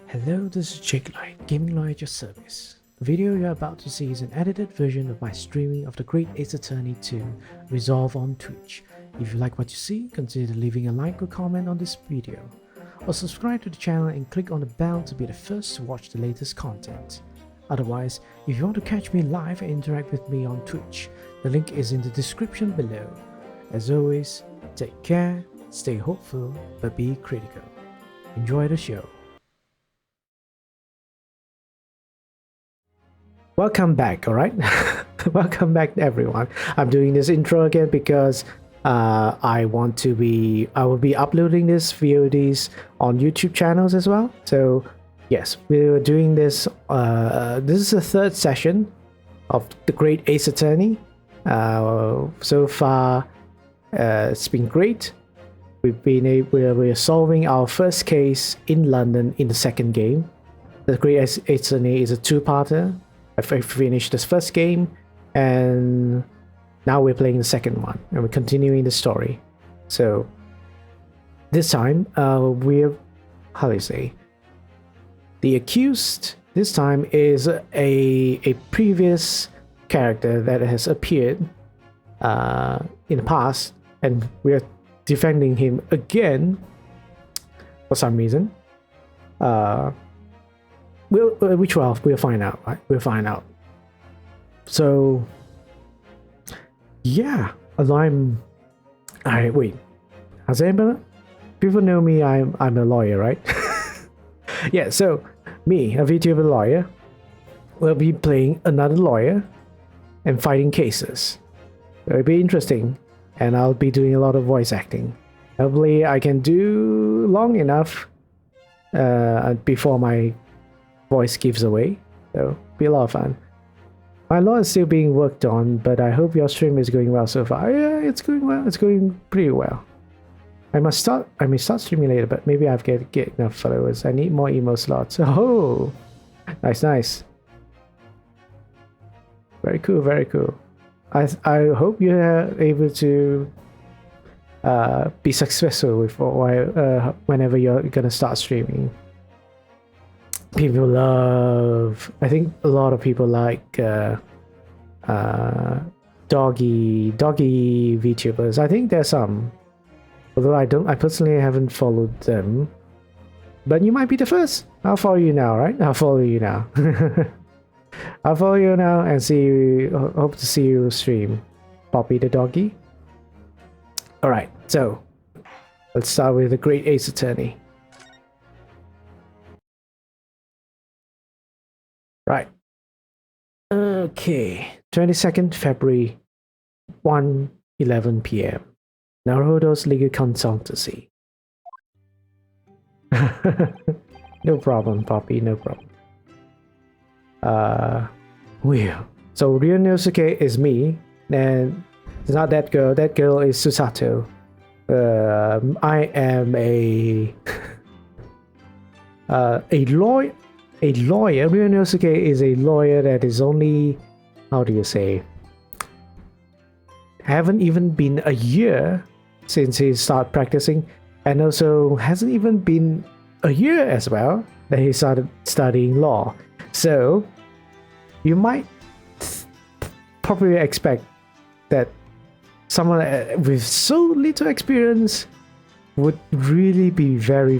Hello, this is Jake Light, Gaming Lawyer at your service. The video you're about to see is an edited version of my streaming of The Great Ace Attorney 2 Resolve on Twitch. If you like what you see, consider leaving a like or comment on this video, or subscribe to the channel and click on the bell to be the first to watch the latest content. Otherwise, if you want to catch me live and interact with me on Twitch, the link is in the description below. As always, take care, stay hopeful, but be critical. Enjoy the show. Welcome back, alright? Welcome back everyone. I'm doing this intro again because I will be uploading this VODs on YouTube channels as well. So yes, we're doing this. This is the third session of The Great Ace Attorney. So far, it's been great. We're solving our first case in London in the second game. The Great Ace Attorney is a two-parter. I finished this first game, and now we're playing the second one, and we're continuing the story. So this time, we're, how do you say, the accused this time is a previous character that has appeared in the past, and we're defending him again for some reason. We'll find out, right? We'll find out. So, yeah, wait. Has anybody? People know me. I'm a lawyer, right? Yeah. So, me, a VTuber lawyer, will be playing another lawyer and fighting cases. It'll be interesting, and I'll be doing a lot of voice acting. Hopefully, I can do long enough before my voice gives away, so be a lot of fun. My law is still being worked on, but I hope your stream is going well so far. Yeah, it's going well. It's going pretty well. I may start streaming later, but maybe I've get enough followers. I need more emo slots. Oh, nice. Very cool, very cool. I hope you are able to be successful with whenever you're gonna start streaming. People love, I think a lot of people like doggy VTubers. I think there's some, although I personally haven't followed them, but you might be the first. I'll follow you now, right? I'll follow you now. I'll follow you now and see you. Hope to see you stream Poppy the doggy. All right, so let's start with The Great Ace Attorney. Right. Okay. 22nd February, 1:11 p.m. Naruto's Legal Consultancy. No problem, Poppy. No problem. Well. So Ryunosuke is me, and it's not that girl. That girl is Susato. I am a lawyer. A lawyer. Ryunosuke is a lawyer that is only, how do you say, haven't even been a year since he started practicing, and also hasn't even been a year as well that he started studying law. So you might probably expect that someone with so little experience would really be very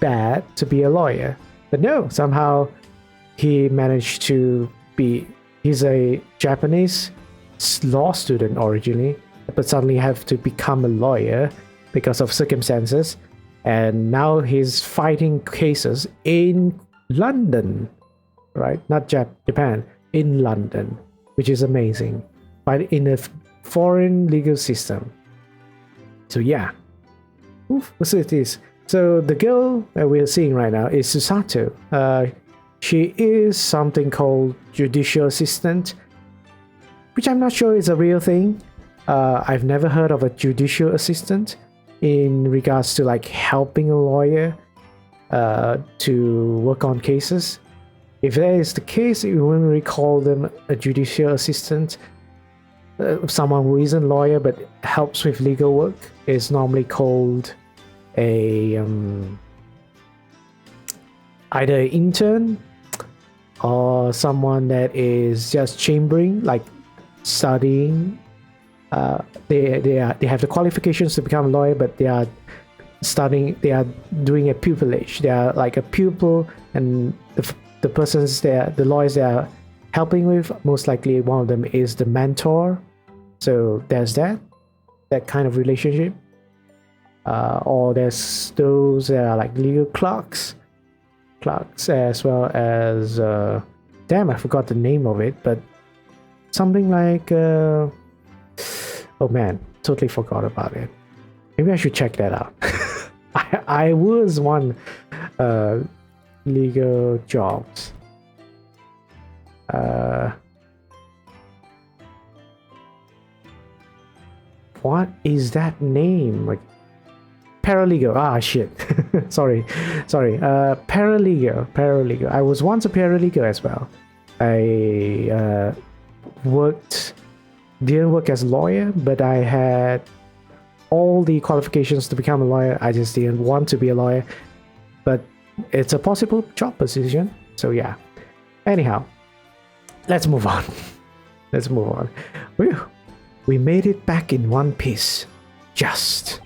bad to be a lawyer. But no, somehow he managed to be, he's a Japanese law student originally, but suddenly have to become a lawyer because of circumstances. And now he's fighting cases in London, right? Not Japan, in London, which is amazing. But in a foreign legal system. So yeah. Oof, what's it? So the girl that we're seeing right now is Susato. She is something called judicial assistant, which I'm not sure is a real thing. I've never heard of a judicial assistant in regards to like helping a lawyer to work on cases. If that is the case, we wouldn't really call them a judicial assistant. Someone who isn't a lawyer but helps with legal work is normally called a either intern or someone that is just chambering, like studying. They have the qualifications to become a lawyer, but they are studying. They are doing a pupillage. They are like a pupil, and the persons the lawyers they are helping with, most likely one of them is the mentor. So there's that kind of relationship. Or there's those that are like legal clerks as well as damn, I forgot the name of it, but something like oh man, totally forgot about it. Maybe I should check that out. I was one legal jobs. What is that name? Like paralegal. Ah, shit. sorry. Paralegal. I was once a paralegal as well. I didn't work as a lawyer, but I had all the qualifications to become a lawyer. I just didn't want to be a lawyer, but it's a possible job position. So yeah. Anyhow, let's move on. We made it back in one piece. Just.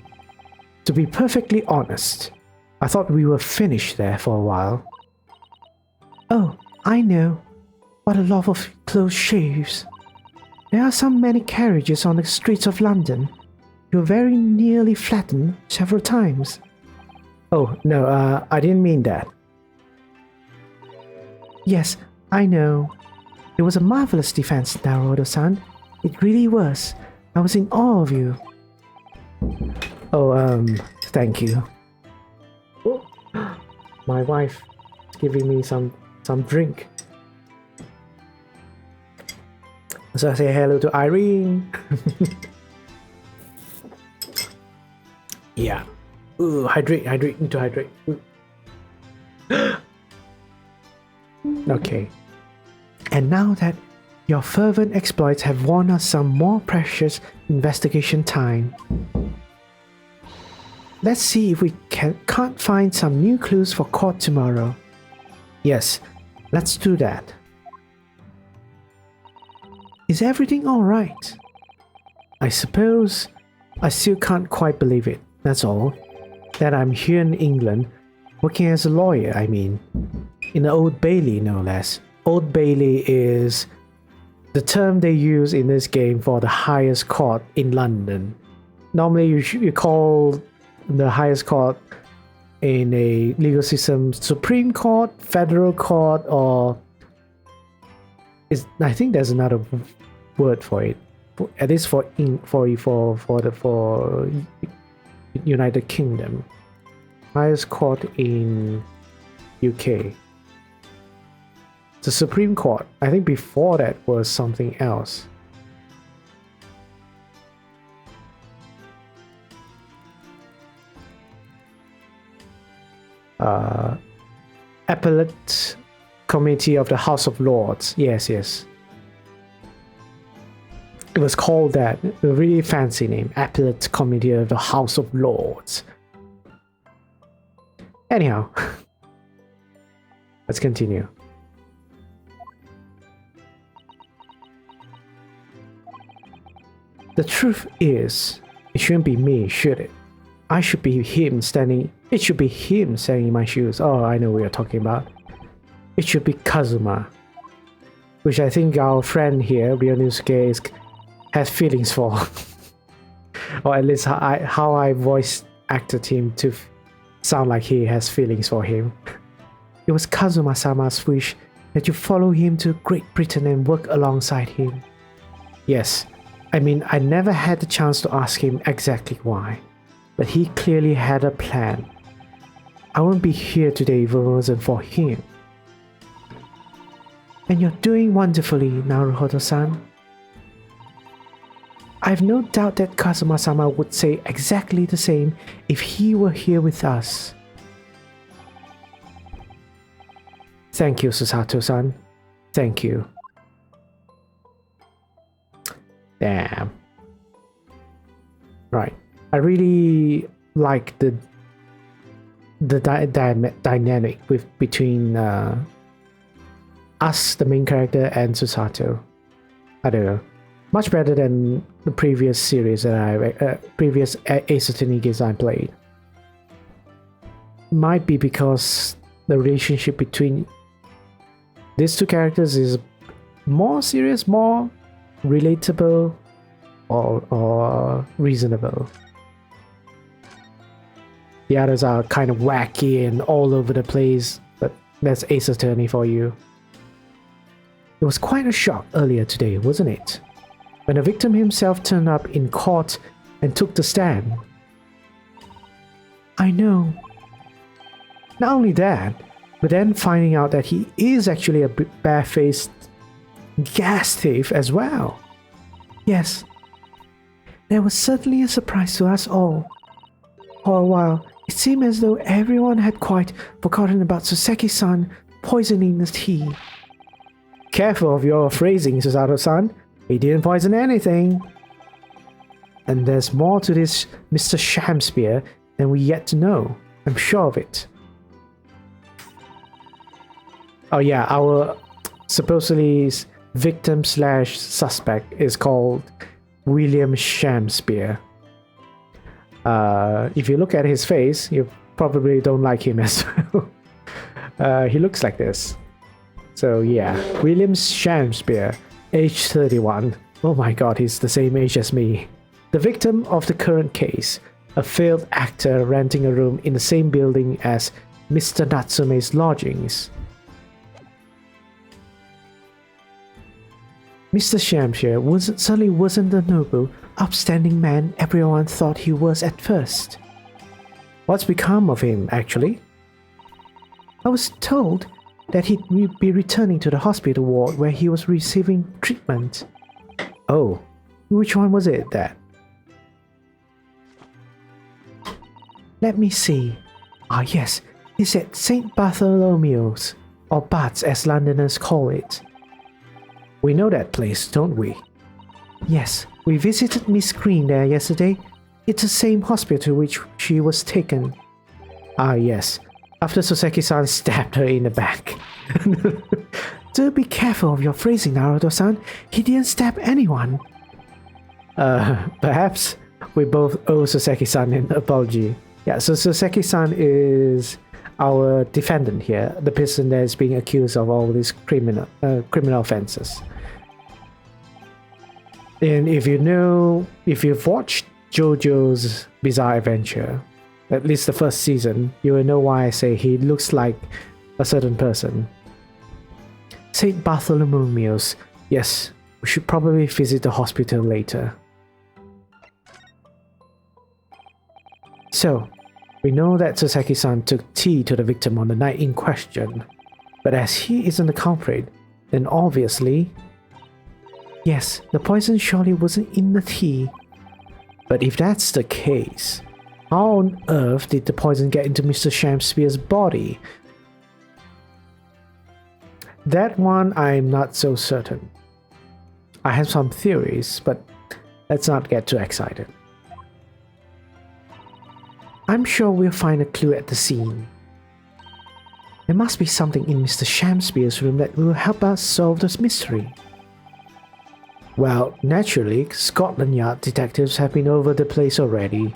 To be perfectly honest, I thought we were finished there for a while. Oh, I know. What a lot of close shaves. There are so many carriages on the streets of London. You're very nearly flattened several times. Oh, no, I didn't mean that. Yes, I know. It was a marvelous defense, Naruto-san. It really was. I was in awe of you. Oh, thank you. Oh, my wife is giving me some drink. So I say hello to Irene. Yeah. Ooh, hydrate, need to hydrate. Okay. And now that your fervent exploits have won us some more precious investigation time, let's see if we can't find some new clues for court tomorrow. Yes, let's do that. Is everything alright? I suppose I still can't quite believe it, that's all. That I'm here in England, working as a lawyer, I mean. In the Old Bailey, no less. Old Bailey is the term they use in this game for the highest court in London. Normally you call the highest court in a legal system Supreme Court, Federal Court, or I think there's another word for it. At least for United Kingdom. Highest court in UK. The Supreme Court. I think before that was something else. Appellate Committee of the House of Lords. Yes. It was called that. A really fancy name. Appellate Committee of the House of Lords. Anyhow. Let's continue. The truth is, it shouldn't be me, should it? It should be him standing in my shoes. Oh, I know what you're talking about. It should be Kazuma. Which I think our friend here, Ryunosuke, has feelings for. Or at least how I voice acted him to sound like he has feelings for him. It was Kazuma-sama's wish that you follow him to Great Britain and work alongside him. Yes. I mean, I never had the chance to ask him exactly why, but he clearly had a plan. I wouldn't be here today if it wasn't for him. And you're doing wonderfully, Naruhodo-san. I have no doubt that Kazuma-sama would say exactly the same if he were here with us. Thank you, Susato-san. Thank you. Damn. Right. I really like the the dynamic between us, the main character, and Susato. I don't know. Much better than the previous series that previous Ace Attorney games I played. Might be because the relationship between these two characters is more serious, more relatable, or reasonable. The others are kind of wacky and all over the place, but that's Ace Attorney for you. It was quite a shock earlier today, wasn't it? When the victim himself turned up in court and took the stand. I know. Not only that, but then finding out that he is actually a barefaced gas thief as well. Yes. That was certainly a surprise to us all. For a while, it seemed as though everyone had quite forgotten about Soseki-san poisoning the tea. Careful of your phrasing, Susato-san. He didn't poison anything. And there's more to this Mr. Shamspeare than we yet to know. I'm sure of it. Oh yeah, our supposedly victim / suspect is called William Shamspeare. If you look at his face, you probably don't like him as well. He looks like this. So yeah, William Shamspeare, age 31. Oh my god, he's the same age as me. The victim of the current case, a failed actor renting a room in the same building as Mr. Natsume's lodgings. Mr. Shamspeare certainly wasn't the noble, upstanding man everyone thought he was at first. What's become of him, actually? I was told that he'd be returning to the hospital ward where he was receiving treatment. Oh, which one was it then? Let me see. Ah yes, he's at St. Bartholomew's, or Bats as Londoners call it. We know that place, don't we? Yes, we visited Miss Green there yesterday. It's the same hospital which she was taken. Ah yes, after Soseki-san stabbed her in the back. Do be careful of your phrasing, Naruto-san. He didn't stab anyone. Perhaps we both owe Soseki-san an apology. Yeah, so Soseki-san is our defendant here, the person that is being accused of all these criminal offenses. And if you've watched JoJo's Bizarre Adventure, at least the first season, you will know why I say he looks like a certain person. St. Bartholomew's. Yes, we should probably visit the hospital later. So, we know that Soseki-san took tea to the victim on the night in question. But as he isn't the culprit, then obviously... Yes, the poison surely wasn't in the tea. But if that's the case, how on earth did the poison get into Mr. Shamspeare's body? That one I'm not so certain. I have some theories, but let's not get too excited. I'm sure we'll find a clue at the scene. There must be something in Mr. Shamspeare's room that will help us solve this mystery. Well, naturally, Scotland Yard detectives have been over the place already.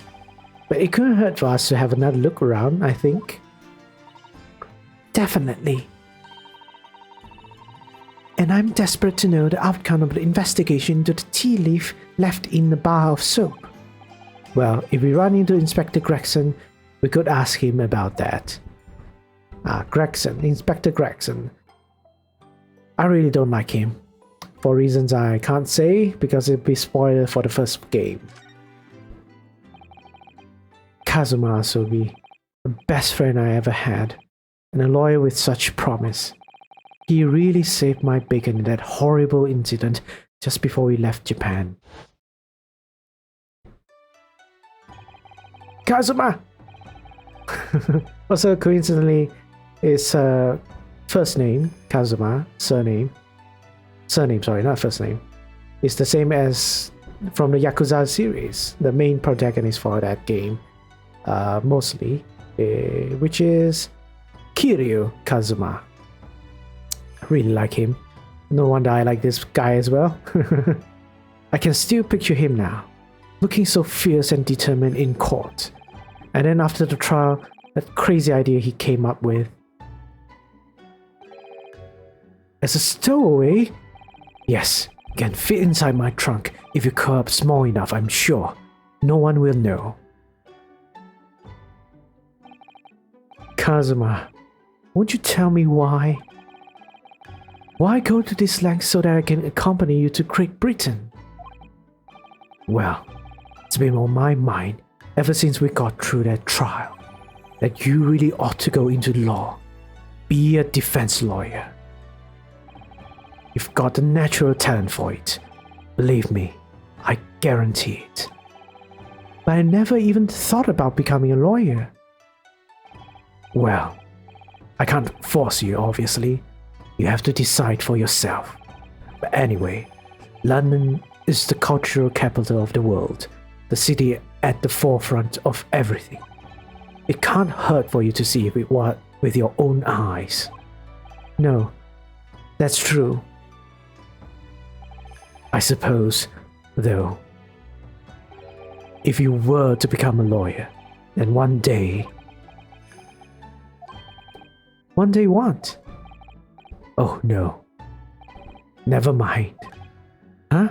But it couldn't hurt for us to have another look around, I think. Definitely. And I'm desperate to know the outcome of the investigation into the tea leaf left in the bar of soap. Well, if we run into Inspector Gregson, we could ask him about that. Gregson, Inspector Gregson. I really don't like him. For reasons I can't say, because it'd be spoiler for the first game. Kazuma Asobi, the best friend I ever had, and a lawyer with such promise. He really saved my bacon in that horrible incident just before we left Japan. Kazuma! Also, coincidentally, his first name, Kazuma, surname, sorry, not first name, is the same as from the Yakuza series, the main protagonist for that game, mostly. which is Kiryu Kazuma. I really like him. No wonder I like this guy as well. I can still picture him now, looking so fierce and determined in court. And then after the trial, that crazy idea he came up with. As a stowaway? Yes, can fit inside my trunk if you curl up small enough, I'm sure. No one will know. Kazuma, won't you tell me why? Why go to this length so that I can accompany you to Great Britain? Well, it's been on my mind ever since we got through that trial that you really ought to go into law. Be a defense lawyer. You've got the natural talent for it. Believe me, I guarantee it. But I never even thought about becoming a lawyer. Well, I can't force you, obviously. You have to decide for yourself. But anyway, London is the cultural capital of the world, the city at the forefront of everything. It can't hurt for you to see it with your own eyes. No, that's true. I suppose, though, if you were to become a lawyer, then one day... One day what? Oh no. Never mind. Huh?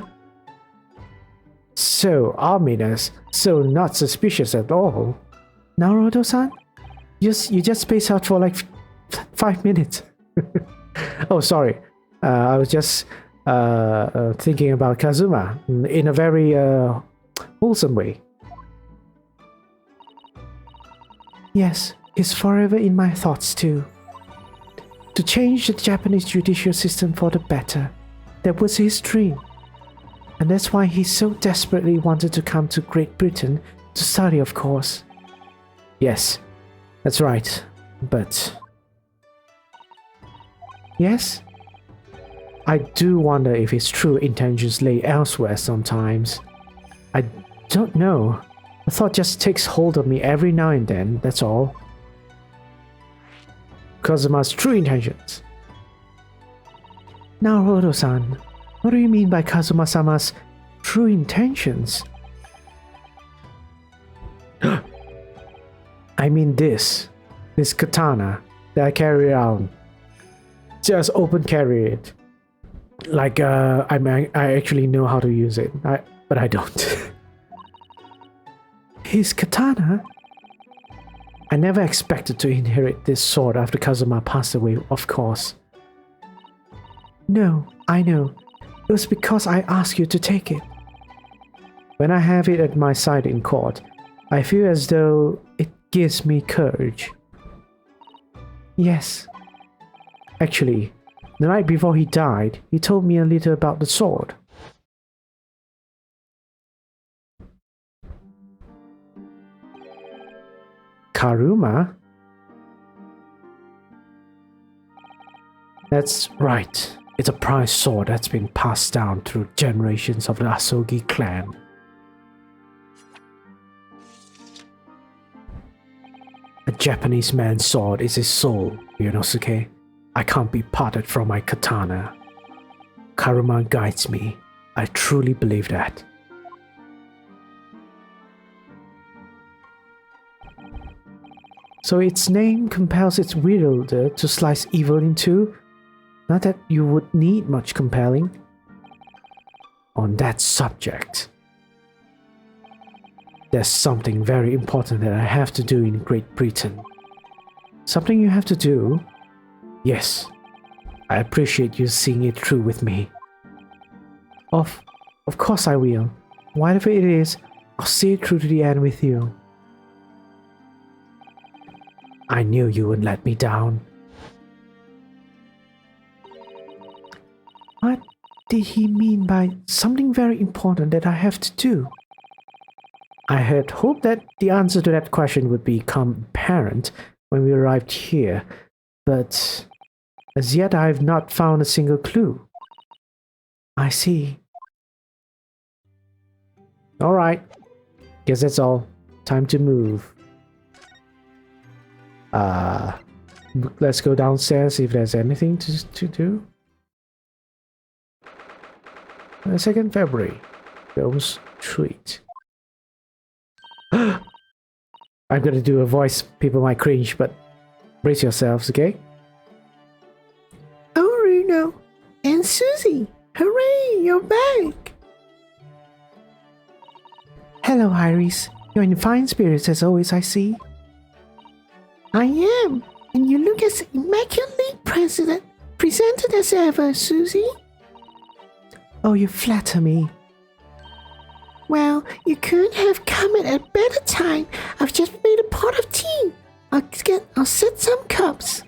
So ominous, so not suspicious at all. Naruto-san? You just spaced out for like 5 minutes. Oh, sorry. I was just thinking about Kazuma in a very wholesome way. Yes, he's forever in my thoughts too. To change the Japanese judicial system for the better, that was his dream. And that's why he so desperately wanted to come to Great Britain to study, of course. Yes, that's right, but... Yes? I do wonder if his true intentions lay elsewhere sometimes. I don't know. The thought just takes hold of me every now and then, that's all. Kazuma's true intentions. Naruto-san, what do you mean by Kazuma-sama's true intentions? I mean this katana that I carry around. Just open carry it. Like, I actually know how to use it, but I don't. His katana? I never expected to inherit this sword after Kazuma passed away, of course. No, I know. It was because I asked you to take it. When I have it at my side in court, I feel as though it gives me courage. Yes. Actually, the night before he died, he told me a little about the sword. Karuma? That's right. It's a prized sword that's been passed down through generations of the Asogi clan. A Japanese man's sword is his soul, Yonosuke. I can't be parted from my katana. Karuma guides me. I truly believe that. So its name compels its wielder to slice evil in two? Not that you would need much compelling. On that subject, there's something very important that I have to do in Great Britain. Something you have to do? Yes. I appreciate you seeing it through with me. Of course I will. Whatever it is, I'll see it through to the end with you. I knew you wouldn't let me down. What did he mean by something very important that I have to do? I had hoped that the answer to that question would become apparent when we arrived here, but as yet I have not found a single clue. I see. Alright, guess that's all. Time to move. Uh, let's go downstairs if there's anything to do. 2nd February. Sholmes treat. I'm gonna do a voice people might cringe, but brace yourselves, okay? Oh, Bruno and Susie, hooray, you're back! Hello, Iris. You're in fine spirits as always, I see. I am, and you look as immaculately presented as ever, Susie. Oh, you flatter me. Well, you couldn't have come at a better time. I've just made a pot of tea. I'll set some cups.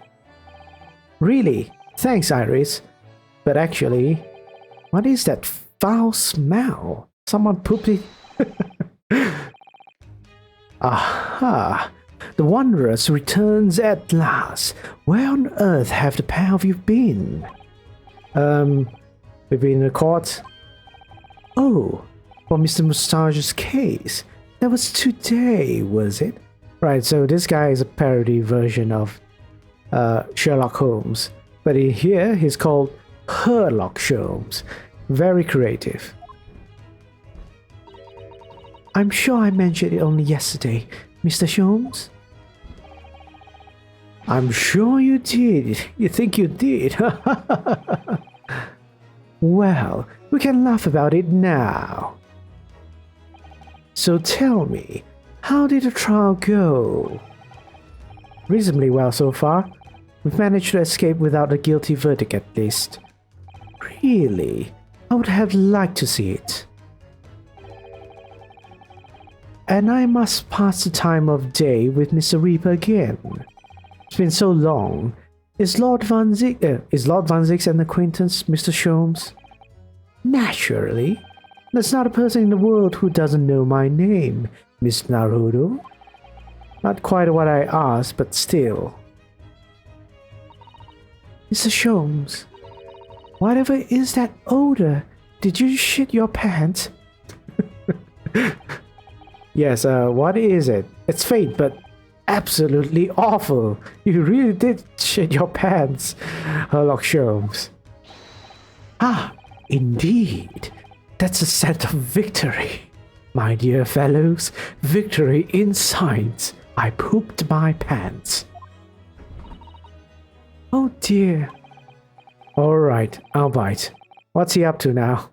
Really? Thanks, Iris. But actually, what is that foul smell? Someone pooped it. Aha! The Wanderers returns at last. Where on earth have the pair of you been? We've been in the court. Oh, for Mr. Moustache's case. That was today, was it? Right, so this guy is a parody version of Sherlock Holmes. But in here, he's called Herlock Sholmes. Very creative. I'm sure I mentioned it only yesterday, Mr. Sholmes. I'm sure you did. You think you did? Well, we can laugh about it now. So tell me, how did the trial go? Reasonably well so far. We've managed to escape without a guilty verdict at least. Really? I would have liked to see it. And I must pass the time of day with Mr. Reaper again. It's been so long. Is Lord Van Zix an acquaintance, Mr. Sholmes? Naturally. There's not a person in the world who doesn't know my name, Miss Naruto. Not quite what I asked, but still. Mr. Sholmes, whatever is that odor? Did you shit your pants? Yes, what is it? It's fate, but absolutely awful. You really did shit your pants, Herlock Sholmes. Ah, indeed. That's a scent of victory. My dear fellows, victory in science. I pooped my pants. Oh dear. Alright, I'll bite. What's he up to now?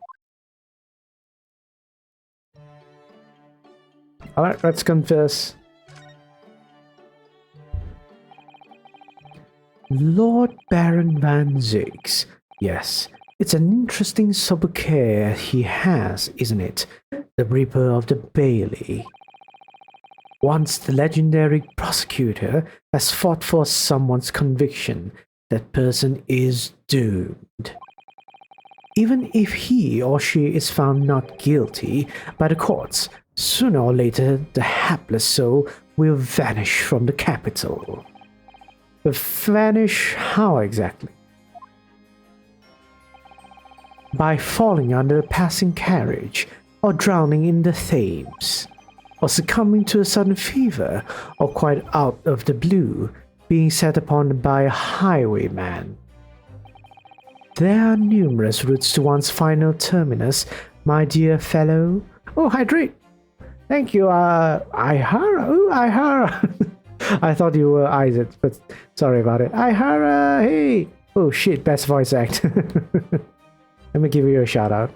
Alright, let's confess. Lord Baron Van Zix. Yes, it's an interesting sobriquet he has, isn't it? The Reaper of the Bailey. Once the legendary prosecutor has fought for someone's conviction, that person is doomed. Even if he or she is found not guilty by the courts, sooner or later the hapless soul will vanish from the capital. But vanish how exactly? By falling under a passing carriage, or drowning in the Thames, or succumbing to a sudden fever, or quite out of the blue, being set upon by a highwayman. There are numerous routes to one's final terminus, my dear fellow. Oh, hydrate! Thank you, Ihara. Oh, Ihara. I thought you were Isaac, but sorry about it. Ihara, hey! Oh shit, best voice act. Let me give you a shout out.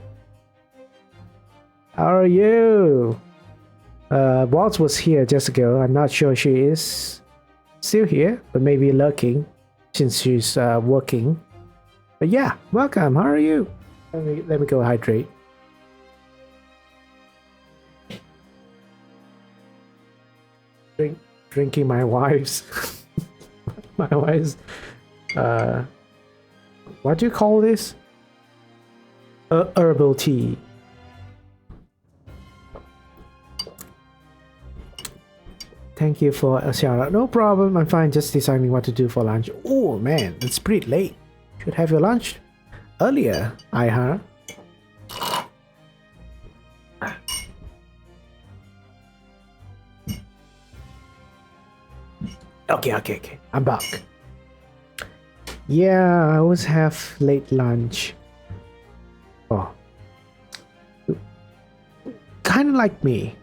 How are you? Waltz was here just ago. I'm not sure she is still here, but maybe lurking since she's working. But yeah, welcome. How are you? Let me go hydrate. Drinking my wife's what do you call this? Herbal tea. Thank you for a shout out. No problem. I'm fine. Just deciding what to do for lunch. Oh man, it's pretty late. Should have your lunch earlier, Ihara. Okay. I'm back. Yeah, I always have late lunch. Oh. Kind of like me.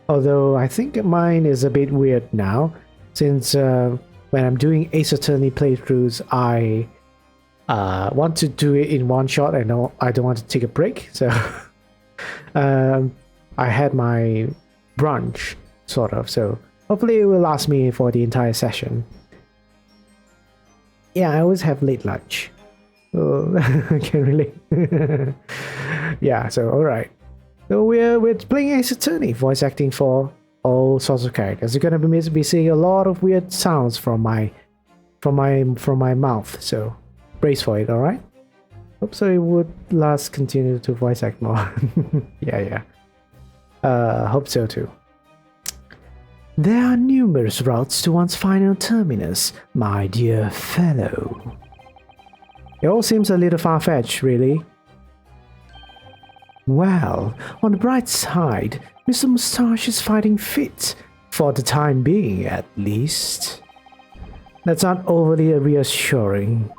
Although I think mine is a bit weird now, since when I'm doing Ace Attorney playthroughs, I want to do it in one shot and I don't want to take a break. So I had my brunch, sort of. So hopefully it will last me for the entire session. Yeah, I always have late lunch. Oh, I can't relate. Yeah, so alright. So we're playing Ace Attorney, voice acting for all sorts of characters. You're gonna be seeing a lot of weird sounds from my mouth. So brace for it, alright? Hope so it would continue to voice act more. Yeah. Hope so too. There are numerous routes to one's final terminus, my dear fellow. It all seems a little far-fetched, really. Well, on the bright side, Mr. Moustache is fighting fit, for the time being at least. That's not overly reassuring.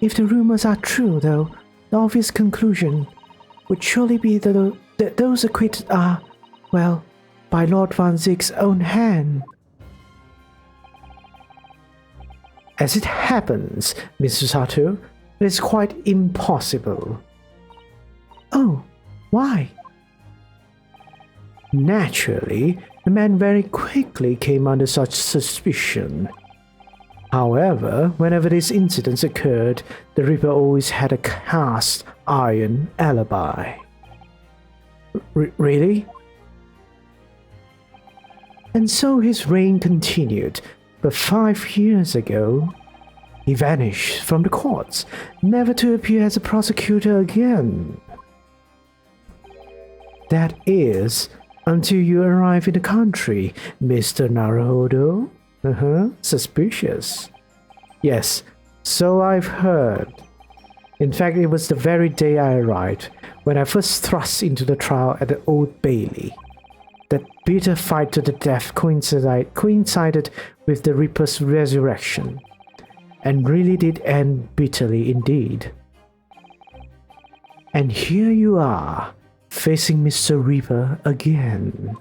If the rumors are true, though, the obvious conclusion would surely be that those acquitted are, well, by Lord Van Ziek's own hand. As it happens, Mr. Sato, it is quite impossible. Oh, why? Naturally, the man very quickly came under such suspicion. However, whenever these incidents occurred, the Reaper always had a cast iron alibi. Really? And so his reign continued, but 5 years ago, he vanished from the courts, never to appear as a prosecutor again. That is, until you arrive in the country, Mr. Naruhodo. Suspicious. Yes, so I've heard. In fact, it was the very day I arrived, when I first thrust into the trial at the Old Bailey. That bitter fight to the death coincided with the Reaper's resurrection, and really did end bitterly indeed. And here you are, facing Mr. Reaper again.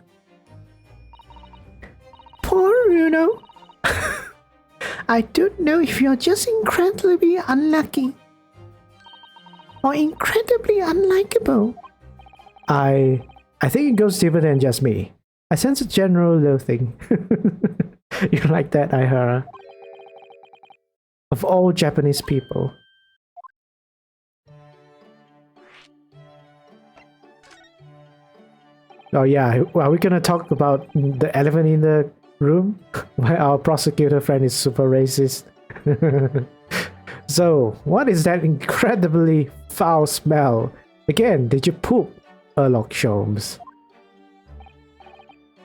Poor Bruno. I don't know if you're just incredibly unlucky or incredibly unlikable. I think it goes deeper than just me. I sense a general loathing. You like that, Aihara? Of all Japanese people. Oh yeah, are we gonna talk about the elephant in the room? Why our prosecutor friend is super racist. So, what is that incredibly foul smell? Again, did you poop, Sherlock Sholmes?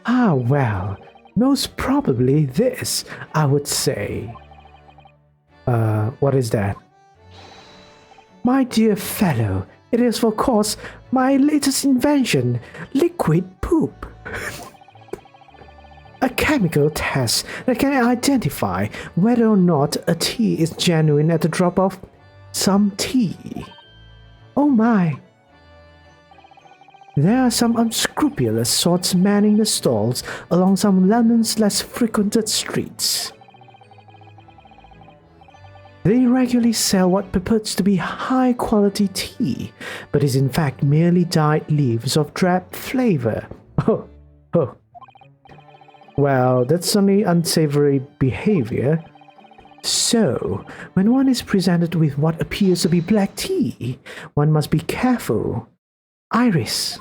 Ah, well, most probably this, I would say. What is that? My dear fellow, it is of course my latest invention, liquid poop. A chemical test that can identify whether or not a tea is genuine at the drop of some tea. Oh my! There are some unscrupulous sorts manning the stalls along some London's less frequented streets. They regularly sell what purports to be high-quality tea, but is in fact merely dyed leaves of drab flavor. Oh. Well, that's certainly unsavory behavior. So, when one is presented with what appears to be black tea, one must be careful. Iris.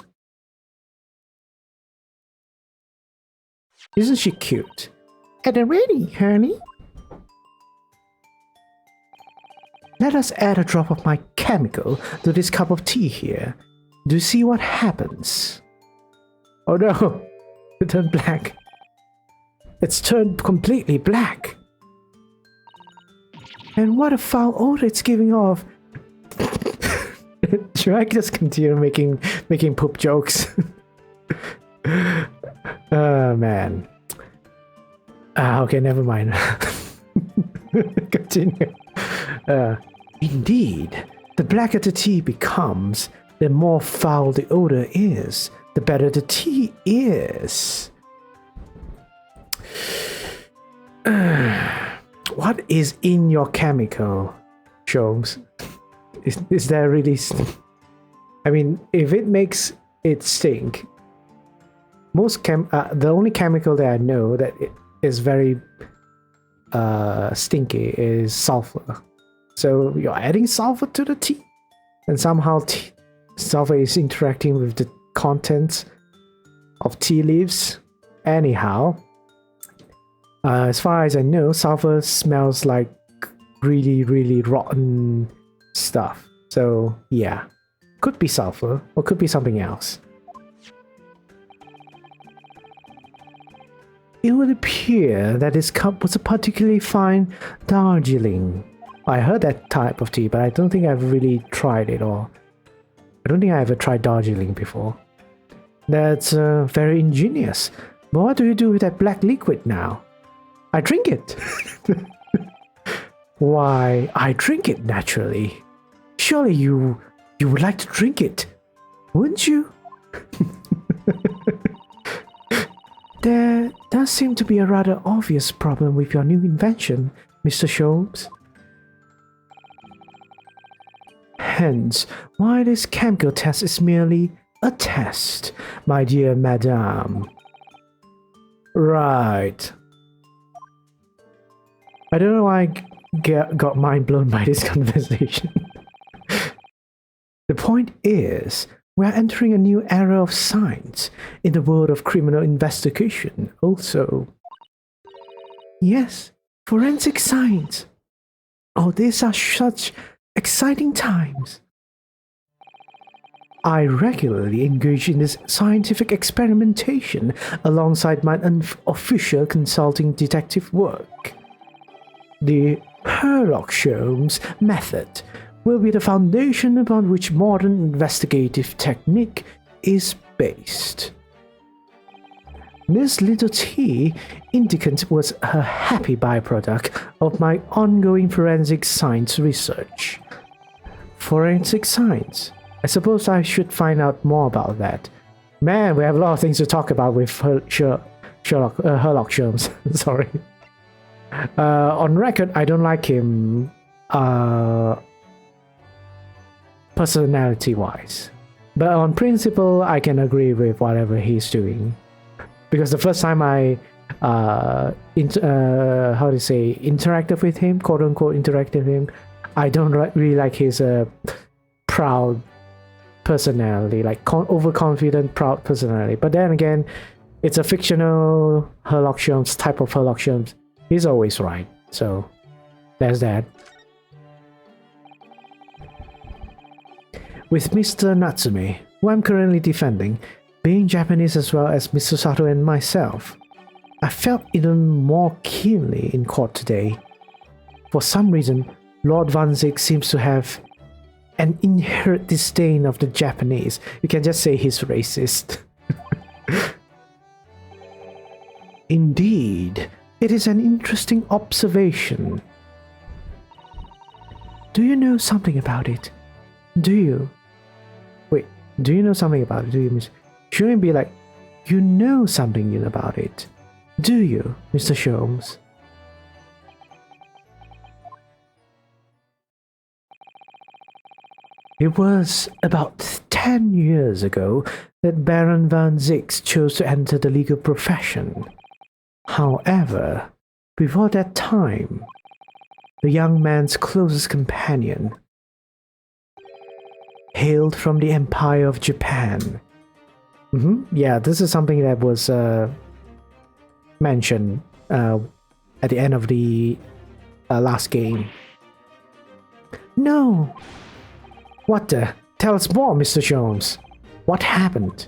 Isn't she cute? At the ready, honey. Let us add a drop of my chemical to this cup of tea here. Do you see what happens? Oh no, it turned black. It's turned completely black. And what a foul odor it's giving off. Should I just continue making poop jokes? Oh man. Okay, never mind. Continue. Indeed, the blacker the tea becomes, the more foul the odor is, the better the tea is. What is in your chemical, Sholmes? Is there really... I mean, if it makes it stink, the only chemical that I know that is very stinky is sulfur. So you're adding sulfur to the tea, and somehow sulfur is interacting with the contents of tea leaves. Anyhow, as far as I know, sulfur smells like really, really rotten stuff. So yeah, could be sulfur or could be something else. It would appear that this cup was a particularly fine Darjeeling. I heard that type of tea, but I don't think I've really tried it, or I don't think I ever tried Darjeeling before. That's very ingenious. But what do you do with that black liquid now? I drink it. Why, I drink it naturally. Surely you would like to drink it, wouldn't you? There does seem to be a rather obvious problem with your new invention, Mr. Sholmes. Hence, why this chemical test is merely a test, my dear madame. Right. I don't know why I got mind blown by this conversation. The point is, we are entering a new era of science in the world of criminal investigation also. Yes, forensic science. Oh, these are such exciting times. I regularly engage in this scientific experimentation alongside my unofficial consulting detective work. The Sholmes method will be the foundation upon which modern investigative technique is based. This little tea indicant was a happy byproduct of my ongoing forensic science research. Forensic science? I suppose I should find out more about that. Man, we have a lot of things to talk about with Sherlock Sholmes. Sorry. On record, I don't like him personality-wise. But on principle, I can agree with whatever he's doing. Because the first time I interacted with him, quote-unquote interacted with him, I don't really like his proud personality, like overconfident, proud personality. But then again, it's a fictional Sherlock Holmes type of Sherlock Holmes. He's always right. So there's that. With Mr. Natsume, who I'm currently defending, being Japanese as well as Mr. Sato and myself, I felt even more keenly in court today. For some reason, Lord Van Zyck seems to have an inherent disdain of the Japanese. You can just say he's racist. Indeed, it is an interesting observation. Do you know something about it? Do you? Wait, do you know something about it? Do you, Miss? Shouldn't be like, you know something about it. Do you, Mr. Sholmes? It was about 10 years ago that Baron Van Zyck chose to enter the legal profession. However, before that time, the young man's closest companion hailed from the Empire of Japan. Yeah, this is something that was mentioned at the end of the last game. No! What the? Tell us more, Mr. Sholmes. What happened?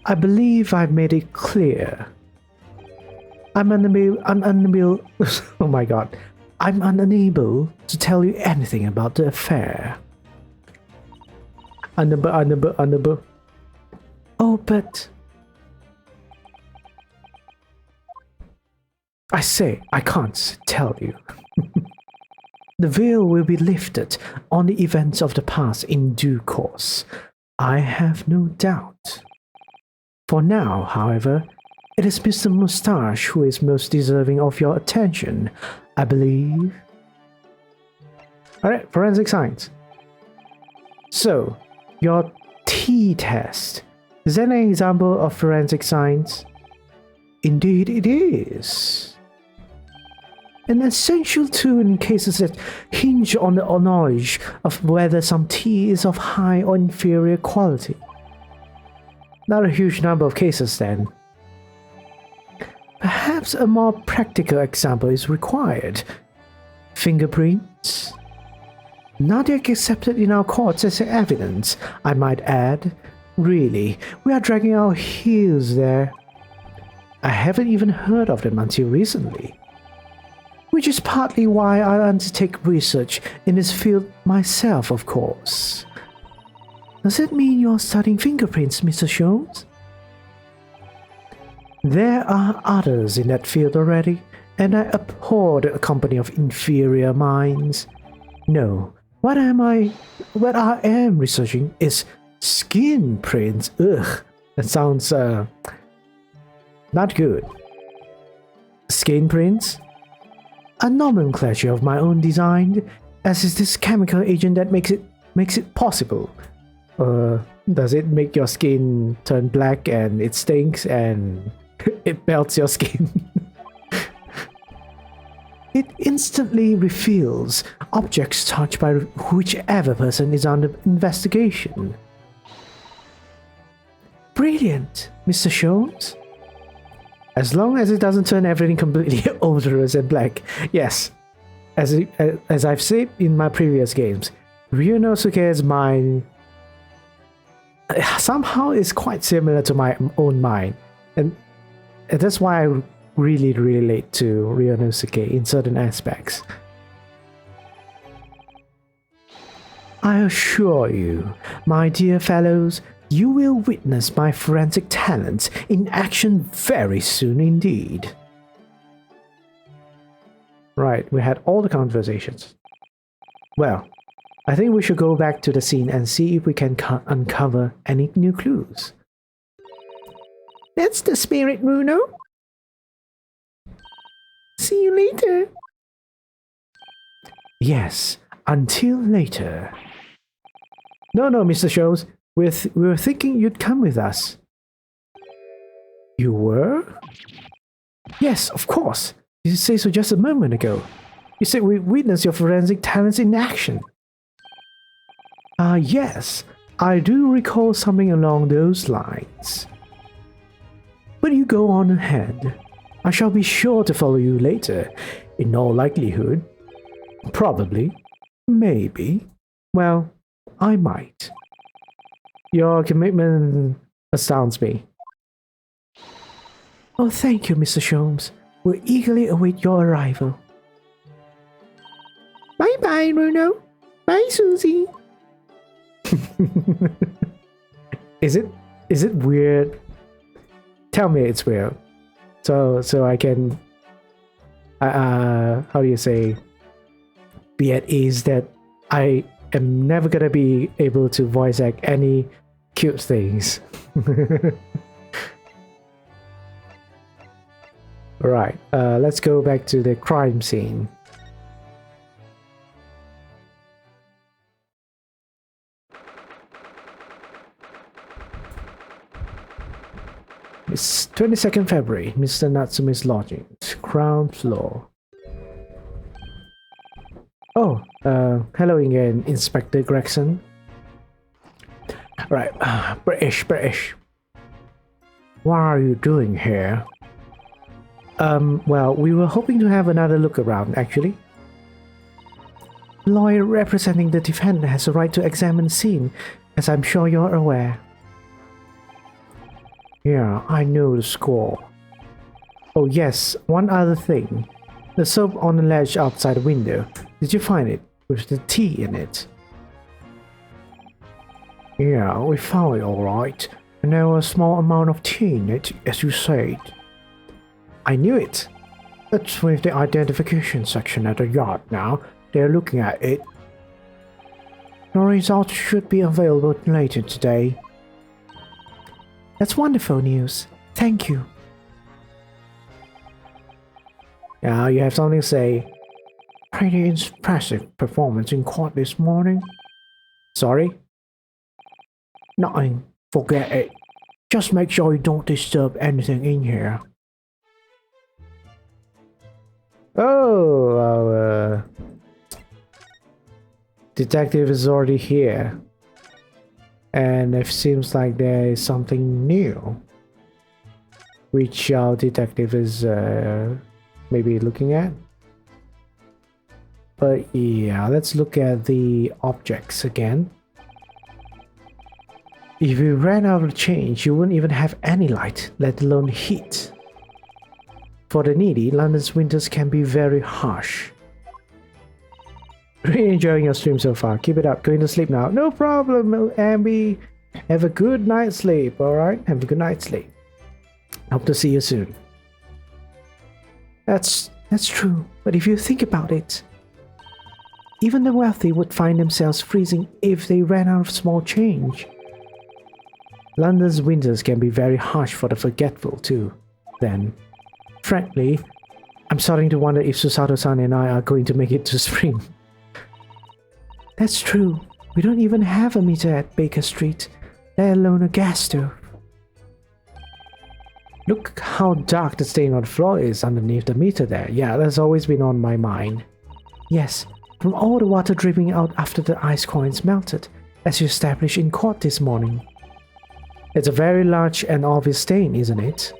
I believe I've made it clear. I'm unable oh my god. I'm unable to tell you anything about the affair. Oh, but I say, I can't tell you. The veil will be lifted on the events of the past in due course. I have no doubt. For now, however, it is Mr. Mustache who is most deserving of your attention, I believe. Alright, forensic science. So, your T-test. Is that an example of forensic science? Indeed it is. An essential tool in cases that hinge on the knowledge of whether some tea is of high or inferior quality. Not a huge number of cases then. Perhaps a more practical example is required. Fingerprints? Not yet accepted in our courts as evidence, I might add. Really, we are dragging our heels there. I haven't even heard of them until recently. Which is partly why I undertake research in this field myself, of course. Does that mean you're studying fingerprints, Mr. Sholmes? There are others in that field already, and I abhor the company of inferior minds. No, what I am researching is skin prints. Ugh, that sounds not good. Skin prints? A nomenclature of my own design, as is this chemical agent that makes it possible. Does it make your skin turn black and it stinks and it melts your skin? It instantly reveals objects touched by whichever person is under investigation. Brilliant, Mr. Sholmes. As long as it doesn't turn everything completely odorous and black. Yes, as I've said in my previous games, Ryunosuke's mind somehow is quite similar to my own mind, and that's why I really relate to Ryunosuke in certain aspects. I assure you, my dear fellows, you will witness my forensic talents in action very soon indeed. Right, we had all the conversations. Well, I think we should go back to the scene and see if we can uncover any new clues. That's the spirit, Bruno. See you later. Yes, until later. No, Mr. Sholmes. We were thinking you'd come with us. You were? Yes, of course. You said so just a moment ago. You said we witnessed your forensic talents in action. Yes, I do recall something along those lines. But you go on ahead. I shall be sure to follow you later, in all likelihood. Probably. Maybe. Well, I might. Your commitment astounds me. Oh, thank you, Mr. Sholmes. We'll eagerly await your arrival. Bye-bye, Bruno. Bye, Susie. Is it weird? Tell me it's weird. So I can how do you say, be at ease that I am never gonna be able to voice act any cute things. Right, let's go back to the crime scene. It's 22nd February, Mr. Natsume's lodging, ground floor. Oh, hello again, Inspector Gregson. Right, British. What are you doing here? Well, we were hoping to have another look around, actually. Lawyer representing the defendant has a right to examine the scene, as I'm sure you're aware. Yeah, I know the score. Oh yes, one other thing. The soap on the ledge outside the window. Did you find it? With the tea in it? Yeah, we found it alright. And there was a small amount of tea in it, as you said. I knew it. It's with the identification section at the yard now. They're looking at it. The results should be available later today. That's wonderful news. Thank you. Yeah, you have something to say. Pretty impressive performance in court this morning. Sorry? Nothing. Forget it. Just make sure you don't disturb anything in here. Oh, our detective is already here. And it seems like there is something new, which our detective is maybe looking at. But yeah, let's look at the objects again. If you ran out of change, you wouldn't even have any light, let alone heat. For the needy, London's winters can be very harsh. Really enjoying your stream so far. Keep it up. Going to sleep now. No problem, Ambi. Have a good night's sleep, alright? Have a good night's sleep. Hope to see you soon. That's true, but if you think about it, even the wealthy would find themselves freezing if they ran out of small change. London's winters can be very harsh for the forgetful too, then. Frankly, I'm starting to wonder if Susato-san and I are going to make it to spring. That's true. We don't even have a meter at Baker Street, let alone a gas stove. Look how dark the stain on the floor is underneath the meter there. Yeah, that's always been on my mind. Yes, from all the water dripping out after the ice coins melted, as you established in court this morning. It's a very large and obvious stain, isn't it?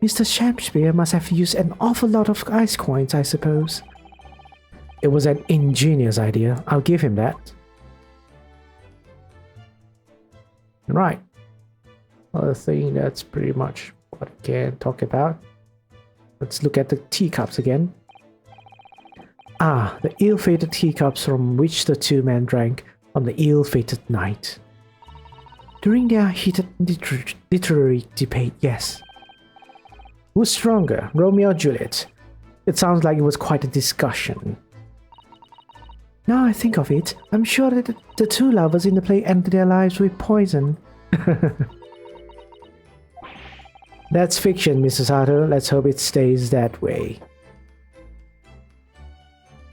Mr. Shakespeare must have used an awful lot of ice coins, I suppose. It was an ingenious idea, I'll give him that. Right. Well, I think that's pretty much what I can talk about. Let's look at the teacups again. Ah, the ill-fated teacups from which the two men drank on the ill-fated night. During their heated literary debate, yes. Who's stronger, Romeo or Juliet? It sounds like it was quite a discussion. Now I think of it, I'm sure that the two lovers in the play ended their lives with poison. That's fiction, Mrs. Sato. Let's hope it stays that way.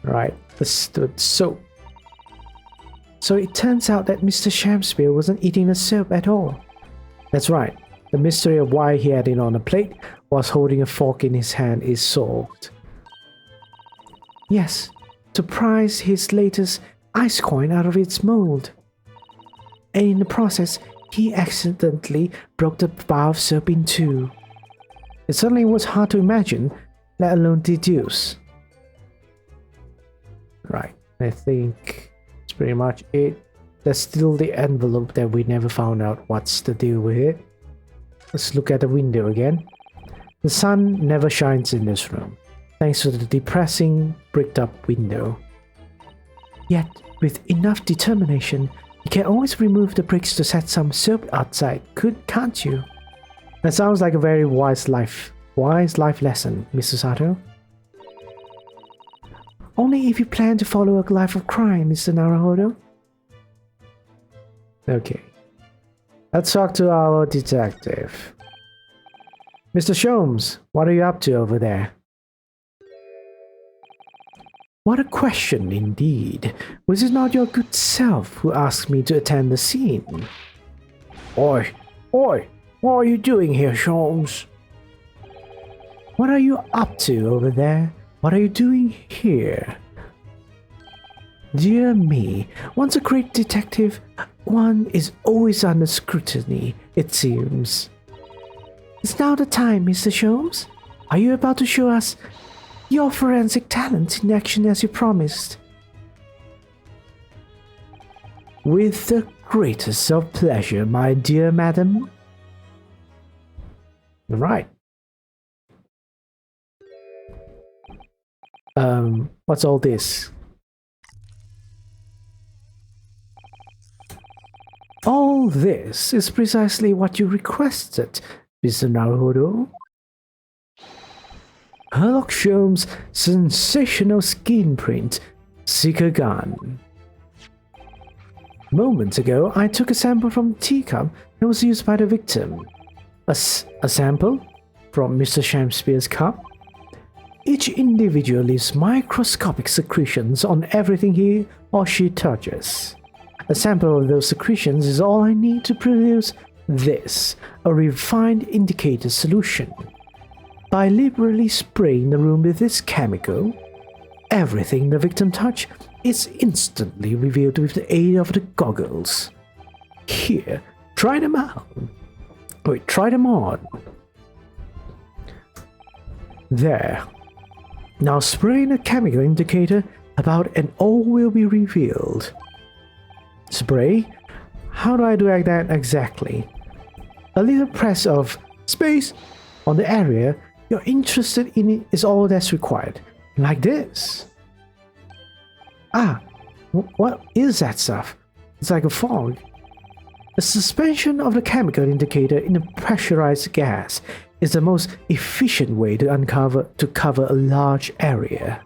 Right, so it turns out that Mr. Shakespeare wasn't eating the soup at all. That's right. The mystery of why he had it on a plate whilst holding a fork in his hand is solved. Yes, to prise his latest ice coin out of its mold. And in the process, he accidentally broke the bar of soap in two. It certainly was hard to imagine, let alone deduce. Right, I think that's pretty much it. There's still the envelope that we never found out what's the deal with it. Let's look at the window again. The sun never shines in this room, thanks to the depressing, bricked-up window. Yet, with enough determination, you can always remove the bricks to set some soap outside, can't you? That sounds like a very wise life lesson, Mr. Sato. Only if you plan to follow a life of crime, Mr. Naruhodo. Okay. Let's talk to our detective. Mr. Sholmes, what are you up to over there? What a question, indeed. Was it not your good self who asked me to attend the scene? Oi, what are you doing here, Sholmes? What are you up to over there? What are you doing here? Dear me, once a great detective, one is always under scrutiny, it seems. It's now the time, Mr. Sholmes. Are you about to show us your forensic talent in action as you promised? With the greatest of pleasure, my dear madam. Right. What's all this? All this is precisely what you requested, Mr. Naruhodo. Sholmes' sensational skin print Seeker gun. Moments ago, I took a sample from the teacup that was used by the victim. A sample from Mr. Shakespeare's cup? Each individual leaves microscopic secretions on everything he or she touches. A sample of those secretions is all I need to produce this, a refined indicator solution. By liberally spraying the room with this chemical, everything the victim touched is instantly revealed with the aid of the goggles. Here, try them out. Wait, try them on. There. Now spray in a chemical indicator about and all will be revealed. Spray? How do I do that exactly? A little press of space on the area you're interested in is all that's required. Like this. Ah, what is that stuff? It's like a fog. The suspension of the chemical indicator in a pressurized gas is the most efficient way to cover a large area.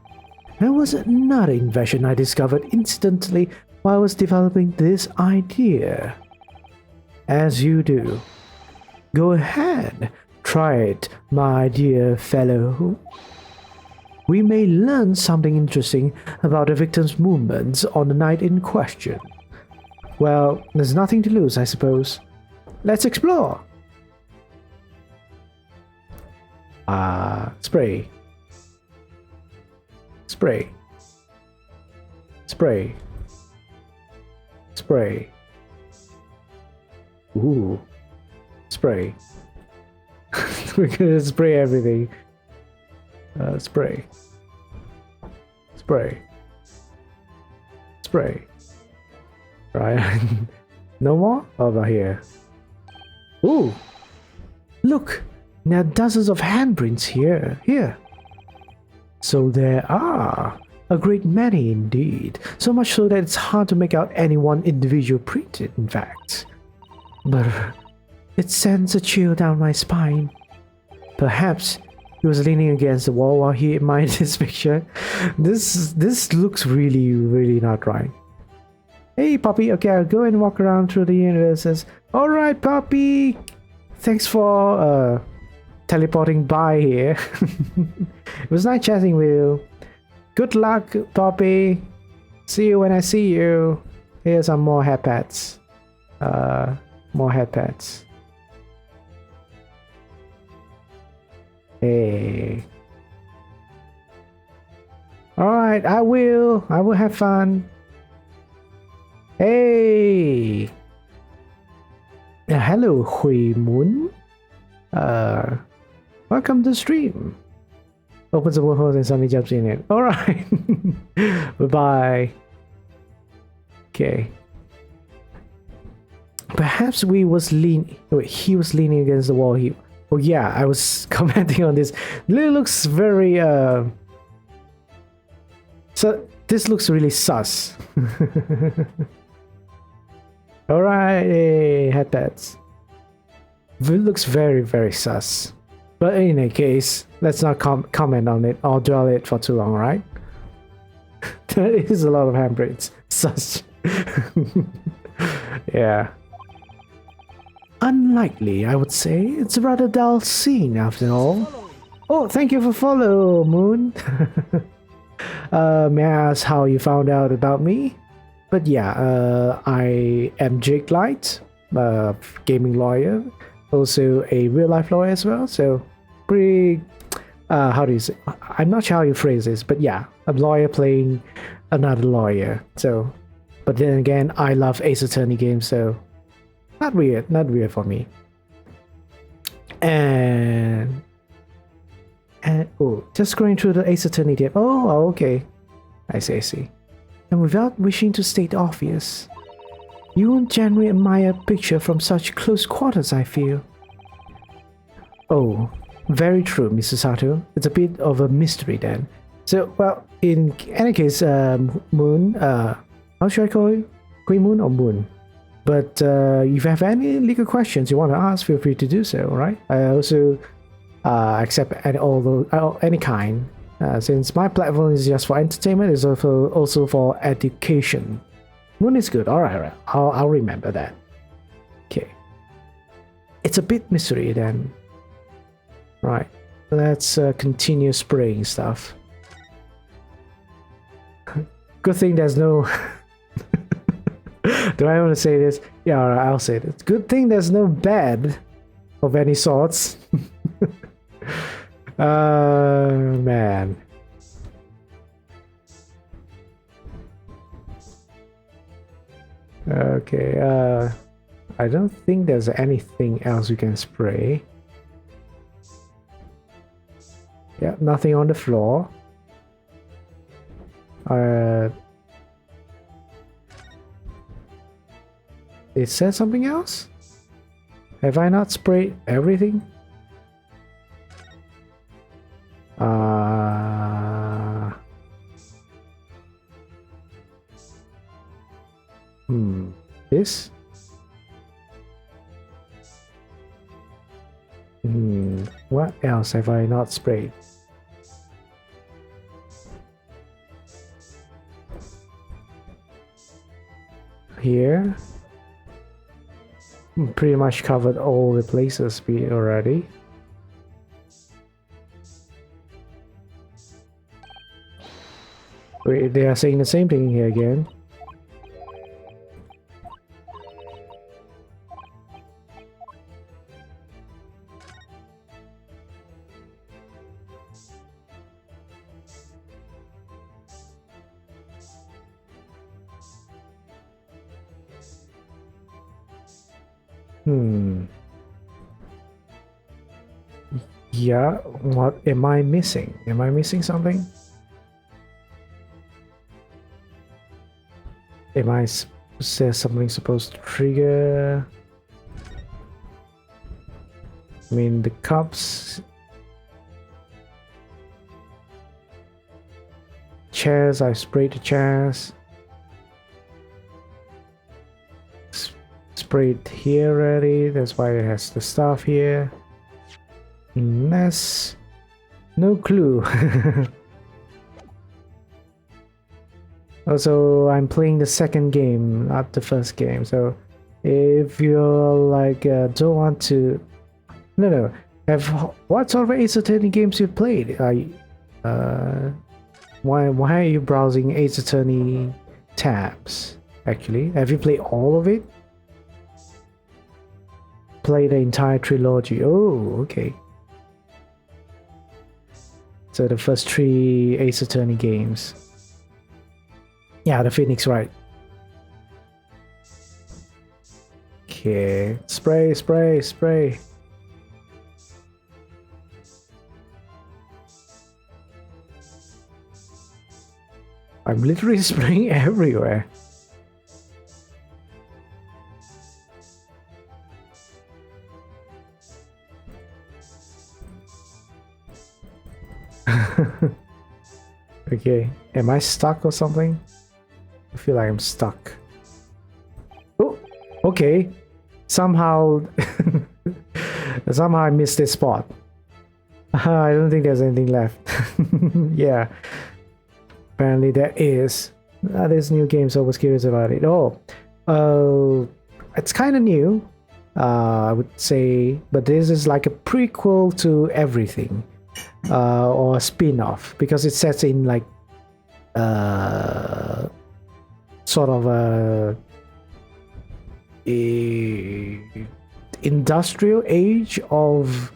There was another invention I discovered instantly while I was developing this idea. As you do. Go ahead, try it, my dear fellow. We may learn something interesting about the victim's movements on the night in question. Well, there's nothing to lose, I suppose. Let's explore. Spray. Spray. Spray. Spray. Ooh. Spray. We're gonna spray everything. Spray. Spray. Spray. Right. No more? Over here. Ooh. Look. There are dozens of handprints here. Here. So there are. A great many indeed. So much so that it's hard to make out any one individual print, in fact. But it sends a chill down my spine. Perhaps he was leaning against the wall while he admired this picture. This looks really not right. Hey Poppy, okay, I'll go and walk around through the universe. Alright Poppy! Thanks for teleporting by here. It was nice chatting with you. Good luck, Poppy. See you when I see you. Here's some more head pats. More head pats. Hey. Alright, I will have fun. Hey. Hello, Hui Moon. Welcome to the stream. Opens the wormhole and suddenly jumps in it. Alright. Bye-bye. Okay. Perhaps he was leaning against the wall. Oh yeah, I was commenting on this. It looks very so this looks really sus. Alright, hey, headpads. It looks very sus. But in any case, let's not comment on it or dwell it for too long, right? There is a lot of handprints. Sus. Yeah. Unlikely, I would say. It's a rather dull scene after all. Oh, thank you for follow, Moon. May I ask how you found out about me? But yeah, I am Jake Light, gaming lawyer, also a real life lawyer as well. So pretty, how do you say? I'm not sure how you phrase this, but yeah, a lawyer playing another lawyer. So, but then again, I love Ace Attorney games, so not weird for me. And oh, just going through the Ace Attorney game. Oh, okay, I see. And without wishing to state obvious, you won't generally admire a picture from such close quarters, I feel. Oh, very true, Mr. Sato. It's a bit of a mystery then. So, well, in any case, Moon, how should I call you? Queen Moon or Moon? But if you have any legal questions you want to ask, feel free to do so, alright? I also accept any kind. Since my platform is just for entertainment, it's also for education. Moon is good. All right. I'll remember that. Okay. It's a bit mystery then. Right. Let's continue spraying stuff. Good thing there's no. Do I want to say this? Yeah, all right, I'll say this. Good thing there's no bed of any sorts. Man. Okay, I don't think there's anything else we can spray. Yeah, nothing on the floor. It says something else? Have I not sprayed everything? This? What else have I not sprayed? Here? Pretty much covered all the places already. Wait, they are saying the same thing here again. Yeah, what am I missing? Am I missing something? Is there something supposed to trigger? I mean, the cups, chairs, I sprayed the chairs. Sprayed here already, that's why it has the stuff here. Mess. No clue. Also, I'm playing the second game, not the first game. So, if you're like don't want to, no, what sort of Ace Attorney games you've played? Why are you browsing Ace Attorney tabs? Actually, have you played all of it? Play the entire trilogy. Oh, okay. So the first 3 Ace Attorney games. Yeah, the Phoenix Wright. Okay, spray. I'm literally spraying everywhere. Okay, am I stuck or something? I feel like I'm stuck. Oh, okay. Somehow I missed this spot. I don't think there's anything left. Yeah. Apparently there is. There's new games, so I was curious about it. It's kind of new, I would say, but this is like a prequel to everything. Or a spin-off, because it sets in like sort of a industrial age of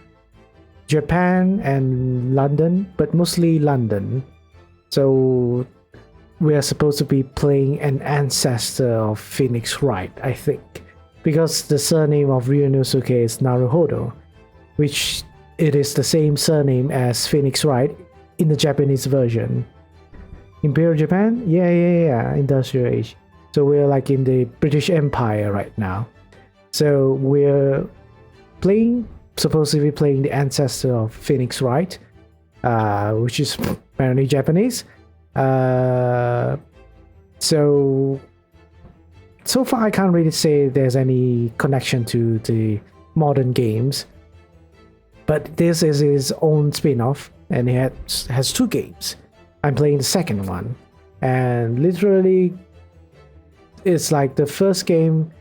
Japan and London, but mostly London. So we are supposed to be playing an ancestor of Phoenix Wright, I think, because the surname of Ryunosuke is Naruhodo, which it is the same surname as Phoenix Wright in the Japanese version. Imperial Japan? Yeah. Industrial Age. So we're like in the British Empire right now. So we're supposed to be playing the ancestor of Phoenix Wright, which is apparently Japanese. So far I can't really say there's any connection to the modern games. But this is his own spin-off, and it has 2 games. I'm playing the second one, and literally it's like the first game,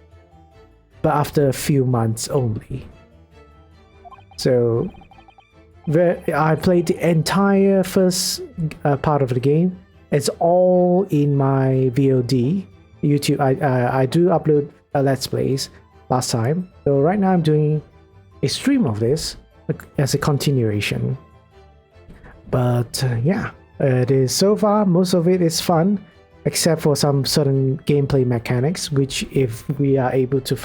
but after a few months only. So I played the entire first part of the game. It's all in my VOD YouTube. I do upload Let's Plays last time, so right now I'm doing a stream of this as a continuation. But yeah, it is so far most of it is fun, except for some certain gameplay mechanics, which if we are able to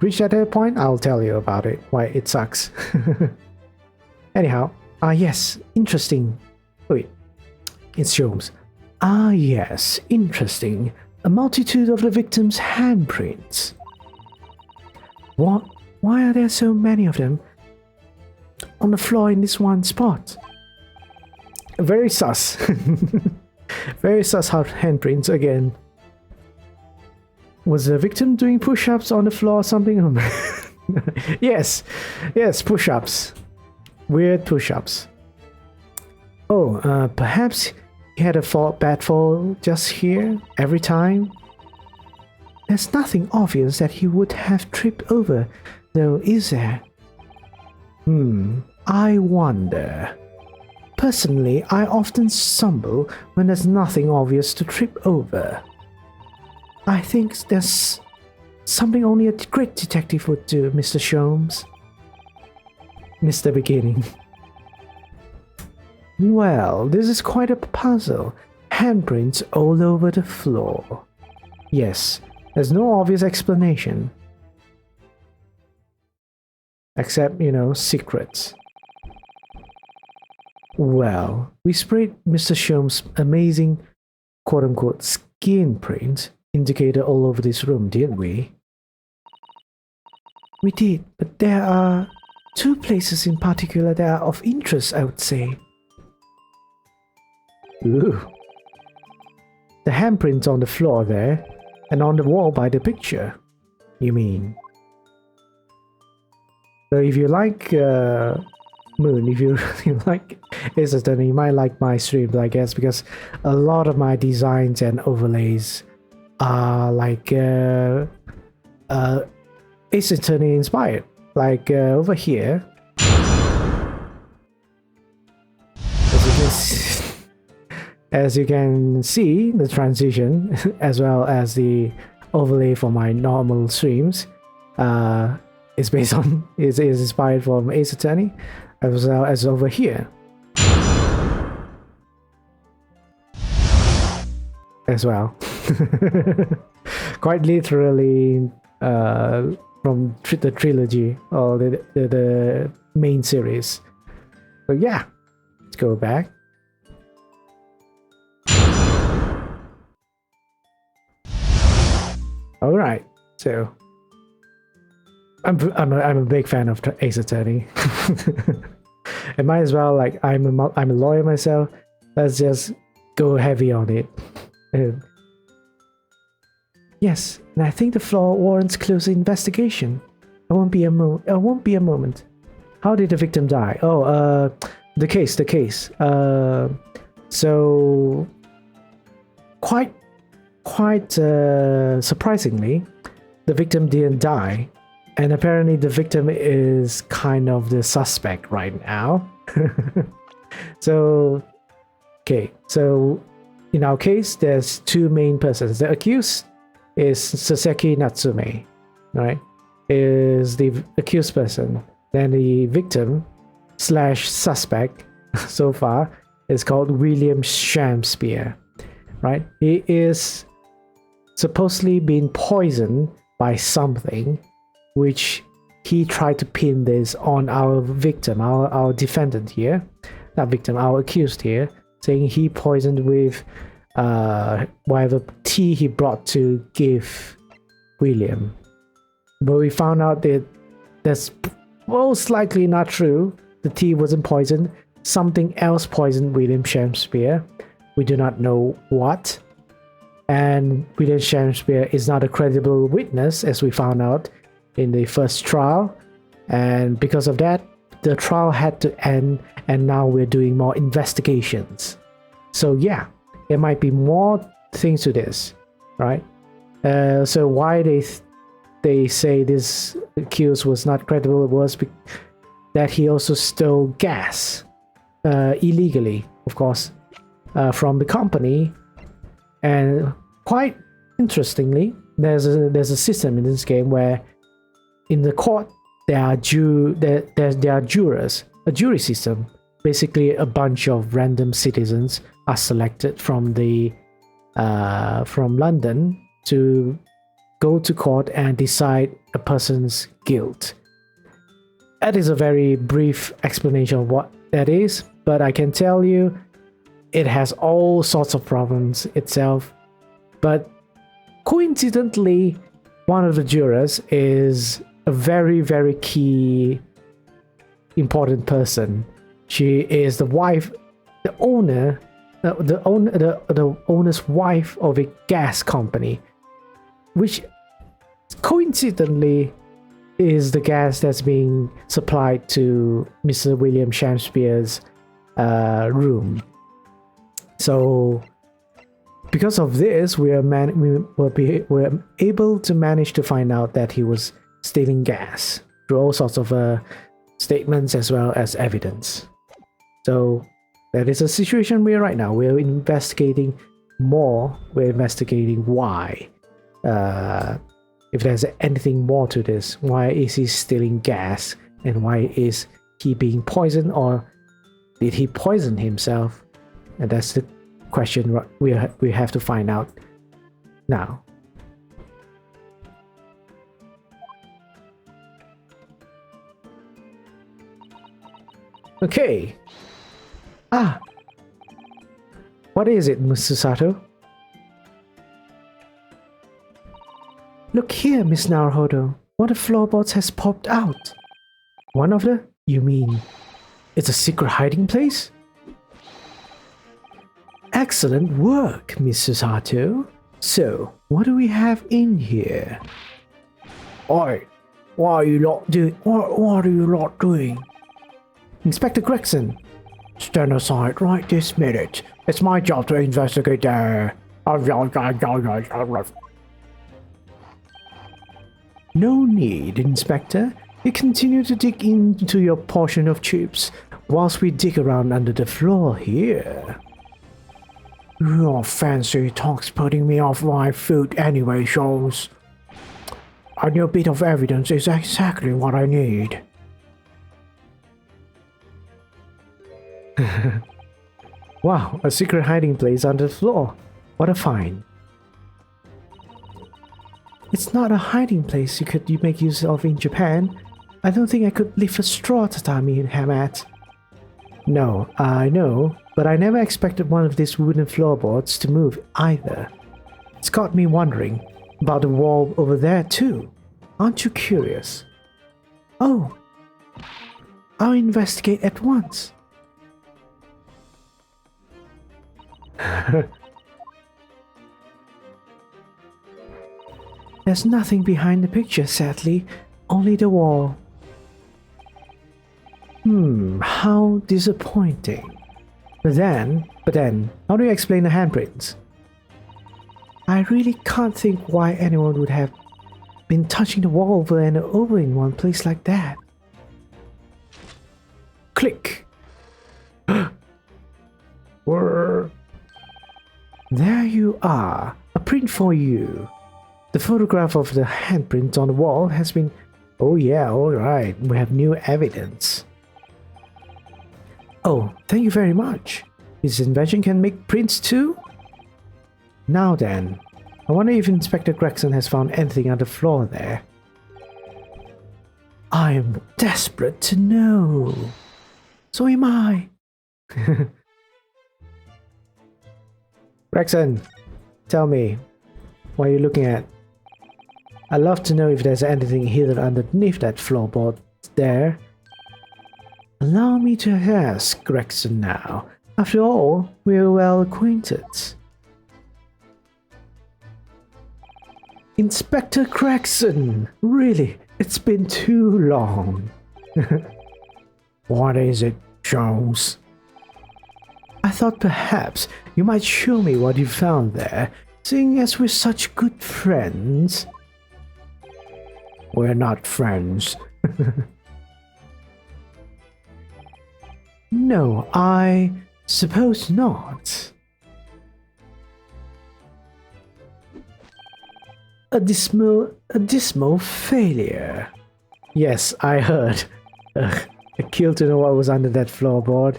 reach that point, I'll tell you about it, why it sucks. Anyhow, yes, interesting. Wait, it's Sholmes. Yes, interesting. A multitude of the victim's handprints. What? Why are there so many of them on the floor in this one spot? Very sus. Very sus handprints again. Was the victim doing push-ups on the floor or something? Yes, push-ups. Weird push-ups. Oh, perhaps he had a bad fall just here every time. There's nothing obvious that he would have tripped over, though, is there? I wonder. Personally, I often stumble when there's nothing obvious to trip over. I think there's something only a great detective would do, Mr. Sholmes. Mr. Beginning. Well, this is quite a puzzle. Handprints all over the floor. Yes, there's no obvious explanation. Except, secrets. Well, we sprayed Mr. Sholmes' amazing quote-unquote skin print indicator all over this room, didn't we? We did, but there are 2 places in particular that are of interest, I would say. Ooh. The handprints on the floor there, and on the wall by the picture, you mean? So if you like Moon, if you really like Ace Attorney, you might like my streams, I guess, because a lot of my designs and overlays are like Ace Attorney inspired. Like over here, as you can see, the transition as well as the overlay for my normal streams is based on is inspired from Ace Attorney, as well as over here as well. Quite literally from the trilogy or the main series. So yeah, let's go back. All right, so I'm a big fan of Ace Attorney. It might as well, like, I'm a lawyer myself. Let's just go heavy on it. Yes, and I think the floor warrants closer investigation. It won't be a moment. How did the victim die? Oh, the case. So quite surprisingly, the victim didn't die, and apparently the victim is kind of the suspect right now. So in our case, there's 2 main persons. The accused is Saseki Natsume, right? Is the accused person. Then the victim / suspect so far is called William Shakespeare, right? He is supposedly been poisoned by something, which he tried to pin this on our victim, our defendant here, not victim, our accused here, saying he poisoned with whatever tea he brought to give William. But we found out that that's most likely not true. The tea wasn't poisoned. Something else poisoned William Shakespeare. We do not know what. And William Shakespeare is not a credible witness, as we found out in the first trial. And because of that, the trial had to end, and now we're doing more investigations. So yeah, there might be more things to this, right? So why they say this accused was not credible was that he also stole gas illegally, of course, from the company. And quite interestingly, there's a system in this game where in the court there are jurors, a jury system. Basically, a bunch of random citizens are selected from London to go to court and decide a person's guilt. That is a very brief explanation of what that is, but I can tell you it has all sorts of problems itself. But coincidentally, one of the jurors is a very, very key important person. She is the wife, the owner's wife of a gas company, which coincidentally is the gas that's being supplied to Mr. William Shakespeare's room. So because of this, we were able to manage to find out that he was stealing gas through all sorts of statements as well as evidence. So that is the situation we are right now. We're investigating more. We're investigating why. If there's anything more to this, why is he stealing gas, and why is he being poisoned, or did he poison himself? And that's the question we have to find out now. Okay. What is it, Mr. Sato? Look here, Miss Naruhodo. One of the floorboards has popped out. One of the? You mean it's a secret hiding place? Excellent work, Mr. Sato. So, what do we have in here? Oi, what are you lot doing? What are you lot doing? Inspector Gregson. Stand aside right this minute. It's my job to investigate there. No need, Inspector. You continue to dig into your portion of tubes whilst we dig around under the floor here. Your fancy talk's putting me off my foot anyway, Sholmes. A new bit of evidence is exactly what I need. Wow, a secret hiding place under the floor. What a find. It's not a hiding place you make use of in Japan. I don't think I could lift a straw tatami ham at. No, I know, but I never expected one of these wooden floorboards to move either. It's got me wondering about the wall over there too. Aren't you curious? Oh, I'll investigate at once. There's nothing behind the picture, sadly. Only the wall. How disappointing. But then, how do you explain the handprints? I really can't think why anyone would have been touching the wall over and over in one place like that. Click. There you are. A print for you. The photograph of the handprint on the wall has been... Oh yeah, alright. We have new evidence. Oh, thank you very much. This invention can make prints too? Now then, I wonder if Inspector Gregson has found anything on the floor there. I'm desperate to know. So am I. Gregson, tell me, what are you looking at? I'd love to know if there's anything hidden underneath that floorboard there. Allow me to ask, Gregson, now. After all, we're well acquainted. Inspector Gregson! Really, it's been too long. What is it, Sholmes? I thought perhaps you might show me what you found there, seeing as we're such good friends. We're not friends. No, I suppose not. A dismal failure. Yes, I heard. Ugh, I killed to know what was under that floorboard.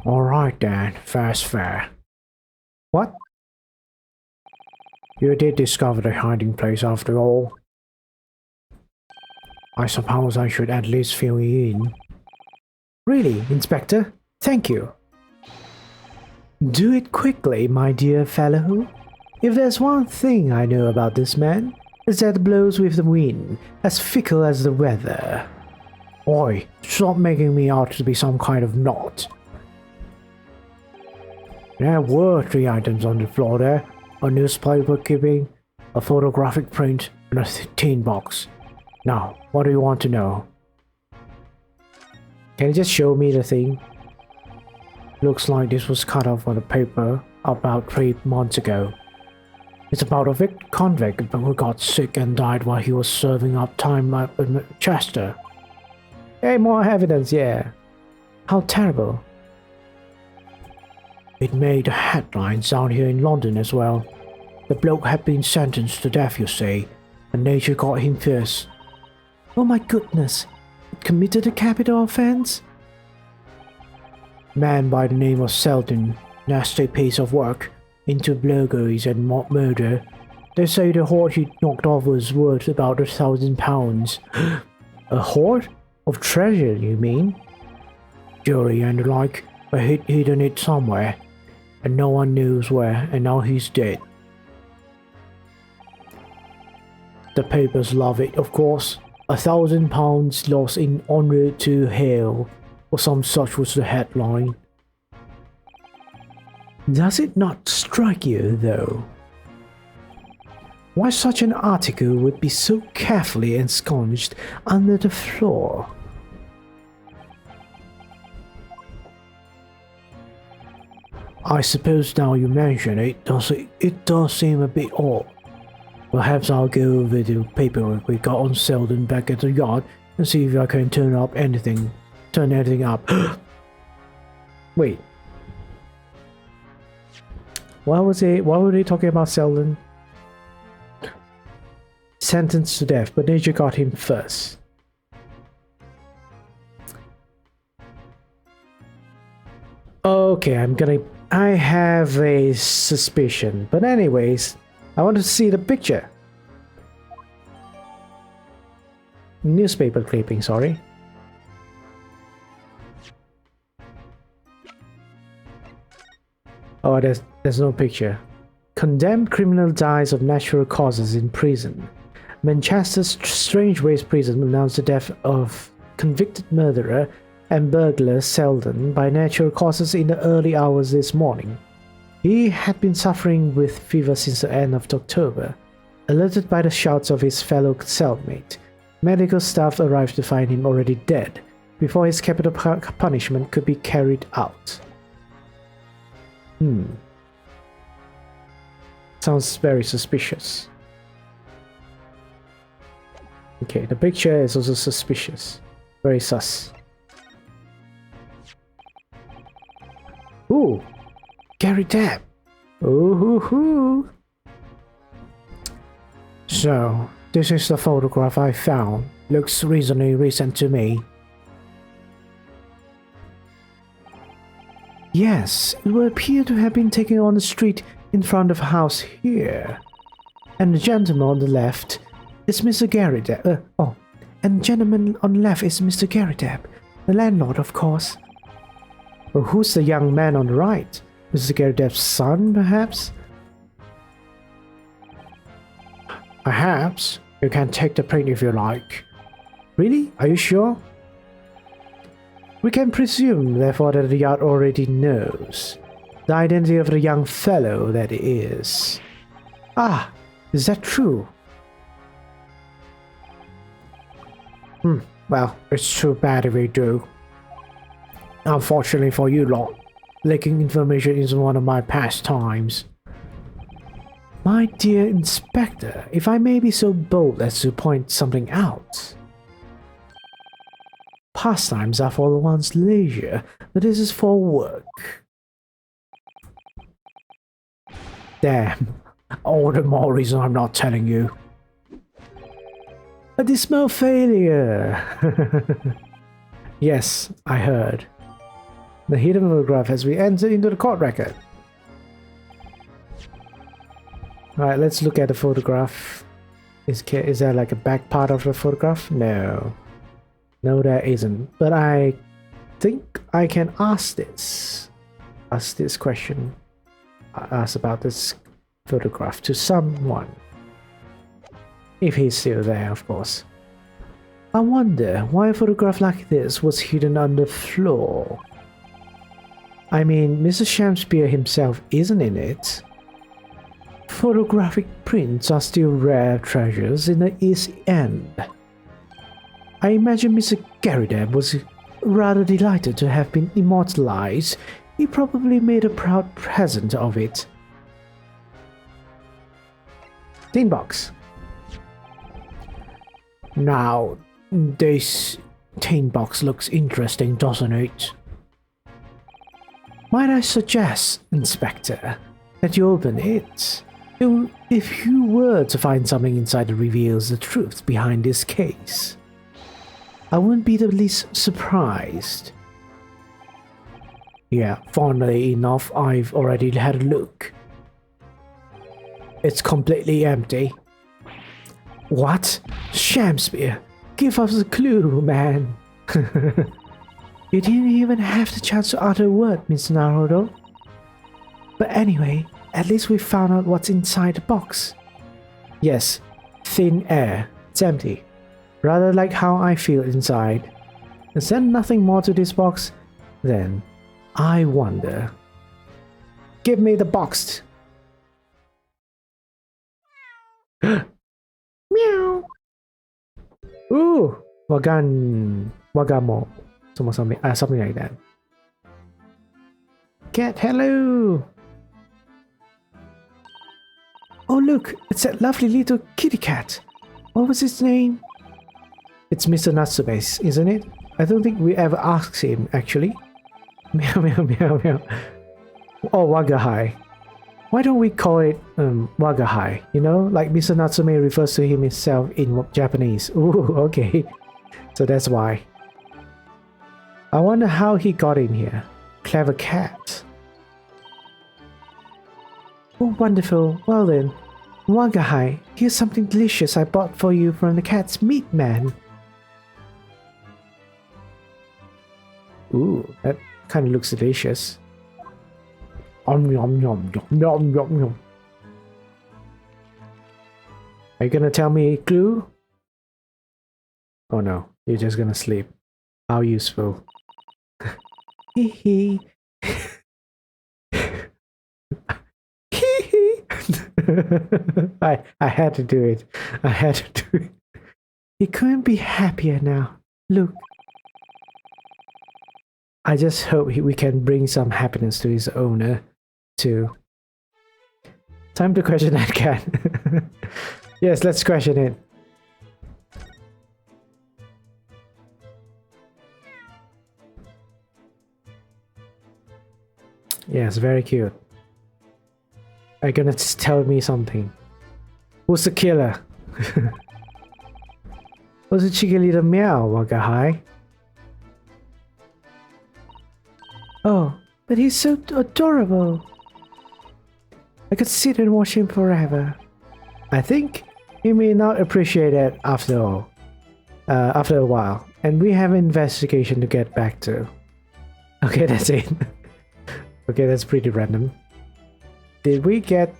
Alright then, fair's fair. What? You did discover the hiding place after all. I suppose I should at least fill you in. Really, Inspector? Thank you. Do it quickly, my dear fellow. If there's one thing I know about this man, it's that it blows with the wind, as fickle as the weather. Oi, stop making me out to be some kind of knot. There were 3 items on the floor there. A newspaper clipping, a photographic print, and a tin box. Now, what do you want to know? Can you just show me the thing? Looks like this was cut off on the paper about 3 months ago. It's about a convict who got sick and died while he was serving up time at Chester. Hey, more evidence, yeah. How terrible. It made headlines down here in London as well. The bloke had been sentenced to death, you see, and nature got him first. Oh my goodness, it committed a capital offense? Man by the name of Selden, nasty piece of work, into burglaries and murder. They say the hoard he knocked off was worth about £1,000. A hoard? Of treasure, you mean? Jewelry and the like, but he'd hidden it somewhere, and no one knows where, and now he's dead. The papers love it, of course. £1,000 lost en route to hell, or some such was the headline. Does it not strike you, though? Why such an article would be so carefully ensconced under the floor? I suppose now you mention it, it does seem a bit odd. Perhaps I'll go over the paperwork we got on Selden back at the yard and see if I can turn anything up. Wait. Why were they talking about Selden? Sentenced to death, but nature got him first. Okay, I have a suspicion, but anyways, I want to see the picture. Newspaper clipping, sorry. Oh, there's no picture. Condemned criminal dies of natural causes in prison. Manchester's Strangeways prison announced the death of convicted murderer and burglar Selden by natural causes in the early hours this morning. He had been suffering with fever since the end of October. Alerted by the shouts of his fellow cellmate, medical staff arrived to find him already dead before his capital punishment could be carried out. Sounds very suspicious. Okay, the picture is also suspicious. Very sus. Ooh! Gary Depp! Ooh-hoo-hoo! So, this is the photograph I found. Looks reasonably recent to me. Yes, it would appear to have been taken on the street in front of a house here. And the gentleman on the left is Mr. Gary Depp. And the gentleman on the left is Mr. Gary Depp, the landlord, of course. Well, who's the young man on the right? Mr. Gary Depp's son, perhaps? Perhaps. You can take the print if you like. Really? Are you sure? We can presume, therefore, that the yard already knows. The identity of the young fellow that is. Ah, is that true? Well, it's too bad if we do. Unfortunately for you lot, leaking information is one of my pastimes. My dear Inspector, if I may be so bold as to point something out. Pastimes are for one's leisure, but this is for work. Damn, all the more reason I'm not telling you. A dismal failure! Yes, I heard. The hidden photograph as we enter into the court record. Alright, let's look at the photograph. Is there like a back part of the photograph? No. No, there isn't. But I think I can ask this. Ask this question. Ask about this photograph to someone. If he's still there, of course. I wonder why a photograph like this was hidden on the floor. I mean, Mr. Shakespeare himself isn't in it. Photographic prints are still rare treasures in the East End. I imagine Mr. Garrideb was rather delighted to have been immortalized. He probably made a proud present of it. Tin box. Now, this tin box looks interesting, doesn't it? Might I suggest, Inspector, that you open it? If you were to find something inside that reveals the truth behind this case, I wouldn't be the least surprised. Yeah, funnily enough, I've already had a look. It's completely empty. What? Shakespeare, give us a clue, man. You didn't even have the chance to utter a word, Miss Naruto. But anyway, at least we found out what's inside the box. Yes, thin air. It's empty. Rather like how I feel inside. Is there nothing more to this box? Then, I wonder. Give me the box. Meow. Ooh, wagamo. Something like that. Cat, hello. Oh look, it's that lovely little kitty cat. What was his name? It's Mr. Natsume's, isn't it? I don't think we ever asked him, actually. Meow meow meow meow. Oh, Wagahai. Why don't we call it Wagahai? You know, like Mr. Natsume refers to himself in Japanese. Ooh, okay. So that's why. I wonder how he got in here. Clever cat. Oh, wonderful. Well then, Wagahai, here's something delicious I bought for you from the cat's meat man. Ooh, that kind of looks delicious. Yum yum yum yum yum yum. Are you gonna tell me a clue? Oh no, you're just gonna sleep. How useful. Hee hee. I had to do it. I had to do it. He couldn't be happier now. Look. I just hope we can bring some happiness to his owner, too. Time to question that cat. Yes, let's question it. Yes, very cute. Are you gonna tell me something? Who's the killer? Was it cheeky little meow, Wagahai? Oh, but he's so adorable. I could sit and watch him forever. I think you may not appreciate it after all. After a while, and we have an investigation to get back to. Okay, that's it. Okay, that's pretty random. Did we get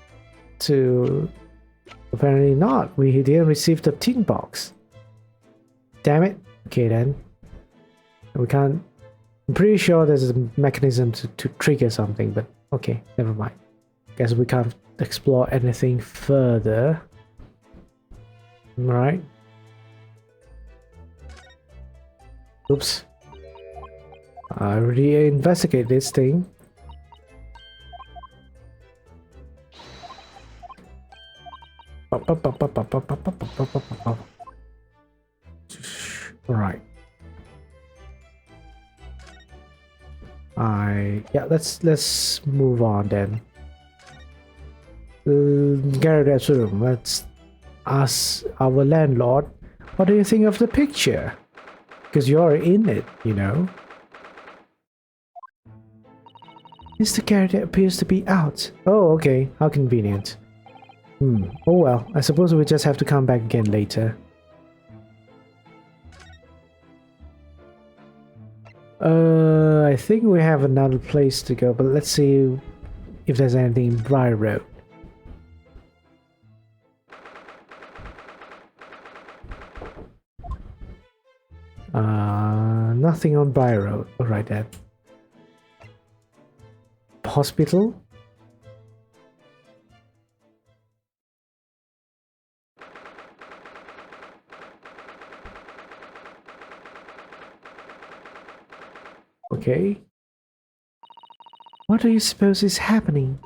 to... Apparently not. We didn't receive the tin box. Damn it. Okay then. We can't... I'm pretty sure there's a mechanism to trigger something, but Okay, never mind. Guess we can't explore anything further. Right? Oops. I already investigate this thing. Right. Yeah, let's move on then. Garret's room. Let's ask our landlord, what do you think of the picture? Because you're in it, you know. Mr. Garrett appears to be out. Oh, okay. How convenient. Oh well, I suppose we just have to come back again later. I think we have another place to go, but let's see if there's anything in Briar Road. Nothing on Briar Road. Alright then. Hospital? Okay. What do you suppose is happening?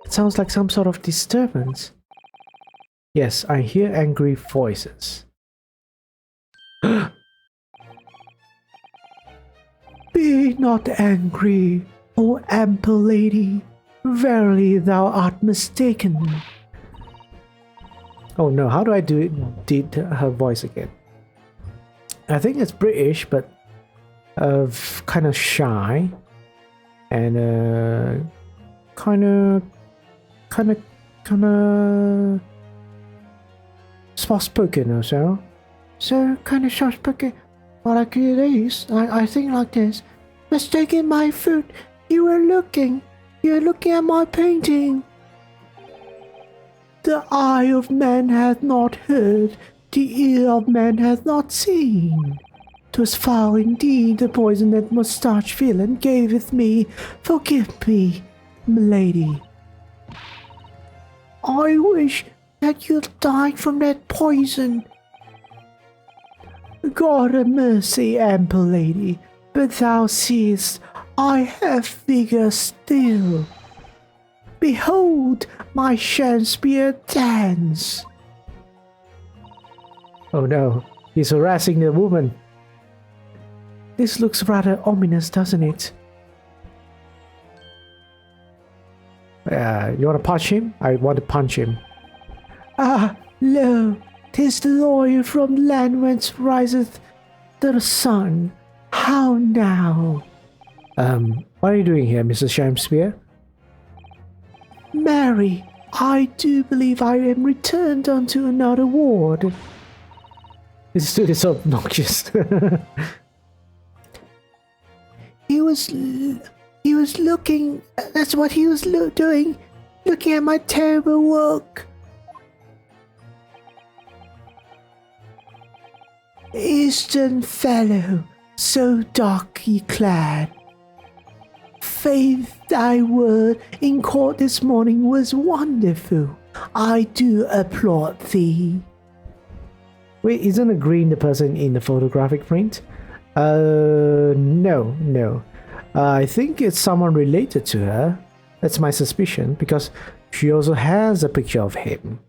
It sounds like some sort of disturbance. Yes, I hear angry voices. Be not angry, O ample lady. Verily thou art mistaken. Oh no, how do I did her voice again? I think it's British, but kind of shy and kind of soft-spoken or so. So kind of soft-spoken. Well, like it is. I think like this. Mistaking my foot. You're looking at my painting. The eye of man hath not heard, the ear of man hath not seen. 'Twas foul indeed the poison that moustache villain gaveth me. Forgive me, milady. I wish that you'd died from that poison. God have mercy, ample lady, but thou seest I have vigor still. Behold my Shakespeare dance. Oh no, he's harassing the woman. This looks rather ominous, doesn't it? You want to punch him? I want to punch him. Ah, lo, 'tis the lawyer from land whence riseth the sun. How now? What are you doing here, Mrs. Shakespeare? Mary, I do believe I am returned unto another ward. This dude is so obnoxious. He was looking. That's what he was doing, looking at my terrible work. Eastern fellow, so darkly clad. Faith, thy word in court this morning was wonderful. I do applaud thee. Wait, isn't a green the person in the photographic print? No. I think it's someone related to her. That's my suspicion, because she also has a picture of him.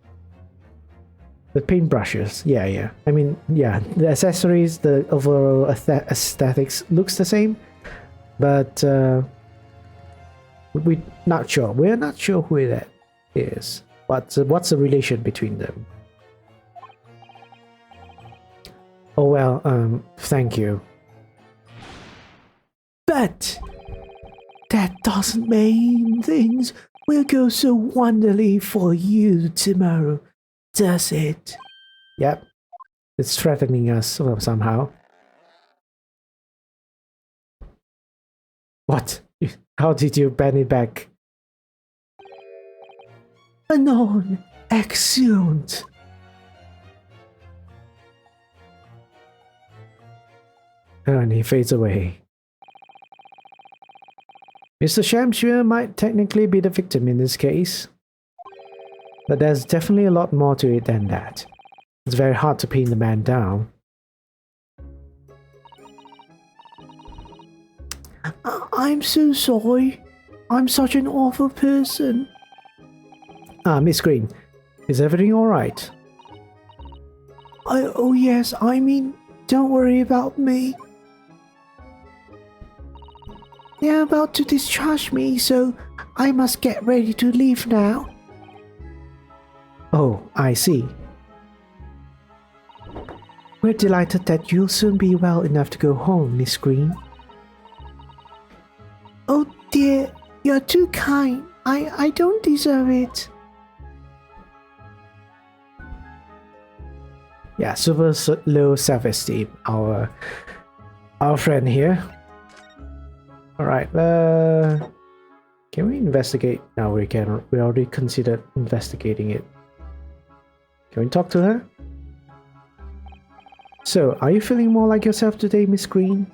The paintbrushes, yeah. I mean, yeah, the accessories, the overall aesthetics looks the same, but we're not sure. We're not sure who that is. What's the relation between them? Oh well, thank you. But that doesn't mean things will go so wonderfully for you tomorrow, does it? Yep. It's threatening us somehow. What? How did you bend it back? Anon, exeunt. And he fades away. Mr. Shamshire might technically be the victim in this case, but there's definitely a lot more to it than that. It's very hard to pin the man down. I'm so sorry. I'm such an awful person. Miss Green, is everything alright? Oh yes, I mean, don't worry about me. They're about to discharge me, so I must get ready to leave now. Oh, I see. We're delighted that you'll soon be well enough to go home, Miss Green. Oh dear, you're too kind. I don't deserve it. Yeah, super low self-esteem, our friend here. Alright, can we investigate? No, we can. We already considered investigating it. Can we talk to her? So, are you feeling more like yourself today, Miss Green?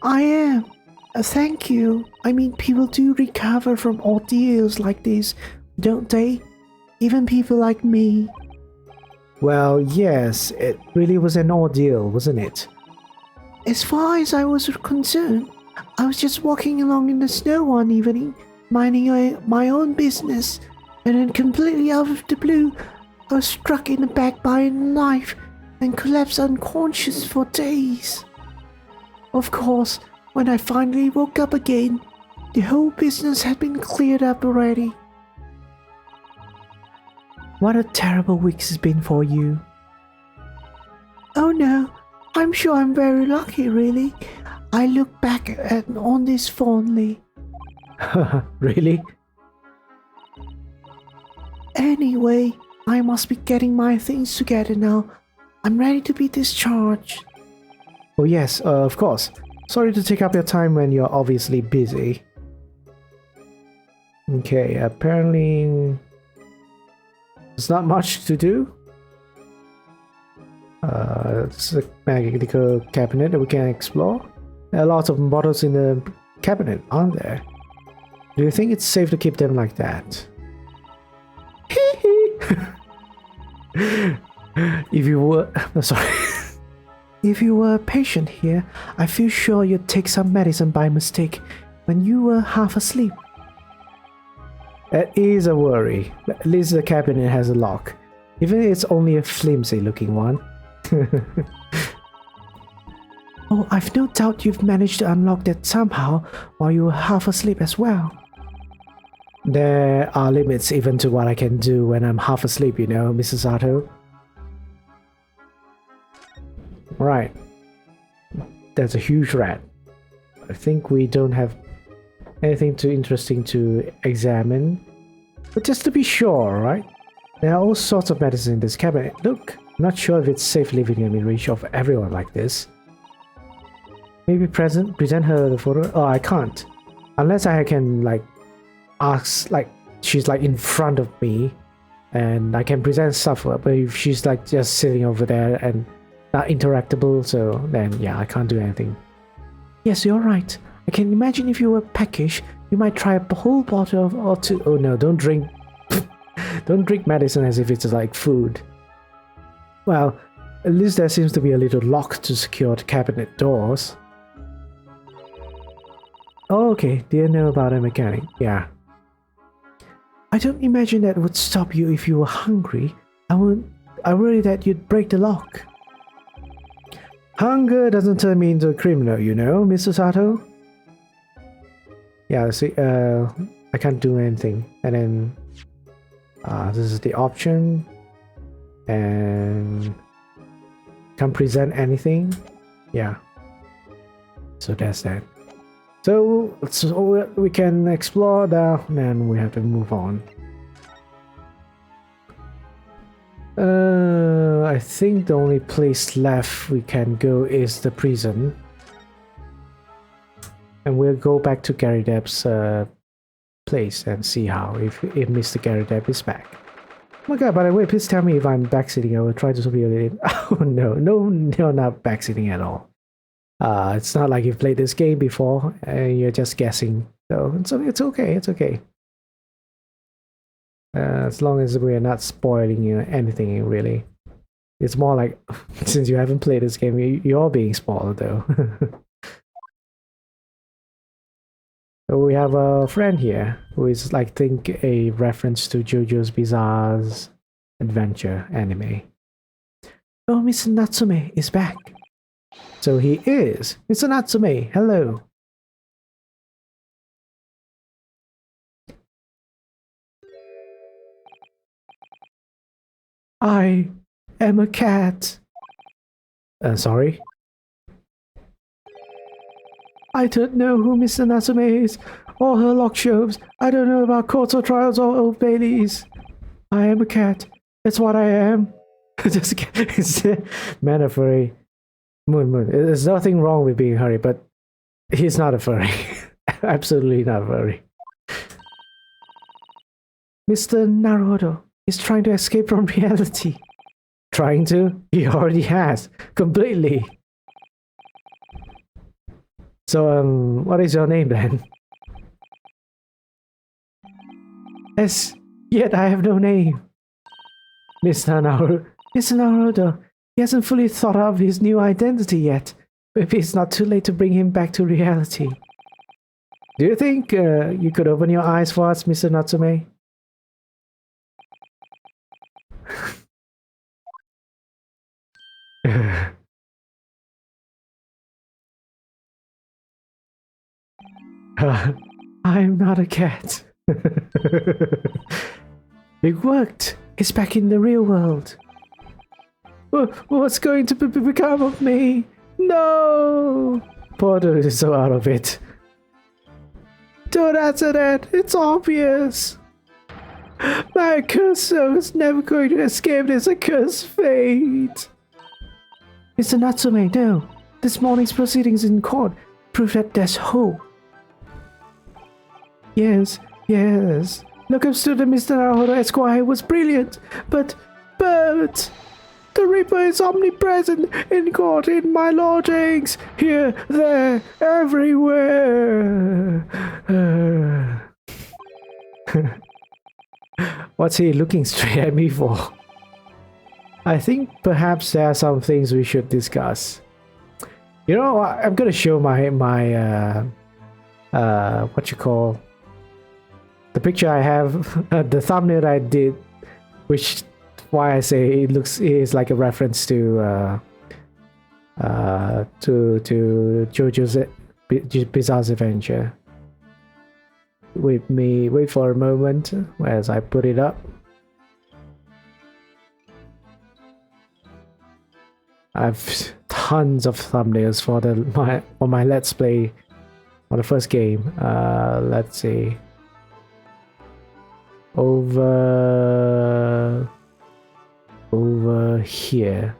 I am. Thank you. I mean, people do recover from ordeals like this, don't they? Even people like me. Well, yes, it really was an ordeal, wasn't it? As far as I was concerned, I was just walking along in the snow one evening, minding my own business, and then completely out of the blue, I was struck in the back by a knife and collapsed unconscious for days. Of course, when I finally woke up again, the whole business had been cleared up already. What a terrible week it's been for you. Oh no, I'm sure I'm very lucky, really. I look back on this fondly. Really? Anyway, I must be getting my things together now. I'm ready to be discharged. Oh yes, of course. Sorry to take up your time when you're obviously busy. Okay, apparently there's not much to do. This is a magical cabinet that we can explore. There are lots of bottles in the cabinet, aren't there? Do you think it's safe to keep them like that? If you were... sorry. If you were a patient here, I feel sure you'd take some medicine by mistake when you were half asleep. That is a worry. At least the cabinet has a lock, even if it's only a flimsy looking one. Oh, I've no doubt you've managed to unlock that somehow while you were half asleep as well. There are limits even to what I can do when I'm half asleep, you know, Mrs. Sato. Right. That's a huge rat. I think we don't have anything too interesting to examine. But just to be sure, right? There are all sorts of medicine in this cabinet. Look, I'm not sure if it's safe living in reach of everyone like this. Maybe present her the photo. Oh, I can't. Unless I can, like, ask, like, she's, like, in front of me. And I can present stuff. But if she's, like, just sitting over there and not interactable, so then, yeah, I can't do anything. Yes, you're right. I can imagine if you were peckish, you might try a whole bottle of or two. Oh no, don't drink. Don't drink medicine as if it's like food. Well, at least there seems to be a little lock to secure the cabinet doors. Oh, okay. Do you know about a mechanic? Yeah. I don't imagine that would stop you if you were hungry. I worry that you'd break the lock. Hunger doesn't turn me into a criminal, you know, Mr. Sato. Yeah, see, I can't do anything. And then, this is the option. And can't present anything. Yeah. So that's that. So we can explore that, and we have to move on. I think the only place left we can go is the prison. And we'll go back to Gary Depp's place and see how, if Mr. Gary Depp is back. Oh my god, by the way, please tell me if I'm backseating. I will try to reel it in. Oh no, you're not backseating at all. It's not like you've played this game before and you're just guessing. So it's okay. It's okay. As long as we're not spoiling you anything, really. It's more like since you haven't played this game, you're being spoiled though. So we have a friend here who is like think a reference to JoJo's Bizarre Adventure anime. Oh, Mr. Natsume is back. So he is. Mr. Natsume, hello. I am a cat. Sorry? I don't know who Mr. Natsume is, or her lock shelves. I don't know about courts or trials or Old Baileys. I am a cat. That's what I am. Just it's man a furry. Moon. There's nothing wrong with being hurry, but he's not a furry. Absolutely not a furry. Mr. Naruto is trying to escape from reality. Trying to? He already has. Completely. So, what is your name then? Yes, yet I have no name. Mr. Naruto, he hasn't fully thought of his new identity yet. Maybe it's not too late to bring him back to reality. Do you think you could open your eyes for us, Mr. Natsume? I'm not a cat. It worked. It's back in the real world. What's going to become of me? No! Porter is so out of it. Don't answer that. It's obvious. My accursed soul is never going to escape this accursed fate. Mr. Natsume, no. This morning's proceedings in court prove that there's hope. Yes. Lookups to the Mr. Naruto Esquire was brilliant, but the Reaper is omnipresent in court, in my lodgings, here, there, everywhere. What's he looking straight at me for? I think perhaps there are some things we should discuss. You know, I'm gonna show my what you call the picture I have, the thumbnail I did, which why I say is like a reference to JoJo's Bizarre Adventure. Wait for a moment as I put it up. I've tons of thumbnails for my Let's Play for the first game. Let's see. Over here.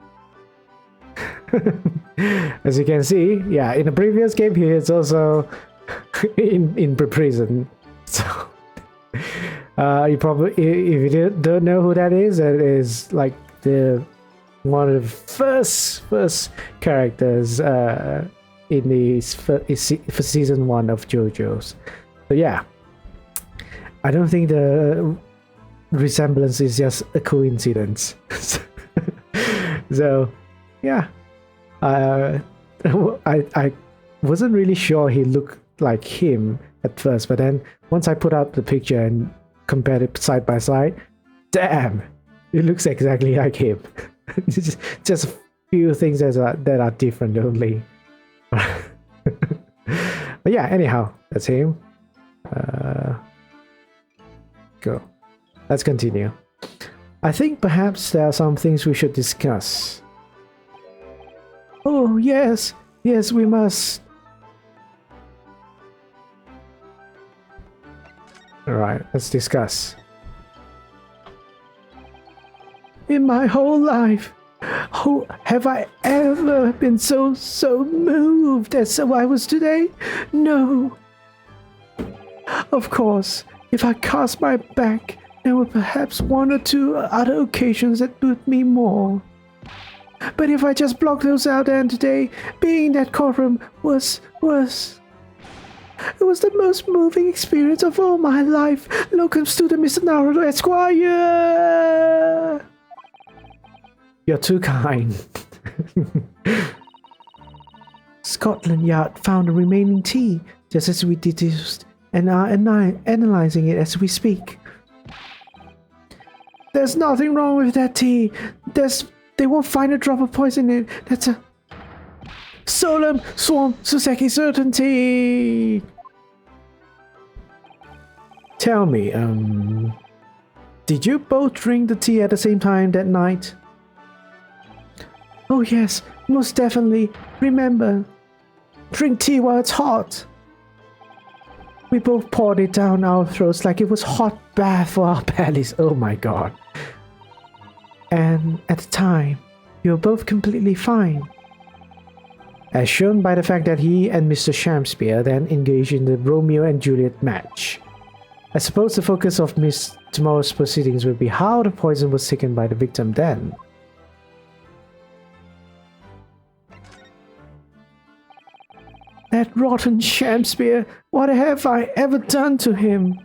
As you can see, yeah, in the previous game he is also in prison. So you probably, if you don't know who that is like the one of the first characters in the for season 1 of JoJo's. So yeah, I don't think the resemblance is just a coincidence. So yeah, I wasn't really sure he looked like him at first, but then once I put up the picture and compared it side by side, damn, it looks exactly like him. just a few things that are different only. But yeah, anyhow, that's him. Go. Let's continue. I think perhaps there are some things we should discuss. Oh, yes, we must. Alright, let's discuss. In my whole life, have I ever been so moved as I was today? No. Of course, if I cast my back, there were perhaps one or two other occasions that moved me more. But if I just blocked those out and today, being in that courtroom was... It was the most moving experience of all my life. Locums to the Mr. Naruto Esquire! You're too kind. Scotland Yard found the remaining tea, just as we deduced, and are analyzing it as we speak. There's nothing wrong with that tea. They won't find a drop of poison in it. That's a... Solemn Swarm Suseki certainty! Tell me, did you both drink the tea at the same time that night? Oh yes, most definitely. Remember, drink tea while it's hot. We both poured it down our throats like it was hot bath for our bellies. Oh my god. And at the time, we were both completely fine. As shown by the fact that he and Mr. Shakespeare then engaged in the Romeo and Juliet match. I suppose the focus of Miss tomorrow's proceedings will be how the poison was taken by the victim then. That rotten Shakespeare, what have I ever done to him?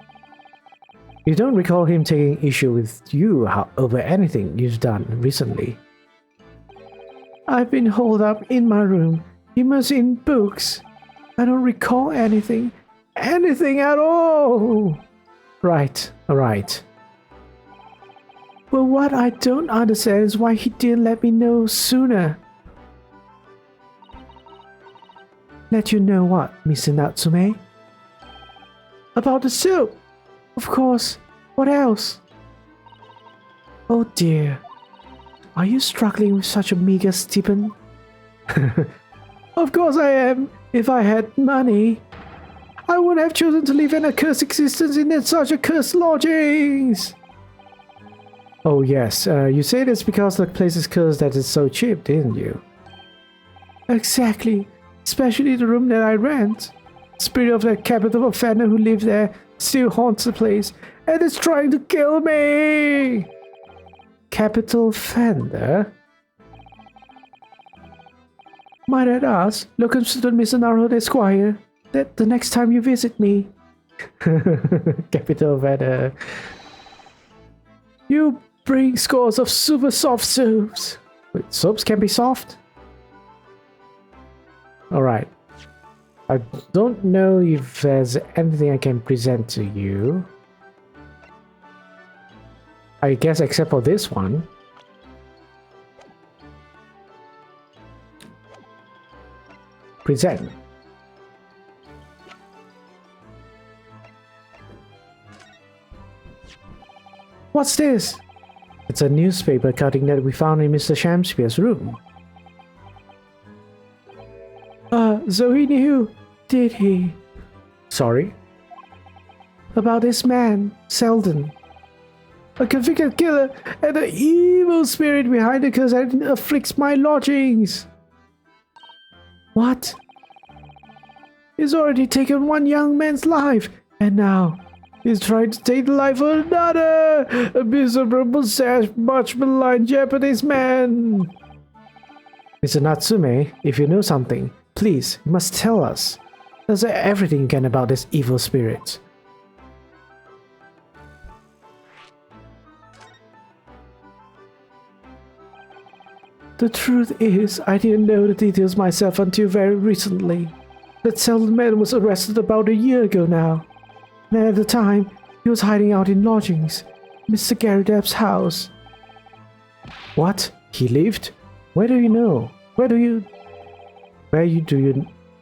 You don't recall him taking issue with you over anything you've done recently? I've been holed up in my room, immersed in books. I don't recall anything at all. Right, alright. Well, what I don't understand is why he didn't let me know sooner. Let you know what, Mr. Natsume? About the soup. Of course. What else? Oh dear. Are you struggling with such a meager stipend? Of course I am. If I had money, I would have chosen to live an accursed existence in such accursed lodgings. Oh yes, you said it's because the place is cursed that it's so cheap, didn't you? Exactly. Especially the room that I rent. The spirit of that capital offender who lived there still haunts the place and is trying to kill me. Capital offender? Might I ask, locum student Mr. Naruto Esquire, that the next time you visit me, Capital offender, you bring scores of super soft soups. wait, soaps can be soft? Alright. I don't know if there's anything I can present to you. I guess except for this one. Present. What's this? It's a newspaper cutting that we found in Mr. Shakespeare's room. So he knew, did he? Sorry? About this man, Selden. A convicted killer and the evil spirit behind the curse that afflicts my lodgings. What? He's already taken one young man's life, and now he's trying to take the life of another. A miserable, sad, much maligned Japanese man. Mr. Natsume, if you know something, please, you must tell us. Tell us everything you can about this evil spirit. The truth is, I didn't know the details myself until very recently. That Selden man was arrested about a year ago now. And at the time, he was hiding out in lodgings, Mr. Gary Depp's house. What? He lived? Where do you know?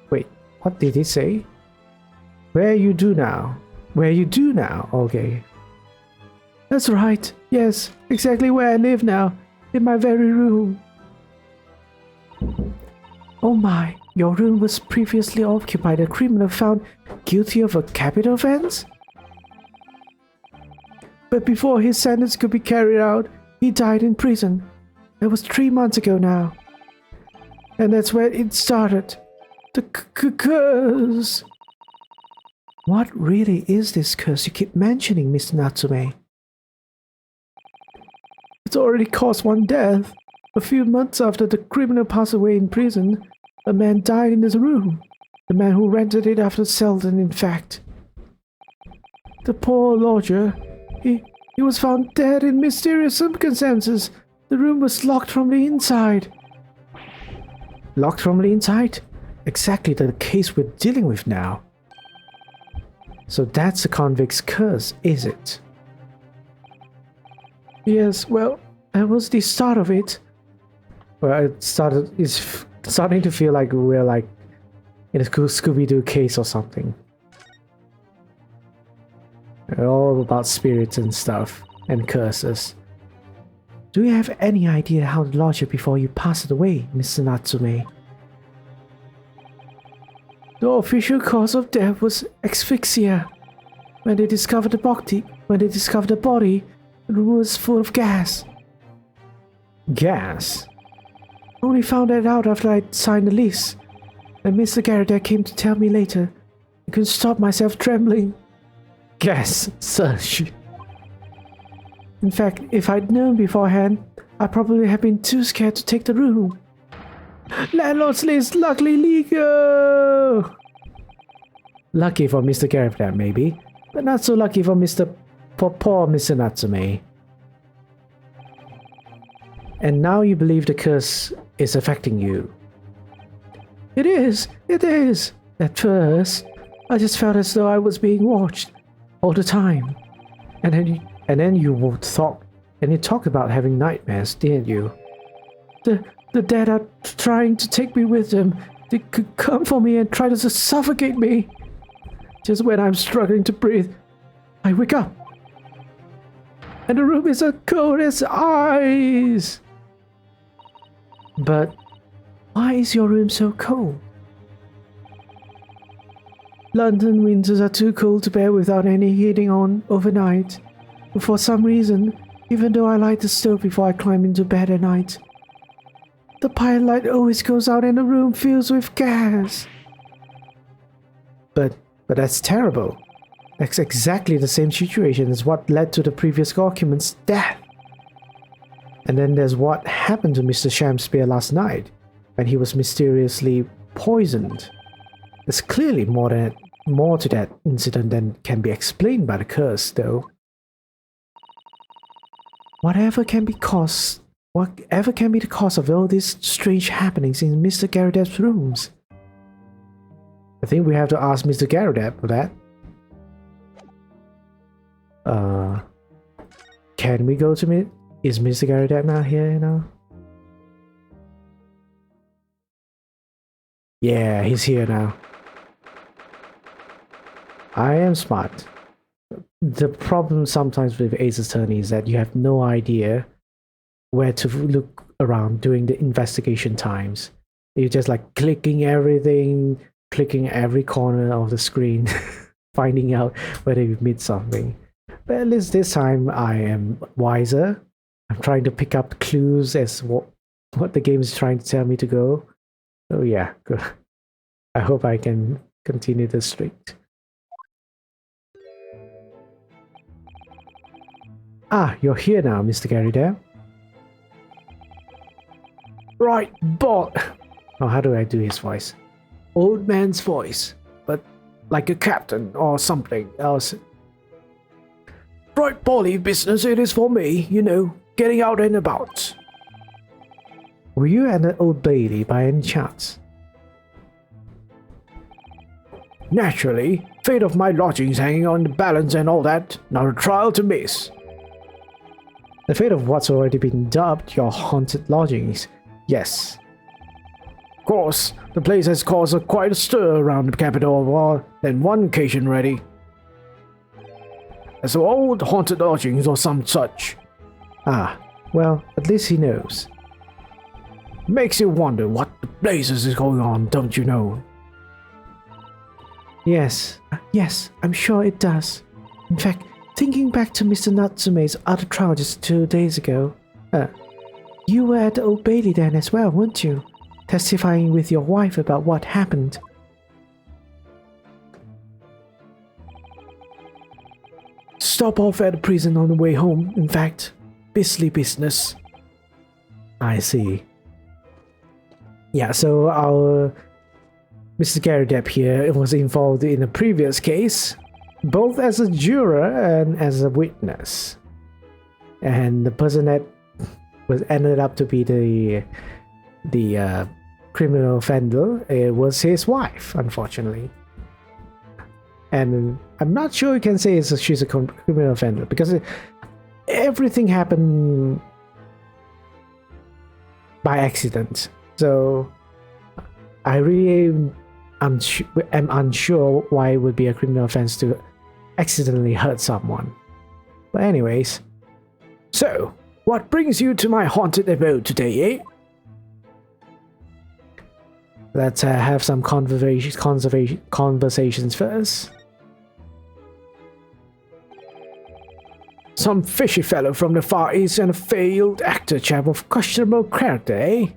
Wait, what did he say? Where you do now? Where you do now? Okay. That's right. Yes, exactly where I live now. In my very room. Oh my, your room was previously occupied by a criminal found guilty of a capital offense? But before his sentence could be carried out, he died in prison. That was 3 months ago now. And that's where it started. The curse. What really is this curse you keep mentioning, Mr. Natsume? It's already caused one death. A few months after the criminal passed away in prison, a man died in his room. The man who rented it after Selden, in fact. The poor lodger, he was found dead in mysterious circumstances. The room was locked from the inside. Locked from the inside? Exactly the case we're dealing with now. So that's the convict's curse, is it? Yes, well, that was the start of it. Well, it's starting to feel like we're like in a Scooby-Doo case or something. They're all about spirits and stuff, and curses. Do you have any idea how the lodger before you passed away, Mr. Natsume? The official cause of death was asphyxia. When they discovered the body, the room was full of gas. Gas? Only found that out after I signed the lease. And Mr. Garrett came to tell me later. I couldn't stop myself trembling. Gas surge. In fact, if I'd known beforehand, I'd probably have been too scared to take the room. Landlord's list, luckily legal! Lucky for Mr. Garrett, maybe, but not so lucky for poor Mr. Natsume. And now you believe the curse is affecting you. It is! At first, I just felt as though I was being watched all the time. And then you talked about having nightmares, didn't you? The dead are trying to take me with them. They could come for me and try to suffocate me. Just when I'm struggling to breathe, I wake up. And the room is as cold as ice. But why is your room so cold? London winters are too cold to bear without any heating on overnight. But for some reason, even though I light the stove before I climb into bed at night, the pilot light always goes out and the room fills with gas. But that's terrible. That's exactly the same situation as what led to the previous occupant's death. And then there's what happened to Mr. Shakespeare last night, when he was mysteriously poisoned. There's clearly more to that incident than can be explained by the curse, though. Whatever can be the cause of all these strange happenings in Mr. Garrett's rooms? I think we have to ask Mr. Garrett for that. Can we go to me? Is Mr. Garrett now here now? Yeah, he's here now. I am smart. The problem sometimes with Ace Attorney is that you have no idea where to look around during the investigation times. You're just like clicking everything, clicking every corner of the screen, finding out whether you've missed something. But at least this time I am wiser. I'm trying to pick up clues as what the game is trying to tell me to go. So yeah, good. I hope I can continue this streak. Ah, you're here now, Mr. Garrett. Right, but... Oh, how do I do his voice? Old man's voice, but like a captain or something else. Right, Polly business it is for me, you know, getting out and about. Were you at the Old Bailey by any chance? Naturally, fate of my lodgings hanging on the balance and all that, not a trial to miss. The fate of what's already been dubbed your haunted lodgings, yes. Of course, the place has caused quite a stir around the capital of more than one occasion already. As old haunted lodgings or some such. Ah, well, at least he knows. Makes you wonder what the blazes is going on, don't you know? Yes, I'm sure it does. In fact, thinking back to Mr. Natsume's other trial just 2 days ago, you were at the Old Bailey then as well, weren't you? Testifying with your wife about what happened. Stop off at the prison on the way home, in fact. Beastly business. I see. Yeah, so our Mr. Gary Depp here was involved in a previous case, both as a juror and as a witness. And the person that was ended up to be the criminal offender, it was his wife, unfortunately. And I'm not sure you can say she's a criminal offender because everything happened by accident. So I really am unsure why it would be a criminal offense to accidentally hurt someone. But anyways, so what brings you to my haunted abode today, eh? Let's have some conversations first. Some fishy fellow from the Far East and a failed actor chap of questionable character, eh?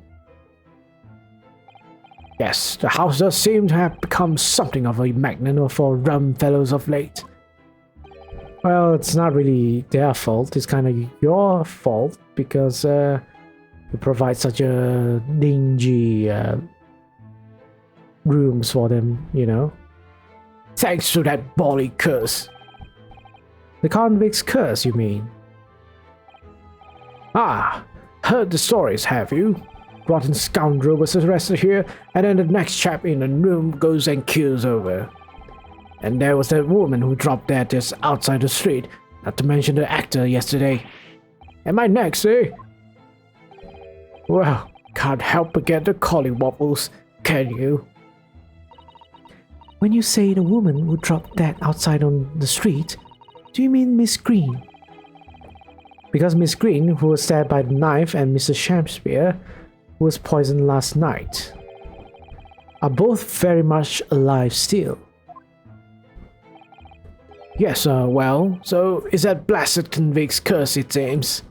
Yes, the house does seem to have become something of a magnet for rum fellows of late. Well, it's not really their fault, it's kind of your fault because you provide such a dingy rooms for them, you know. Thanks to that bally curse. The convict's curse, you mean? Ah, heard the stories, have you? Rotten scoundrel was arrested here, and then the next chap in the room goes and kills over. And there was that woman who dropped dead just outside the street, not to mention the actor yesterday. Am I next, eh? Well, can't help but get the collywobbles, can you? When you say the woman who dropped dead outside on the street, do you mean Miss Green? Because Miss Green, who was stabbed by the knife, and Mr. Shakespeare, who was poisoned last night, are both very much alive still. Yes, well, so is that blasted convict's curse, it seems.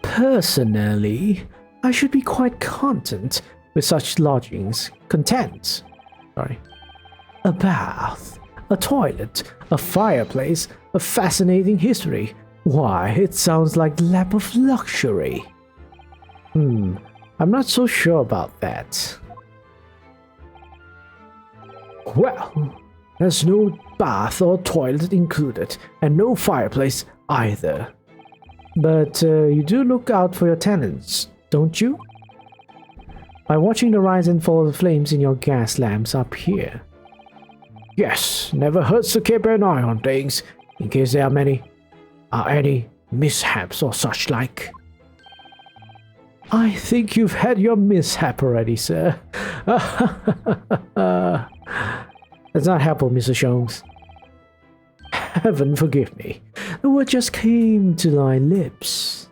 Personally, I should be quite content with such lodgings. Content. Sorry. A bath, a toilet, a fireplace, a fascinating history. Why, it sounds like the lap of luxury. I'm not so sure about that. Well, there's no bath or toilet included, and no fireplace either. But you do look out for your tenants, don't you? By watching the rise and fall of flames in your gas lamps up here. Yes, never hurts to keep an eye on things, in case there are any mishaps or such like. I think you've had your mishap already, sir. That's not helpful, Mr. Sholmes. Heaven forgive me. The word just came to my lips.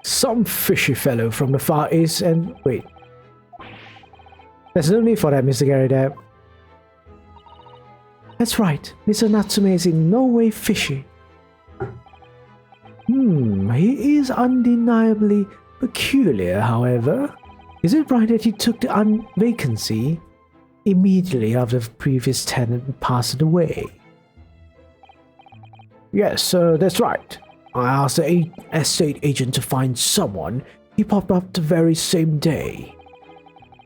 Some fishy fellow from the Far East and... Wait. There's no need for that, Mr. Gary Depp. That's right. Mr. Natsume is in no way fishy. He is undeniably peculiar, however. Is it right that he took the vacancy immediately after the previous tenant passed away? Yes, that's right. I asked the estate agent to find someone. He popped up the very same day.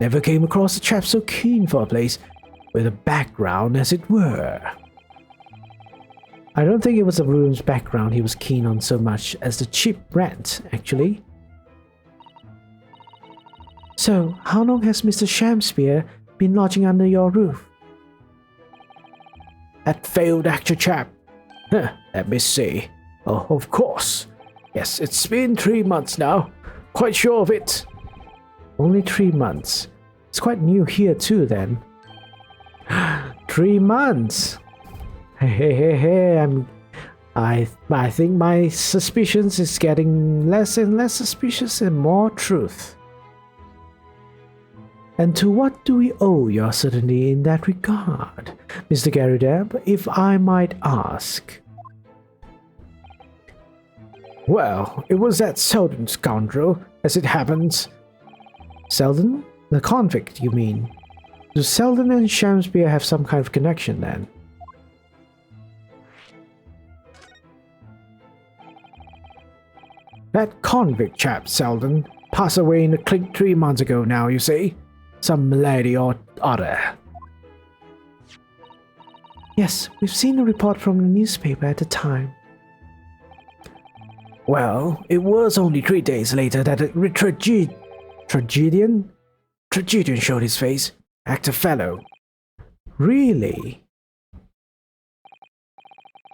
Never came across a chap so keen for a place with a background, as it were. I don't think it was the room's background he was keen on so much as the cheap rent, actually. So, how long has Mr. Shakespeare been lodging under your roof? That failed actor chap. Let me see. Oh, of course. Yes, it's been 3 months now. Quite sure of it. Only 3 months. It's quite new here too, then. 3 months. Hey. I think my suspicions is getting less and less suspicious and more truth. And to what do we owe your certainty in that regard, Mr. Gary Depp, if I might ask? Well, it was that Selden scoundrel, as it happens. Selden? The convict, you mean? Do Selden and Shakespeare have some kind of connection, then? That convict chap, Selden, passed away in the clink 3 months ago now, you see. Some lady or other. Yes, we've seen a report from the newspaper at the time. Well, it was only 3 days later that a tragedian showed his face. Actor fellow. Really?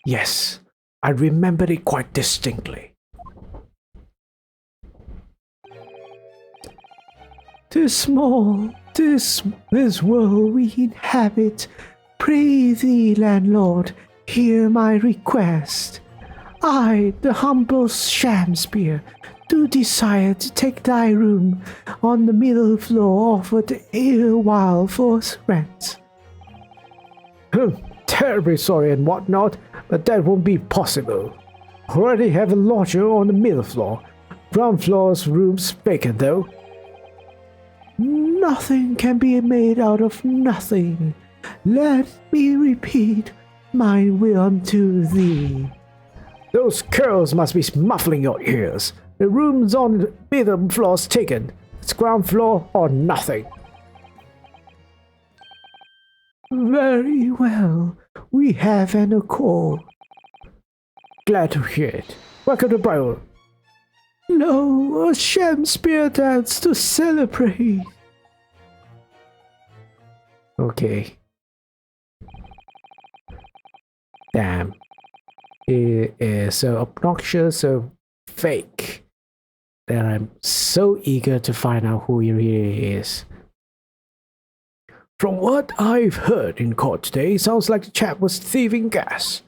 Yes, I remembered it quite distinctly. This world we inhabit. Pray thee, landlord, hear my request. I, the humble Shamspeare, do desire to take thy room on the middle floor offered erewhile for rent. Terribly sorry and whatnot, but that won't be possible. Already have a lodger on the middle floor. Ground floor's room's vacant though. Nothing can be made out of nothing. Let me repeat my will unto thee. Those curls must be muffling your ears. The room's on the middle floor's taken. It's ground floor or nothing. Very well. We have an accord. Glad to hear it. Welcome to Brighton. Lo, a Shamspeare dance to celebrate. Okay. Damn. It is so obnoxious, so fake, that I'm so eager to find out who he really is. From what I've heard in court today, sounds like the chap was thieving gas.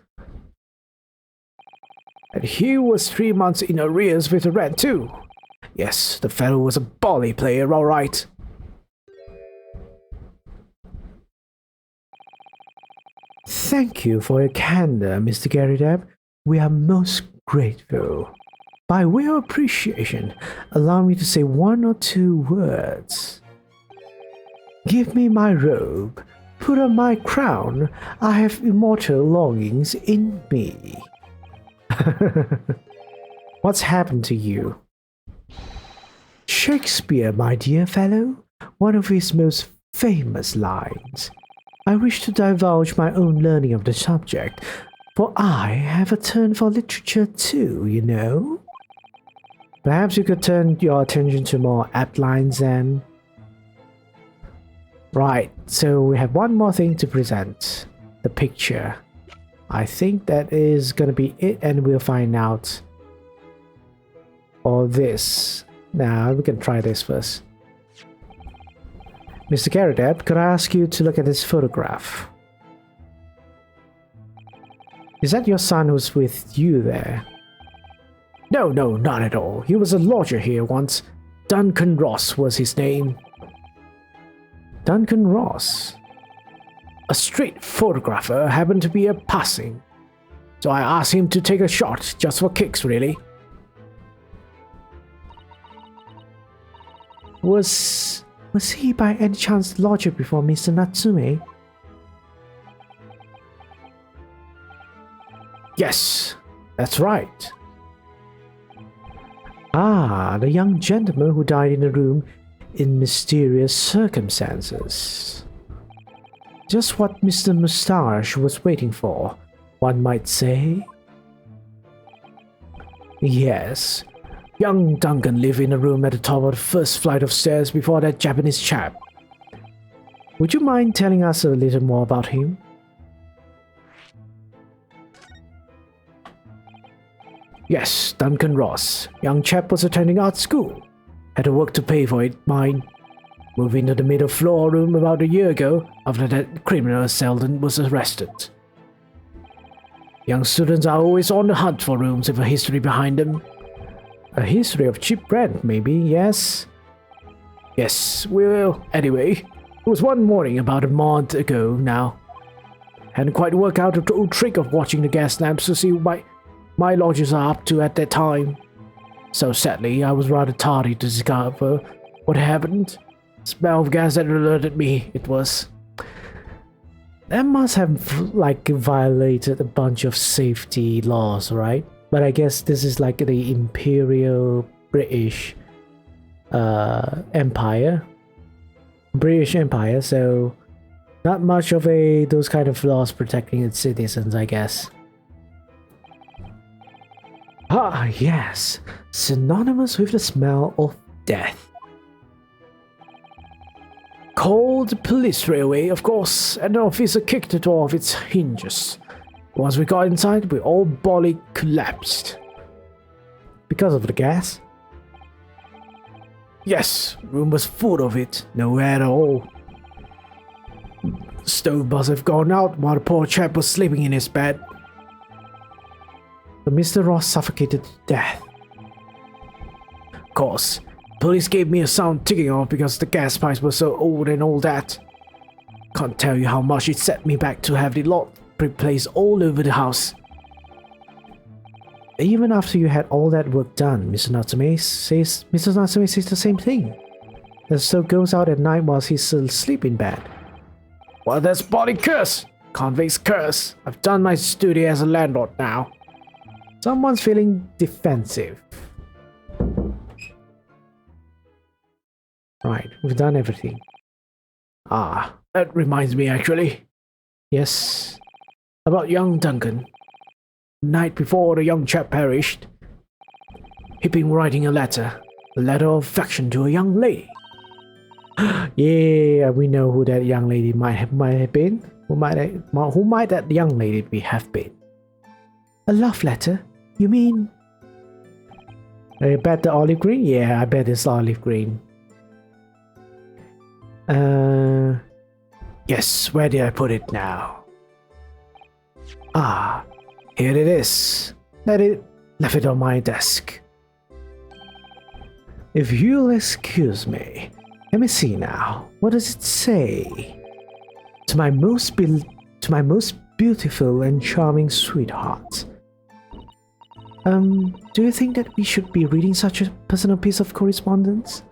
And he was 3 months in arrears with the rent too. Yes, the fellow was a bally player, all right. Thank you for your candor, Mr. Garrideb. We are most grateful. By way of appreciation, allow me to say 1 or 2 words. Give me my robe, put on my crown. I have immortal longings in me. What's happened to you? Shakespeare, my dear fellow, one of his most famous lines. I wish to divulge my own learning of the subject, for I have a turn for literature too, you know. Perhaps you could turn your attention to more apt lines then. Right, so we have one more thing to present. The picture. I think that is gonna be it, and we'll find out. Or this. Now, we can try this first. Mr. Garrideb, could I ask you to look at this photograph? Is that your son who's with you there? No, not at all. He was a lodger here once. Duncan Ross was his name. Duncan Ross? A street photographer happened to be a passing. So I asked him to take a shot, just for kicks really. Was he by any chance the lodger before Mr. Natsume? Yes, that's right. Ah, the young gentleman who died in the room in mysterious circumstances. Just what Mr. Moustache was waiting for, one might say. Yes. Young Duncan lived in a room at the top of the first flight of stairs before that Japanese chap. Would you mind telling us a little more about him? Yes, Duncan Ross. Young chap was attending art school. Had to work to pay for it, mind. Moved into the middle floor room about a year ago after that criminal Selden was arrested. Young students are always on the hunt for rooms with a history behind them. A history of cheap rent, maybe, yes? Yes, well, anyway, it was one morning about a month ago now. Hadn't quite worked out the old trick of watching the gas lamps to see what my lodgers are up to at that time. So sadly, I was rather tardy to discover what happened. Smell of gas that alerted me, it was. That must have, like, violated a bunch of safety laws, right? But I guess this is like the Imperial British Empire. British Empire, so not much of those kind of laws protecting its citizens, I guess. Ah, yes, synonymous with the smell of death. Called the police railway, of course, and the officer kicked it off its hinges. Once we got inside, we all bodily collapsed. Because of the gas? Yes, room was full of it, no air at all. Stove must have gone out while the poor chap was sleeping in his bed. But Mr. Ross suffocated to death. Of course, police gave me a sound ticking off because the gas pipes were so old and all that. Can't tell you how much it set me back to have the lot replaced all over the house. Even after you had all that work done, Mr. Natsume says the same thing. The stove goes out at night while he's still asleep in bed. Well, that's body curse! Convict's curse. I've done my duty as a landlord now. Someone's feeling defensive. Right, we've done everything. Ah, that reminds me actually. Yes, about young Duncan. Night before the young chap perished, he'd been writing a letter of affection to a young lady. Yeah, we know who that young lady might have been. Who might that young lady have been? A love letter? You mean? I bet the olive green? Yeah, I bet it's olive green. Yes, where did I put it now? Ah, here it is. Left it on my desk. If you'll excuse me, let me see now. What does it say? To my most beautiful and charming sweetheart. Do you think that we should be reading such a personal piece of correspondence?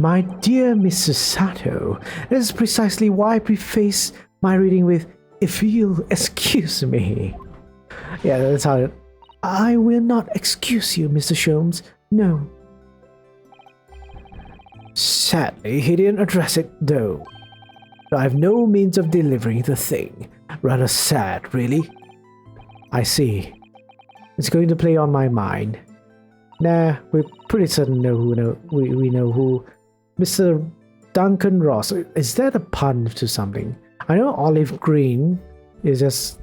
My dear Mrs. Sato, this is precisely why I preface my reading with, if you'll excuse me. Yeah, that's how it... I will not excuse you, Mr. Sholmes. No. Sadly, he didn't address it, though. I have no means of delivering the thing. Rather sad, really. I see. It's going to play on my mind. Nah, we're pretty certain we know who. Mr. Duncan Ross. Is that a pun to something? I know olive green is just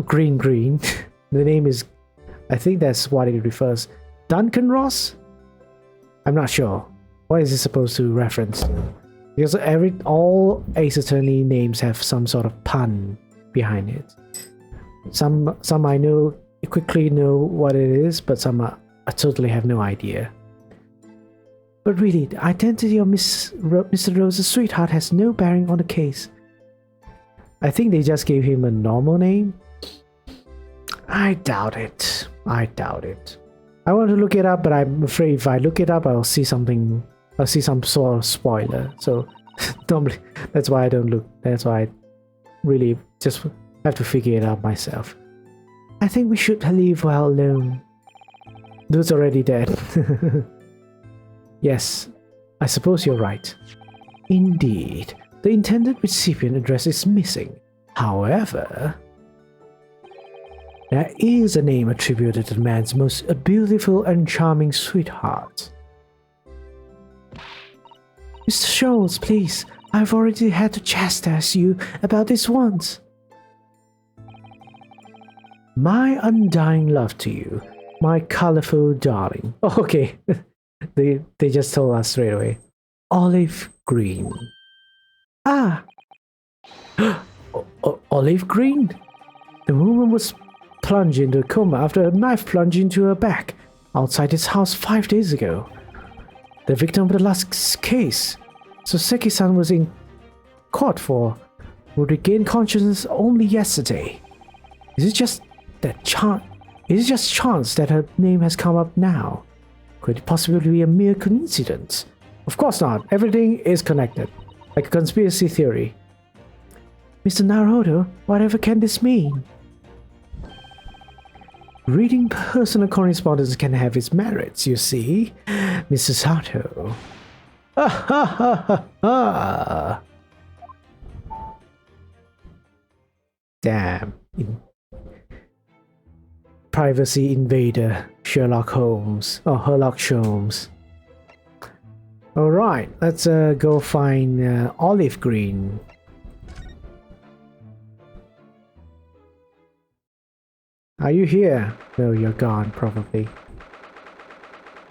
green. The name is, I think that's what it refers. Duncan Ross? I'm not sure. What is it supposed to reference? Because all Ace Attorney names have some sort of pun behind it. Some I know quickly know what it is, but some I totally have no idea. But really, the identity of Mr. Rose's sweetheart has no bearing on the case. I think they just gave him a normal name. I doubt it. I want to look it up, but I'm afraid if I look it up, I'll see something. I'll see some sort of spoiler. So, that's why I don't look. That's why I really just have to figure it out myself. I think we should leave well alone. Dude's already dead. Yes, I suppose you're right. Indeed, the intended recipient address is missing. However, there is a name attributed to the man's most beautiful and charming sweetheart. Mr. Sholmes, please, I've already had to chastise you about this once. My undying love to you, my colorful darling. Oh, okay. They just told us straight away. Olive green. Ah! Olive green? The woman was plunged into a coma after a knife plunged into her back outside his house 5 days ago. The victim of the last case, Soseki-san, was in court for, who regained consciousness only yesterday. Is it just chance that her name has come up now? Could it possibly be a mere coincidence? Of course not. Everything is connected, like a conspiracy theory. Mr. Naruto, whatever can this mean? Reading personal correspondence can have its merits, you see, Mrs. Sato. Ha ha ha ha ha! Damn. Privacy invader, Sherlock Holmes. Oh, Sherlock Sholmes. Alright, let's go find Olive Green. Are you here? No, you're gone, probably.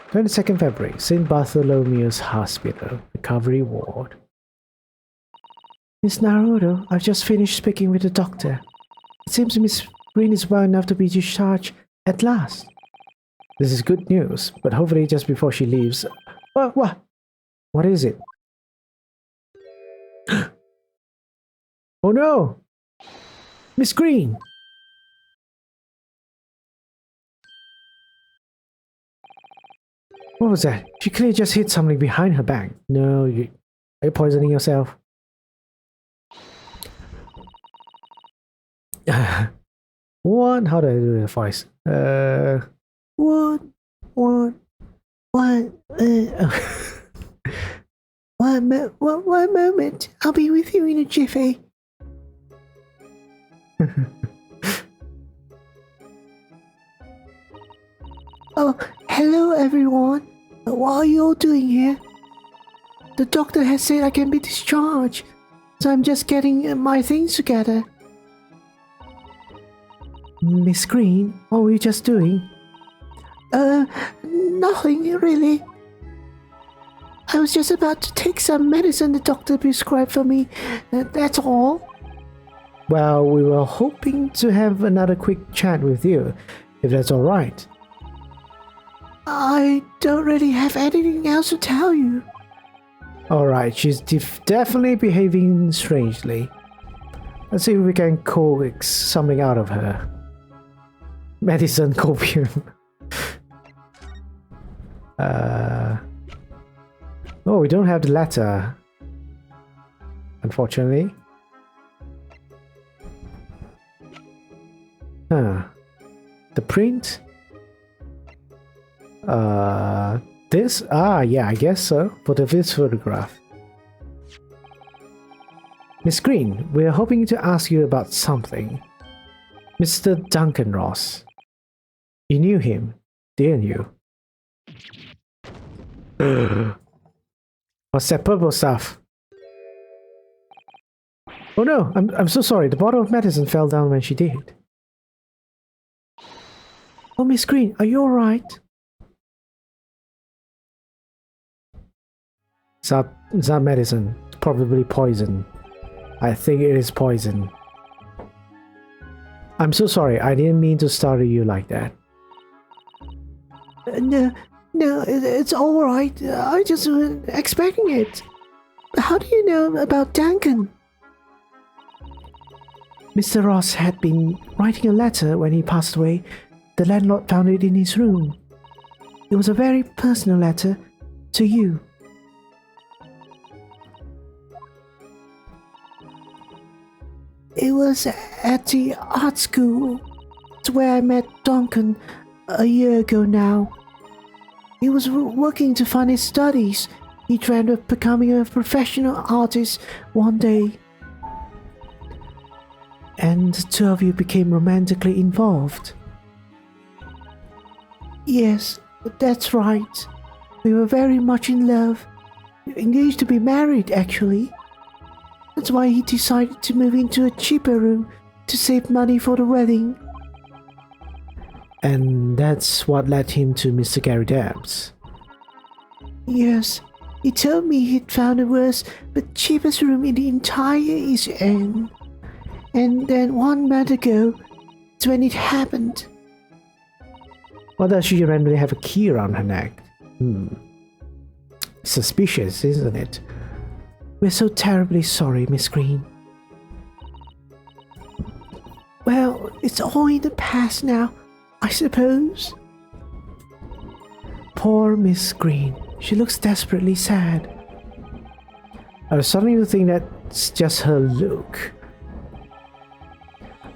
22nd February, St. Bartholomew's Hospital, Recovery Ward. Miss Naruto, I've just finished speaking with the doctor. It seems Miss Green is well enough to be discharged at last. This is good news, but hopefully just before she leaves... What? What is it? Oh no! Miss Green! What was that? She clearly just hit something behind her back. No, are you poisoning yourself? What? How do I do the voice? One moment. I'll be with you in a jiffy. Oh, hello everyone. What are you all doing here? The doctor has said I can be discharged, so I'm just getting my things together. Miss Green, what were you just doing? Nothing really. I was just about to take some medicine the doctor prescribed for me. That's all. Well, we were hoping to have another quick chat with you, if that's all right. I don't really have anything else to tell you. All right, she's definitely behaving strangely. Let's see if we can coax something out of her. Medicine copium. Oh, we don't have the letter, unfortunately. Huh. The print? This? Ah, yeah, I guess so. For this photograph. Miss Green, we're hoping to ask you about something. Mr. Duncan Ross. You knew him, didn't you? What's that purple stuff? Oh no, I'm so sorry. The bottle of medicine fell down when she did. Oh, Miss Green, are you alright? It's not medicine. It's probably poison. I think it is poison. I'm so sorry. I didn't mean to startle you like that. No, it's all right. I just wasn't expecting it. How do you know about Duncan? Mr. Ross had been writing a letter when he passed away. The landlord found it in his room. It was a very personal letter to you. It was at the art school. It's where I met Duncan a year ago now. He was working to fund his studies. He dreamed of becoming a professional artist one day. And the two of you became romantically involved. Yes, that's right. We were very much in love. Engaged to be married, actually. That's why he decided to move into a cheaper room to save money for the wedding. And that's what led him to Mr. Gary Dabbs. Yes, he told me he'd found the worst but cheapest room in the entire East End. And then 1 month ago, it's when it happened. Why does she randomly have a key around her neck? Suspicious, isn't it? We're so terribly sorry, Miss Green. Well, it's all in the past now, I suppose. Poor Miss Green. She looks desperately sad. I was starting to think that's just her look.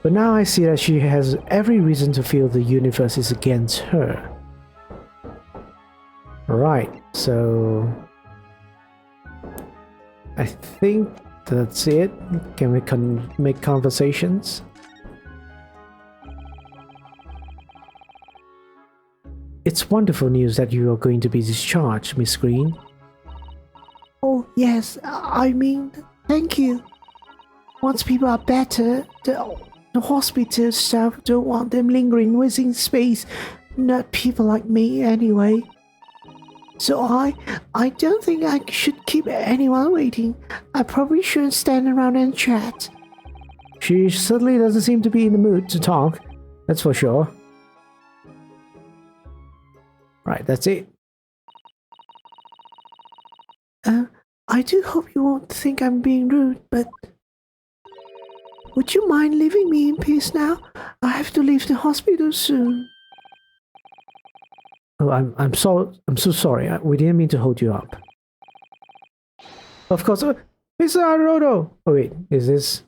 But now I see that she has every reason to feel the universe is against her. Right, so I think that's it. Can we make conversations? It's wonderful news that you are going to be discharged, Miss Green. Oh, yes, I mean, thank you. Once people are better, the hospital staff don't want them lingering within space. Not people like me, anyway. So I don't think I should keep anyone waiting. I probably shouldn't stand around and chat. She certainly doesn't seem to be in the mood to talk, that's for sure. Right, that's it. I do hope you won't think I'm being rude, but would you mind leaving me in peace now? I have to leave the hospital soon. Oh, I'm so sorry. We didn't mean to hold you up. Of course, Mr. Arodo. Oh wait, who is this?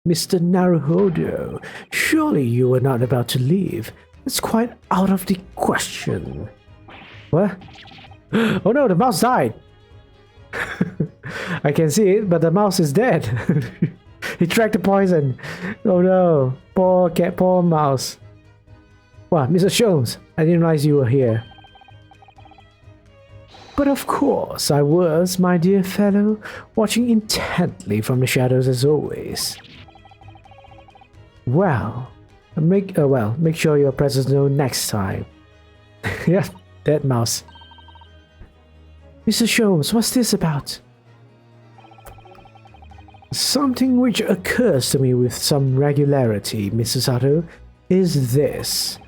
Mr. Naruhodo, surely you were not about to leave. It's quite out of the question. What? Oh no, the mouse died. I can see it, but the mouse is dead. He drank the poison. Oh no, poor cat, poor mouse. Wow, Mr. Sholmes, I didn't realize you were here. But of course I was, my dear fellow, watching intently from the shadows as always. Well, make sure your presence known next time. Yeah, dead mouse. Mr. Sholmes, what's this about? Something which occurs to me with some regularity, Mrs. Sato, is this.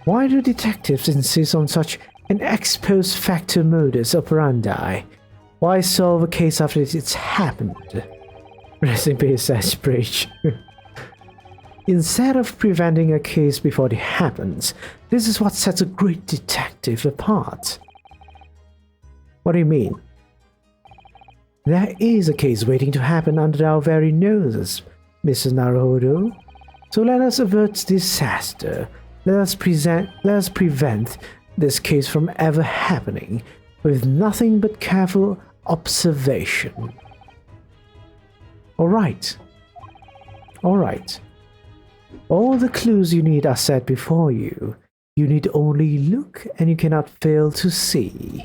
Why do detectives insist on such an ex post facto modus operandi? Why solve a case after it's happened? Rest in peace, Ashbridge. Instead of preventing a case before it happens, this is what sets a great detective apart. What do you mean? There is a case waiting to happen under our very noses, Mr. Naruhodo. So let us avert disaster. Let us prevent this case from ever happening with nothing but careful observation. Alright. All the clues you need are set before you. You need only look and you cannot fail to see.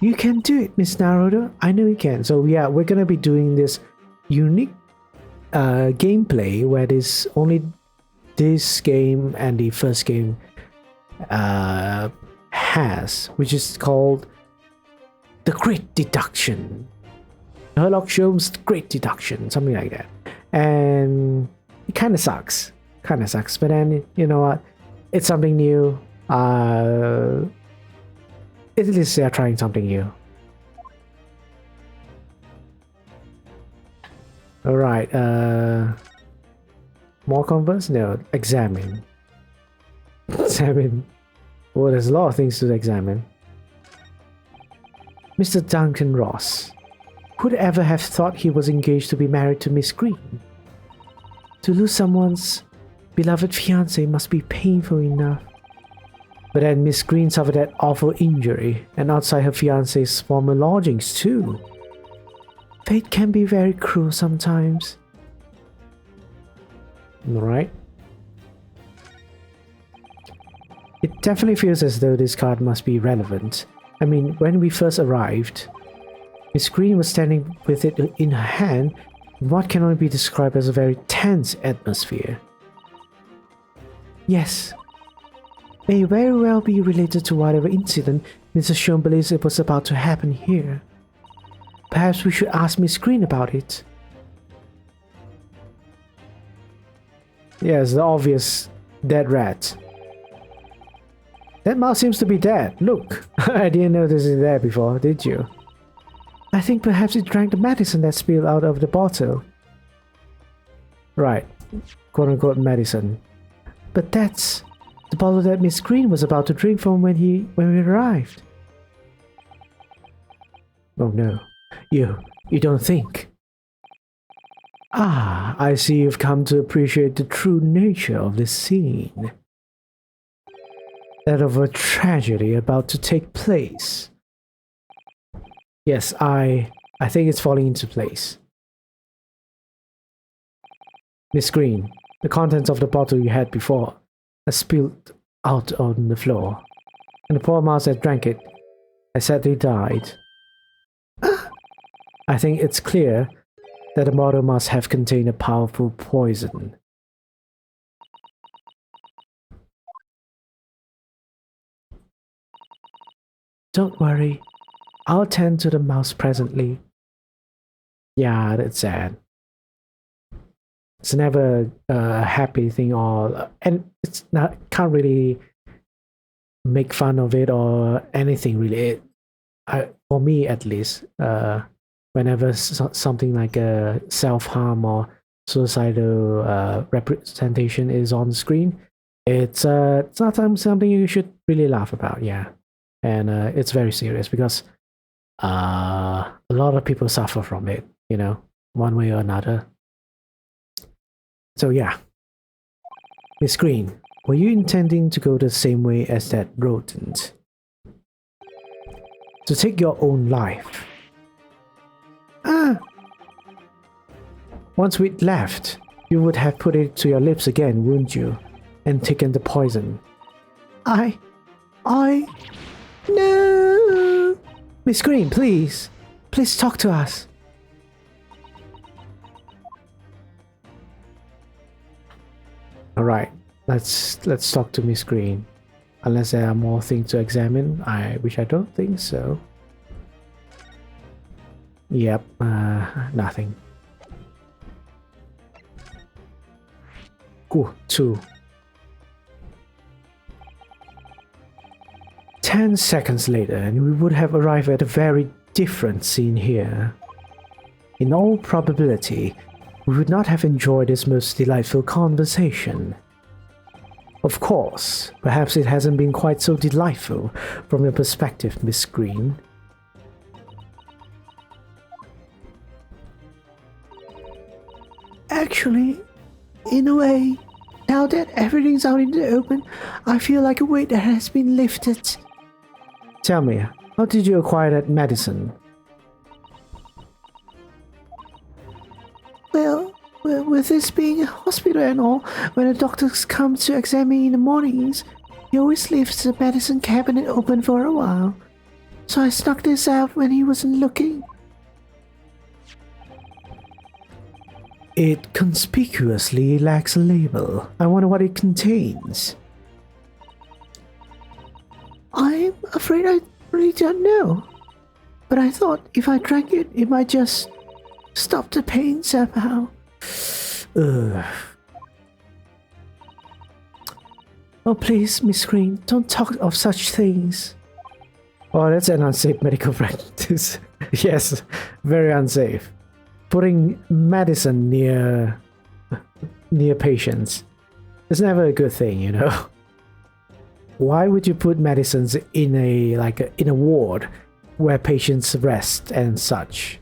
You can do it, Miss Naruto. I know you can. So yeah, we're gonna be doing this unique gameplay where there's only this game and the first game has, which is called The Great Deduction. Sherlock Sholmes' Great Deduction, something like that. And it kind of sucks. But then, you know what? It's something new. At least they're trying something new. Alright, more converse? No, examine. Examine. Well, there's a lot of things to examine. Mr. Duncan Ross. Who'd ever have thought he was engaged to be married to Miss Green? To lose someone's beloved fiancé must be painful enough. But then Miss Green suffered that awful injury, and outside her fiancé's former lodgings too. Fate can be very cruel sometimes. Alright. It definitely feels as though this card must be relevant. I mean, when we first arrived, Miss Green was standing with it in her hand in what can only be described as a very tense atmosphere. Yes, may very well be related to whatever incident Mrs. Sholmes believes it was about to happen here. Perhaps we should ask Miss Green about it. Yes, the obvious dead rat. That mouse seems to be dead. Look, I didn't notice it there before, did you? I think perhaps it drank the medicine that spilled out of the bottle. Right, quote-unquote medicine. But that's the bottle that Miss Green was about to drink from when we arrived. Oh no. You You don't think? Ah, I see you've come to appreciate the true nature of this scene. That of a tragedy about to take place. Yes, I think it's falling into place. Miss Green, the contents of the bottle you had before has spilled out on the floor, and the poor mouse that drank it has sadly died. I think it's clear that the bottle must have contained a powerful poison. Don't worry, I'll tend to the mouse presently. Yeah, that's sad. It's never a happy thing, and it's not, can't really make fun of it or anything really. For me at least, whenever something like a self-harm or suicidal representation is on screen, it's not something you should really laugh about. Yeah, and it's very serious because a lot of people suffer from it, one way or another. So yeah, Miss Green, were you intending to go the same way as that rodent? To take your own life? Once we'd left, you would have put it to your lips again, wouldn't you? And taken the poison. No! Miss Green, please. Please talk to us. Alright, let's talk to Miss Green. Unless there are more things to examine, which I don't think so. Yep, nothing. Cool, 2. 10 seconds later, and we would have arrived at a very different scene here. In all probability, we would not have enjoyed this most delightful conversation. Of course, perhaps it hasn't been quite so delightful from your perspective, Miss Green. Actually, in a way, now that everything's out in the open, I feel like a weight that has been lifted. Tell me, how did you acquire that medicine? Well, with this being a hospital and all, when the doctors come to examine me in the mornings, he always leaves the medicine cabinet open for a while. So I snuck this out when he wasn't looking. It conspicuously lacks a label. I wonder what it contains. I'm afraid I really don't know. But I thought if I drank it, it might just stop the pain somehow. Ugh. Oh, please, Miss Green, don't talk of such things. Oh, that's an unsafe medical practice. Yes, very unsafe. Putting medicine near patients is never a good thing, Why would you put medicines in a ward where patients rest and such?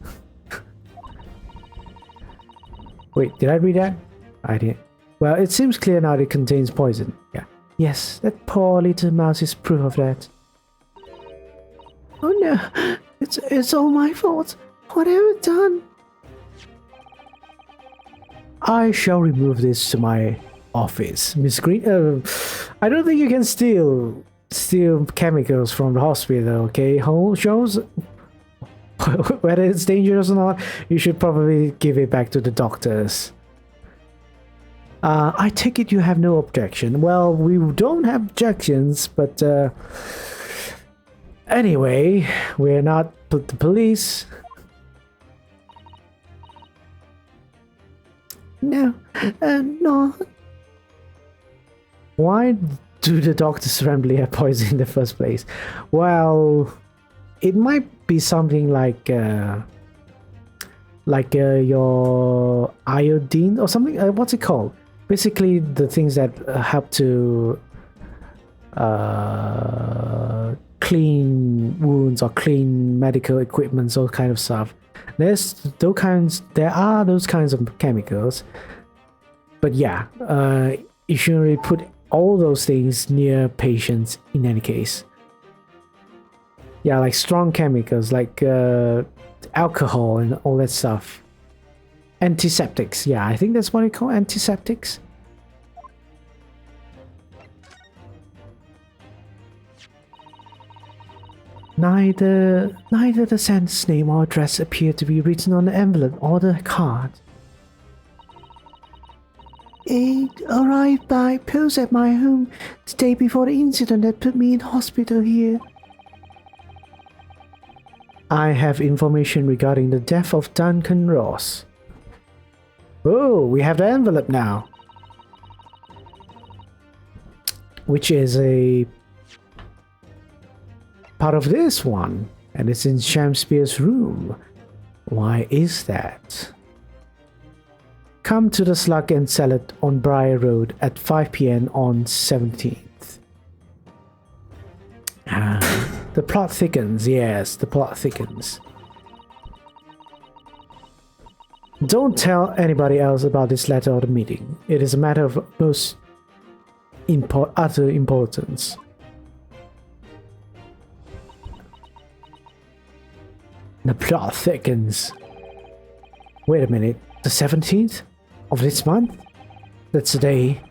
Wait, did I read that? I didn't. Well, it seems clear now that it contains poison. Yeah. Yes, that poor little mouse is proof of that. Oh no, it's all my fault. What have I done? I shall remove this to my office, Miss Green. I don't think you can steal chemicals from the hospital, okay? Sholmes, whether it's dangerous or not, you should probably give it back to the doctors. I take it you have no objection. Well, we don't have objections, but anyway, we're not the police. No, no. Why do the doctors randomly have poison in the first place? Well, it might be something like your iodine or something. What's it called? Basically, the things that help to clean wounds or clean medical equipment, all kind of stuff. There are those kinds of chemicals, but yeah, you shouldn't really put all those things near patients in any case. Yeah, like strong chemicals, like alcohol and all that stuff. Antiseptics, yeah, I think that's what you call antiseptics. Neither the sentence name or address appear to be written on the envelope or the card. It arrived by post at my home the day before the incident that put me in hospital here. I have information regarding the death of Duncan Ross. Oh, we have the envelope now. Which is a part of this one. And it's in Shakespeare's room. Why is that? Come to the Slug and Salad on Briar Road at 5 p.m. on 17th. The plot thickens, yes, the plot thickens. Don't tell anybody else about this letter or the meeting. It is a matter of most utter importance. The plot thickens. Wait a minute, the 17th of this month? That's the day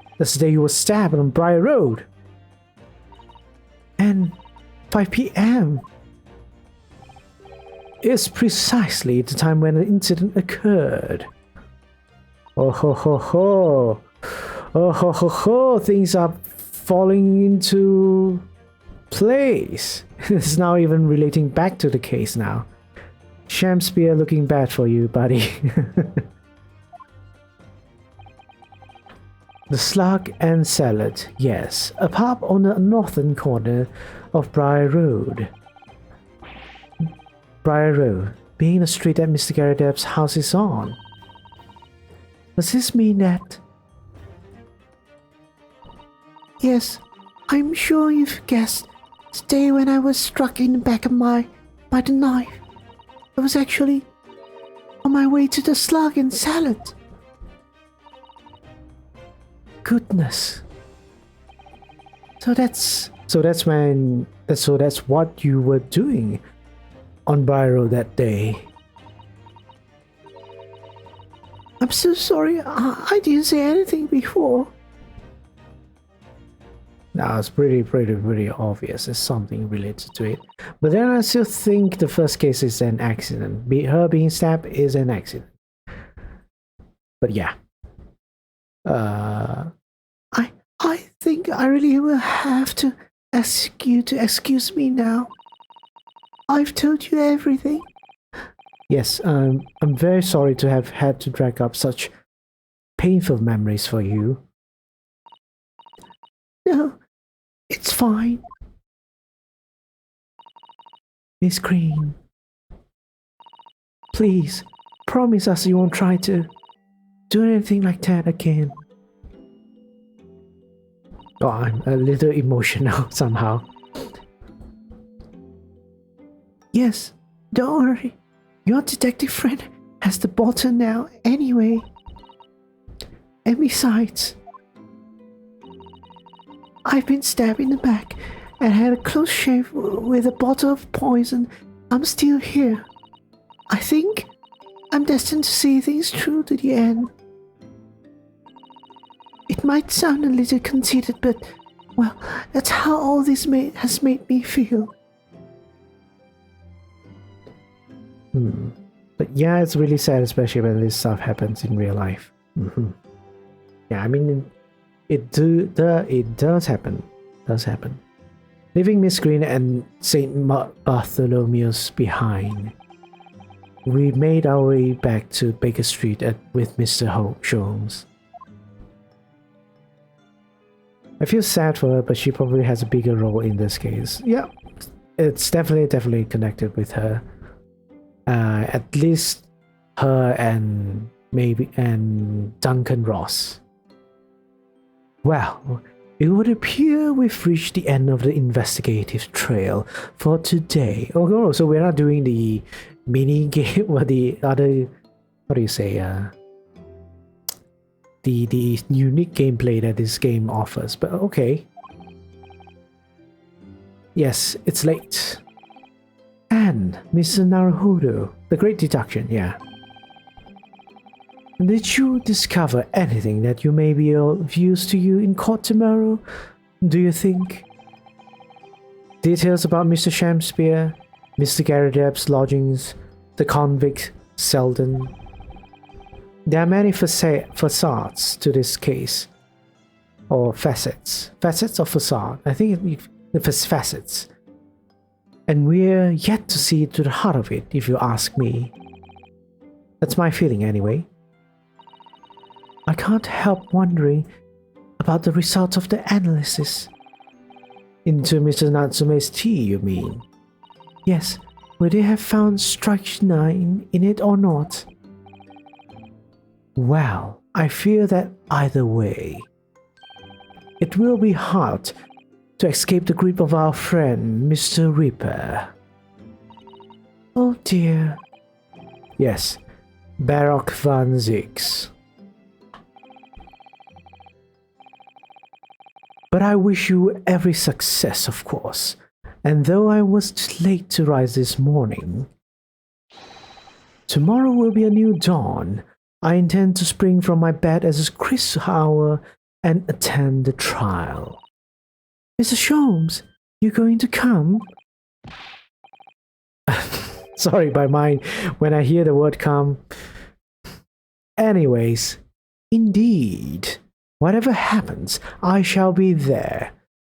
you were stabbed on Briar Road. And 5 p.m. is precisely the time when the incident occurred. Oh ho ho ho. Oh ho ho ho. Things are falling into place. It's now even relating back to the case now. Shakespeare looking bad for you, buddy. The Slug and Salad, yes, a pub on the northern corner of Briar Road. Briar Road, being the street that Mr. Gary Depp's house is on. Does this mean that? Yes, I'm sure you've guessed. The day when I was struck in the back of by the knife. I was actually on my way to the Slug and Salad. Goodness. So that's what you were doing on Briar Road that day. I'm so sorry. I didn't say anything before. Now it's pretty obvious. There's something related to it. But then I still think the first case is an accident. Her being stabbed is an accident. But yeah. I think I really will have to ask you to excuse me now. I've told you everything. Yes, I'm very sorry to have had to drag up such painful memories for you. No, it's fine. Miss Green, please, promise us you won't try to do anything like that again. Oh, I'm a little emotional somehow. Yes, don't worry. Your detective friend has the bottle now anyway. And besides, I've been stabbed in the back and had a close shave with a bottle of poison. I'm still here. I think I'm destined to see things through to the end. It might sound a little conceited, but, well, that's how all this has made me feel. But yeah, it's really sad, especially when this stuff happens in real life. Yeah, I mean, it does happen. Leaving Miss Green and St. Bartholomew's behind, we made our way back to Baker Street with Mr. Sholmes. I feel sad for her, but she probably has a bigger role in this case. Yeah, it's definitely connected with her. At least her and Duncan Ross. Well, it would appear we've reached the end of the investigative trail for today. Oh, so we're not doing the mini game or the other, what do you say, the unique gameplay that this game offers. But okay. Yes, it's late. And Mr. Naruhodo, the Great Deduction, yeah. Did you discover anything that you may be of use to you in court tomorrow? Do you think? Details about Mr. Shakespeare, Mr. Garrideb's lodgings, the convict Selden. There are many facades to this case. Or facets. Facets or facade? I think it's facets. And we're yet to see to the heart of it, if you ask me. That's my feeling anyway. I can't help wondering about the results of the analysis. Into Mr. Natsume's tea, you mean? Yes, would they have found strychnine in it or not? Well, I fear that either way, it will be hard to escape the grip of our friend, Mr. Reaper. Oh dear. Yes, Baroque van Zix. But I wish you every success, of course. And though I was late to rise this morning, tomorrow will be a new dawn. I intend to spring from my bed at a crisp hour and attend the trial. Mr. Sholmes, you going to come? Sorry, by mine, when I hear the word come. Anyways, indeed, whatever happens, I shall be there,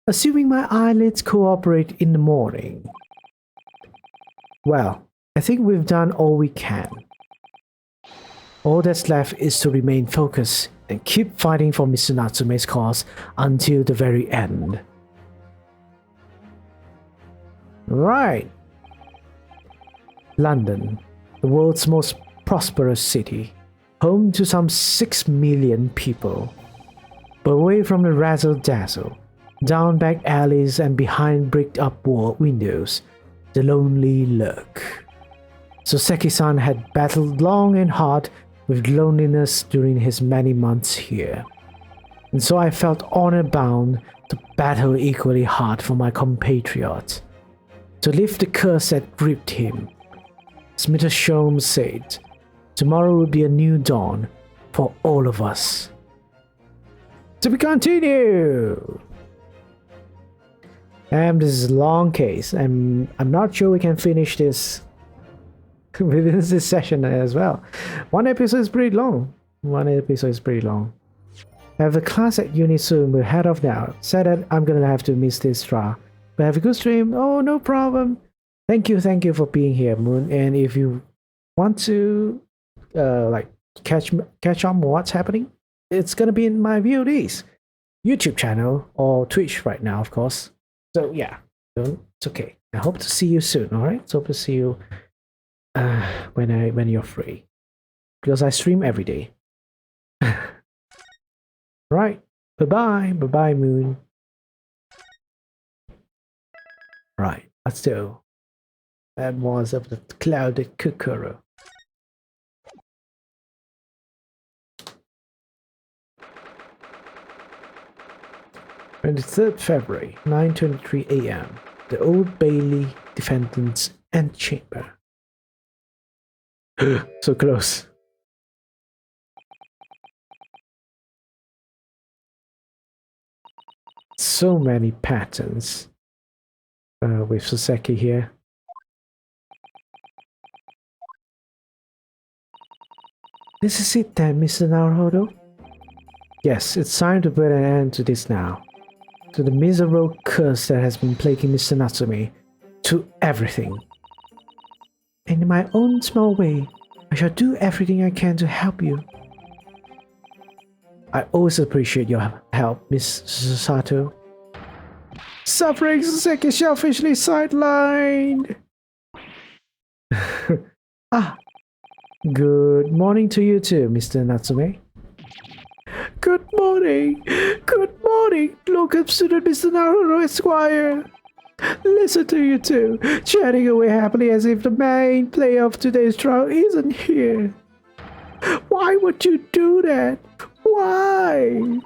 assuming my eyelids cooperate in the morning. Well, I think we've done all we can. All that's left is to remain focused and keep fighting for Mr. Natsume's cause until the very end. Right. London, the world's most prosperous city, home to some 6 million people. But away from the razzle-dazzle, down back alleys and behind bricked-up windows, the lonely lurk. Soseki-san had battled long and hard with loneliness during his many months here, and so I felt honor-bound to battle equally hard for my compatriot, to lift the curse that gripped him. As Mr. Sholmes said, tomorrow will be a new dawn for all of us. To be continued! This is a long case, and I'm not sure we can finish this within this session as well. One episode is pretty long. I have a class at uni soon. We'll head off now. Said that I'm gonna have to miss this trial. But have a good stream. Oh, no problem. Thank you for being here, Moon. And if you want to catch up on what's happening, it's gonna be in my VODs YouTube channel or Twitch right now, of course. So yeah, it's okay. I hope to see you soon. All right, so hope to see you when you're free, because I stream every day. Right. Bye bye, Moon. Right. Let's do. That was of the clouded Kukuro. 23rd February, 9:23 a.m. The Old Bailey Defendant's Antechamber. So close. So many patterns with Soseki here. This is it then, Mr. Naruhodo? Yes, it's time to put an end to this now. To the miserable curse that has been plaguing Mr. Natsume. To everything. And in my own small way, I shall do everything I can to help you. I always appreciate your help, Miss Sato. Suffering Soseki selfishly sidelined. Good morning to you too, Mr. Natsume. Good morning. Good morning, locum student Mr. Naruto Esquire. Listen to you two, chatting away happily as if the main player of today's trial isn't here. Why would you do that? Why?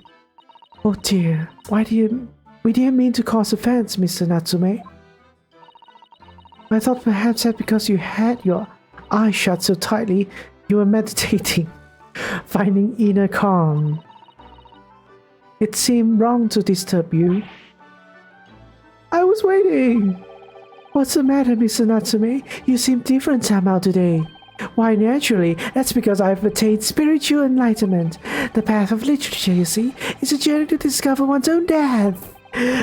Oh dear, we didn't mean to cause offense, Mr. Natsume. I thought perhaps that because you had your eyes shut so tightly, you were meditating, finding inner calm. It seemed wrong to disturb you. I was waiting. What's the matter, Mr. Natsume? You seem different somehow today. Why, naturally, that's because I've attained spiritual enlightenment. The path of literature, you see, is a journey to discover one's own death.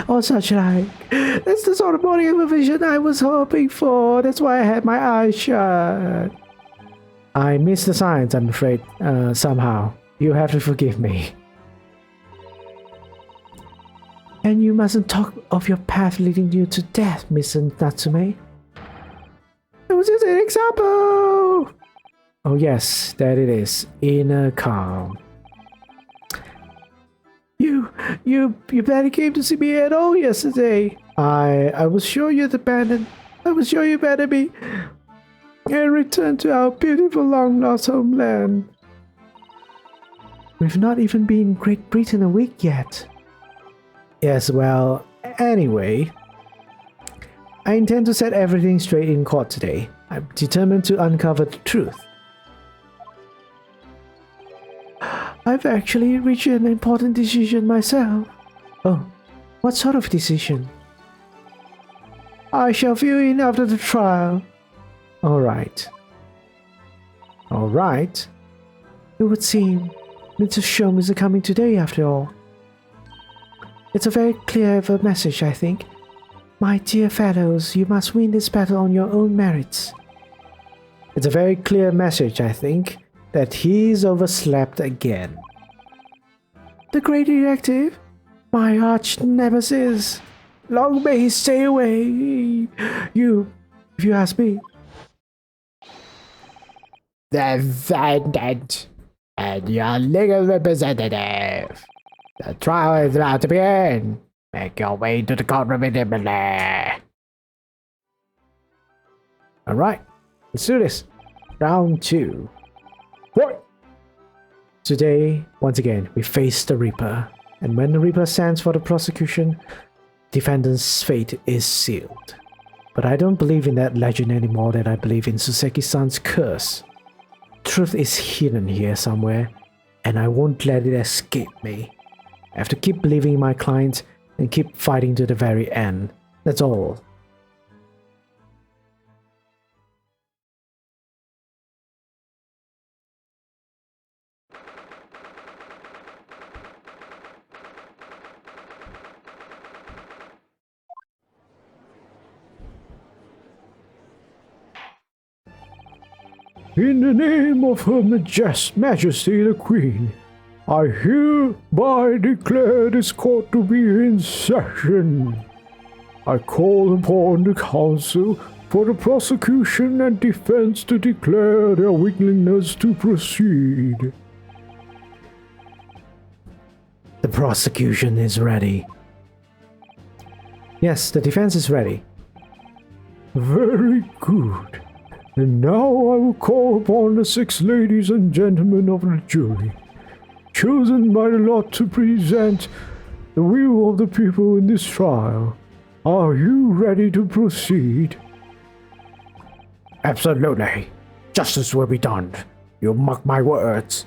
Or such like. That's the sort of morning of a vision I was hoping for. That's why I had my eyes shut. I missed the signs, I'm afraid, somehow. You have to forgive me. And you mustn't talk of your path leading you to death, Mr. Natsume. It was just an example! Oh yes, that it is. Inner calm. You barely came to see me at all yesterday. I was sure you'd abandoned. I was sure you abandoned me and returned to our beautiful long-lost homeland. We've not even been in Great Britain a week yet. Yes, well, anyway, I intend to set everything straight in court today. I'm determined to uncover the truth. I've actually reached an important decision myself. Oh, what sort of decision? I shall fill in after the trial. Alright. Alright. It would seem Mr. Sholmes is coming today after all. It's a very clear message, I think. My dear fellows, you must win this battle on your own merits. It's a very clear message, I think, that he's overslept again. The great detective? My arch nemesis. Long may he stay away. If you ask me. The defendant and your legal representative. The trial is about to begin. Make your way to the courtroom immediately. Alright, let's do this. Round 2. What? Today, once again, we face the Reaper. And when the Reaper stands for the prosecution, defendant's fate is sealed. But I don't believe in that legend anymore that I believe in Suseki-san's curse. Truth is hidden here somewhere, and I won't let it escape me. I have to keep believing in my client and keep fighting to the very end. That's all. In the name of Her Majesty the Queen, I hereby declare this court to be in session. I call upon the counsel for the prosecution and defense to declare their willingness to proceed. The prosecution is ready. Yes, the defense is ready. Very good. And now I will call upon the 6 ladies and gentlemen of the jury, chosen by the lot to present the will of the people in this trial. Are you ready to proceed? Absolutely. Justice will be done. You mark my words.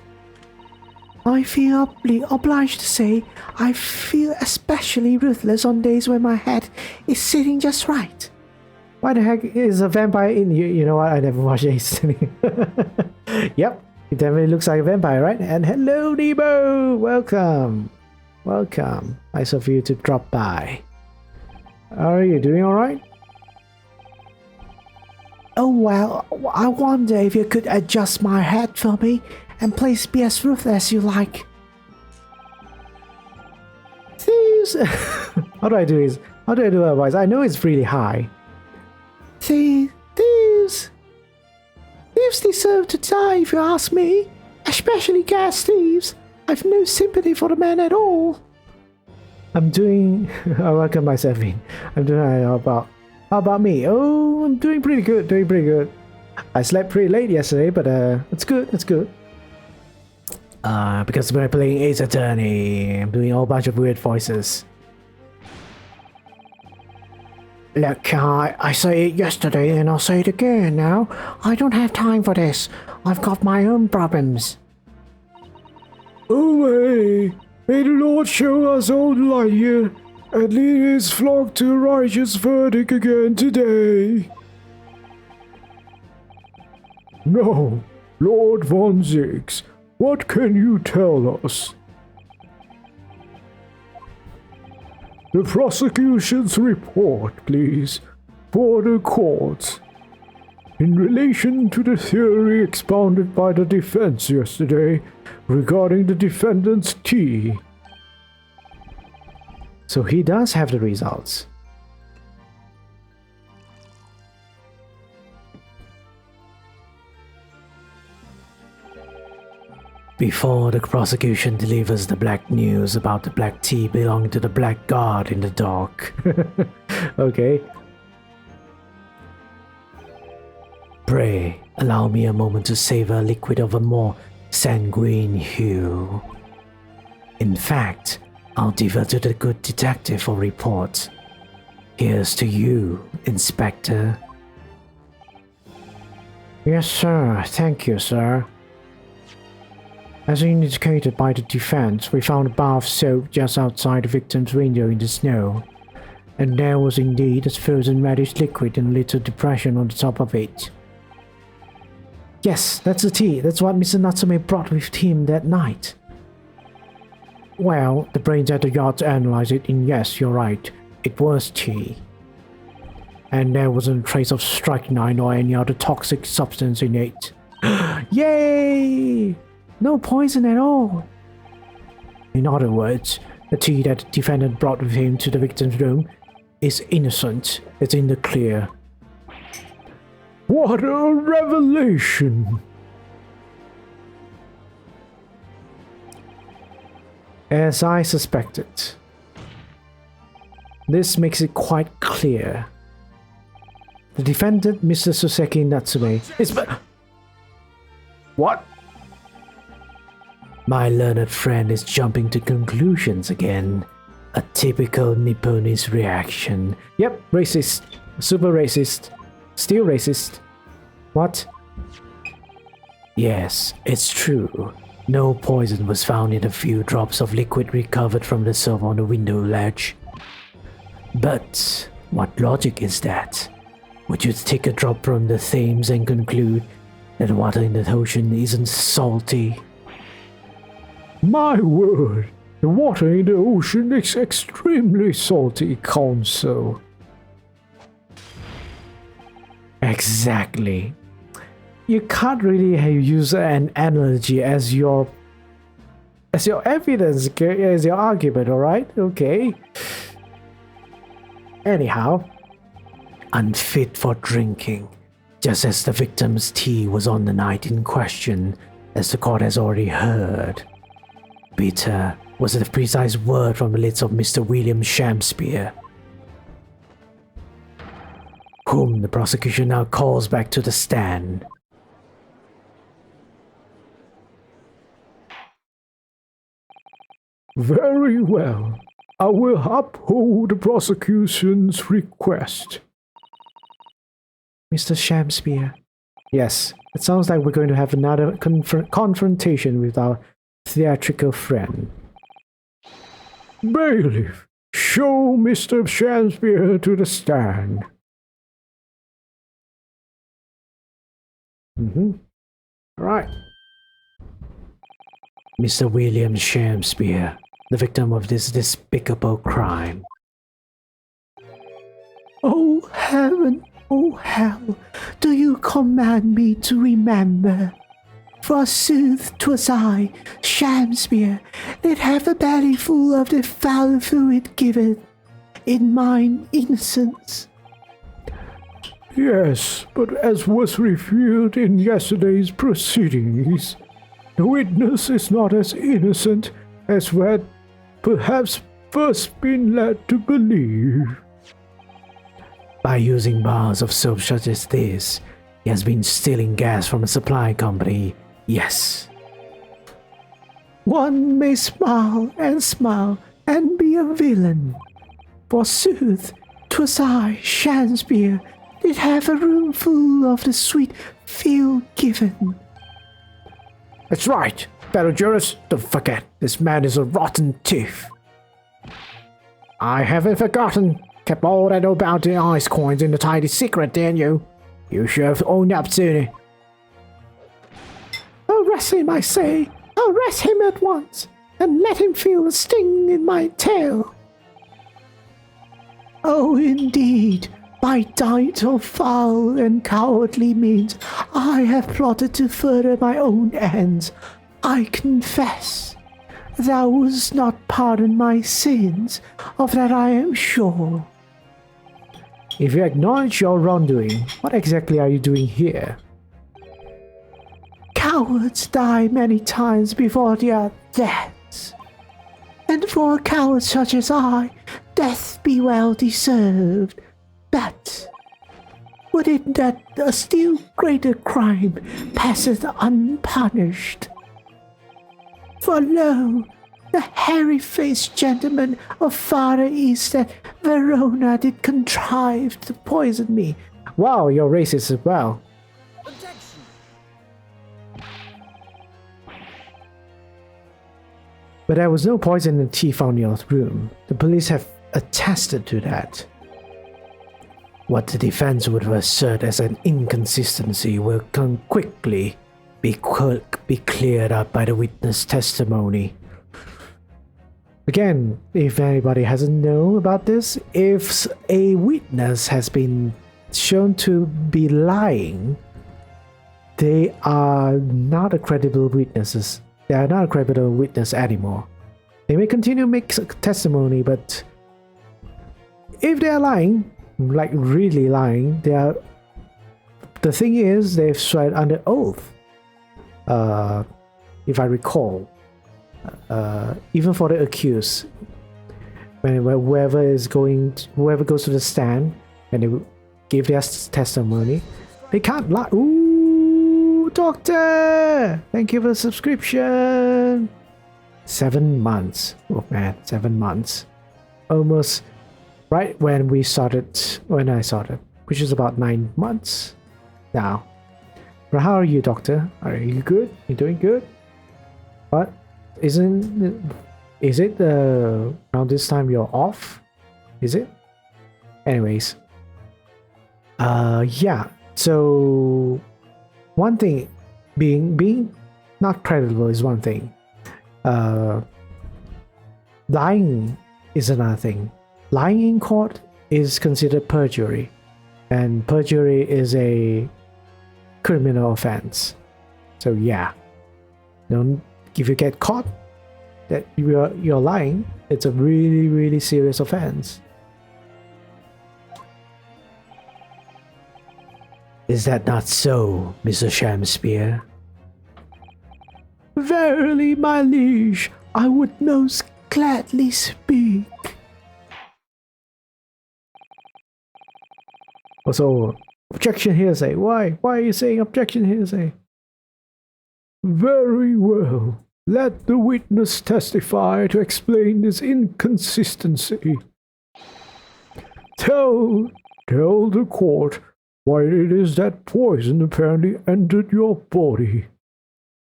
I feel obliged to say I feel especially ruthless on days when my head is sitting just right. Why the heck is a vampire in you? You know what? I never watched Ace. Yep, he definitely looks like a vampire, right? And hello, Nemo! Welcome. Welcome. Nice of you to drop by. Are you doing alright? Oh, well, I wonder if you could adjust my head for me and please be as ruthless as you like. Thieves! How do I do this? How do I do that voice? I know it's really high. Thieves! Thieves deserve to die if you ask me. Especially gas thieves. I've no sympathy for the man at all. I'm doing. I welcome myself in. I'm doing. How about me? Oh, I'm doing pretty good. Doing pretty good. I slept pretty late yesterday, but it's good. It's good. Because we're playing Ace Attorney, I'm doing a whole bunch of weird voices. Look, I said it yesterday and I'll say it again now. I don't have time for this. I've got my own problems. Away! May the Lord show us all the light here, and lead his flock to a righteous verdict again today. Now, Lord Von Zix, what can you tell us? The prosecution's report, please, for the court. In relation to the theory expounded by the defense yesterday regarding the defendant's tea. So he does have the results. Before the prosecution delivers the black news about the black tea belonging to the black god in the dark. Okay. Pray, allow me a moment to savor a liquid of a more sanguine hue. In fact, I'll defer to the good detective for report. Here's to you, Inspector. Yes, sir. Thank you, sir. As indicated by the defense, we found a bar of soap just outside the victim's window in the snow. And there was indeed a frozen reddish liquid and a little depression on the top of it. Yes, that's the tea. That's what Mr. Natsume brought with him that night. Well, the brains at the yard analyzed it, and yes, you're right. It was tea. And there wasn't a trace of strychnine or any other toxic substance in it. Yay! No poison at all. In other words, the tea that the defendant brought with him to the victim's room is innocent. It's in the clear. What a revelation! As I suspected. This makes it quite clear. The defendant, Mr. Soseki Natsume, is... What? My learned friend is jumping to conclusions again. A typical Nipponese reaction. Yep, racist. Super racist. Still racist. What? Yes, it's true. No poison was found in the few drops of liquid recovered from the soap on the window ledge. But what logic is that? Would you take a drop from the Thames and conclude that water in the ocean isn't salty? My word, the water in the ocean is extremely salty, Counsel. Exactly. You can't really use an analogy as your evidence, as your argument, alright? Okay. Anyhow, unfit for drinking, just as the victim's tea was on the night in question, as the court has already heard. Bitter was the precise word from the lips of Mr. William Shakespeare, whom the prosecution now calls back to the stand. Very well. I will uphold the prosecution's request. Mr. Shakespeare. Yes, it sounds like we're going to have another confrontation with our theatrical friend. Bailiff, show Mr. Shakespeare to the stand. All right. Mr. William Shakespeare, the victim of this despicable crime. Oh heaven, oh hell, do you command me to remember? Forsooth 'twas I, Shakespeare, that have a belly full of the foul fluid given in mine innocence. Yes, but as was revealed in yesterday's proceedings, the witness is not as innocent as what perhaps first been led to believe. By using bars of soap such as this, he has been stealing gas from a supply company. Yes. One may smile and be a villain. Forsooth, 'twas I, Shakespeare, did have a room full of the sweet feel given. That's right, fellow jurors. Don't forget, this man is a rotten thief. I haven't forgotten. Kept all that about the ice coins in the tidy secret, didn't you? You should have owned up to it. Arrest him, I say. Arrest him at once, and let him feel the sting in my tail. Oh, indeed, by dint of foul and cowardly means, I have plotted to further my own ends. I confess. Thou wouldst not pardon my sins, of that I am sure. If you acknowledge your wrongdoing, what exactly are you doing here? Cowards die many times before their deaths. And for a coward such as I, death be well deserved. But would it that a still greater crime passeth unpunished? For lo, the hairy-faced gentleman of Far East that Verona did contrive to poison me. Wow, you're racist as well. Objection. But there was no poison in the tea found in your room. The police have attested to that. What the defense would assert as an inconsistency will quickly be cleared up by the witness testimony. Again, if anybody hasn't known about this, if a witness has been shown to be lying, they are not a credible witnesses. They are not a credible witness anymore. They may continue to make testimony, but if they are lying, like really lying, they are. The thing is, they've sworn under oath. If I recall, even for the accused, whoever goes to the stand and they give their testimony, they can't lie. Ooh, doctor! Thank you for the subscription. 7 months. Oh man, 7 months. Almost right when I started, which is about 9 months now. But how are you, doctor? Are you good? You doing good? What? Is it around this time you're off? Is it? Anyways. Yeah. So one thing, being not credible is one thing. Lying is another thing. Lying in court is considered perjury, and perjury is a criminal offense. So yeah, if you get caught that you're lying, it's a really, really serious offense. Is that not so, Mr. Shakespeare? Verily, my liege, I would most gladly speak. Also, objection hearsay. Why? Why are you saying objection hearsay? Very well. Let the witness testify to explain this inconsistency. Tell the court why it is that poison apparently entered your body,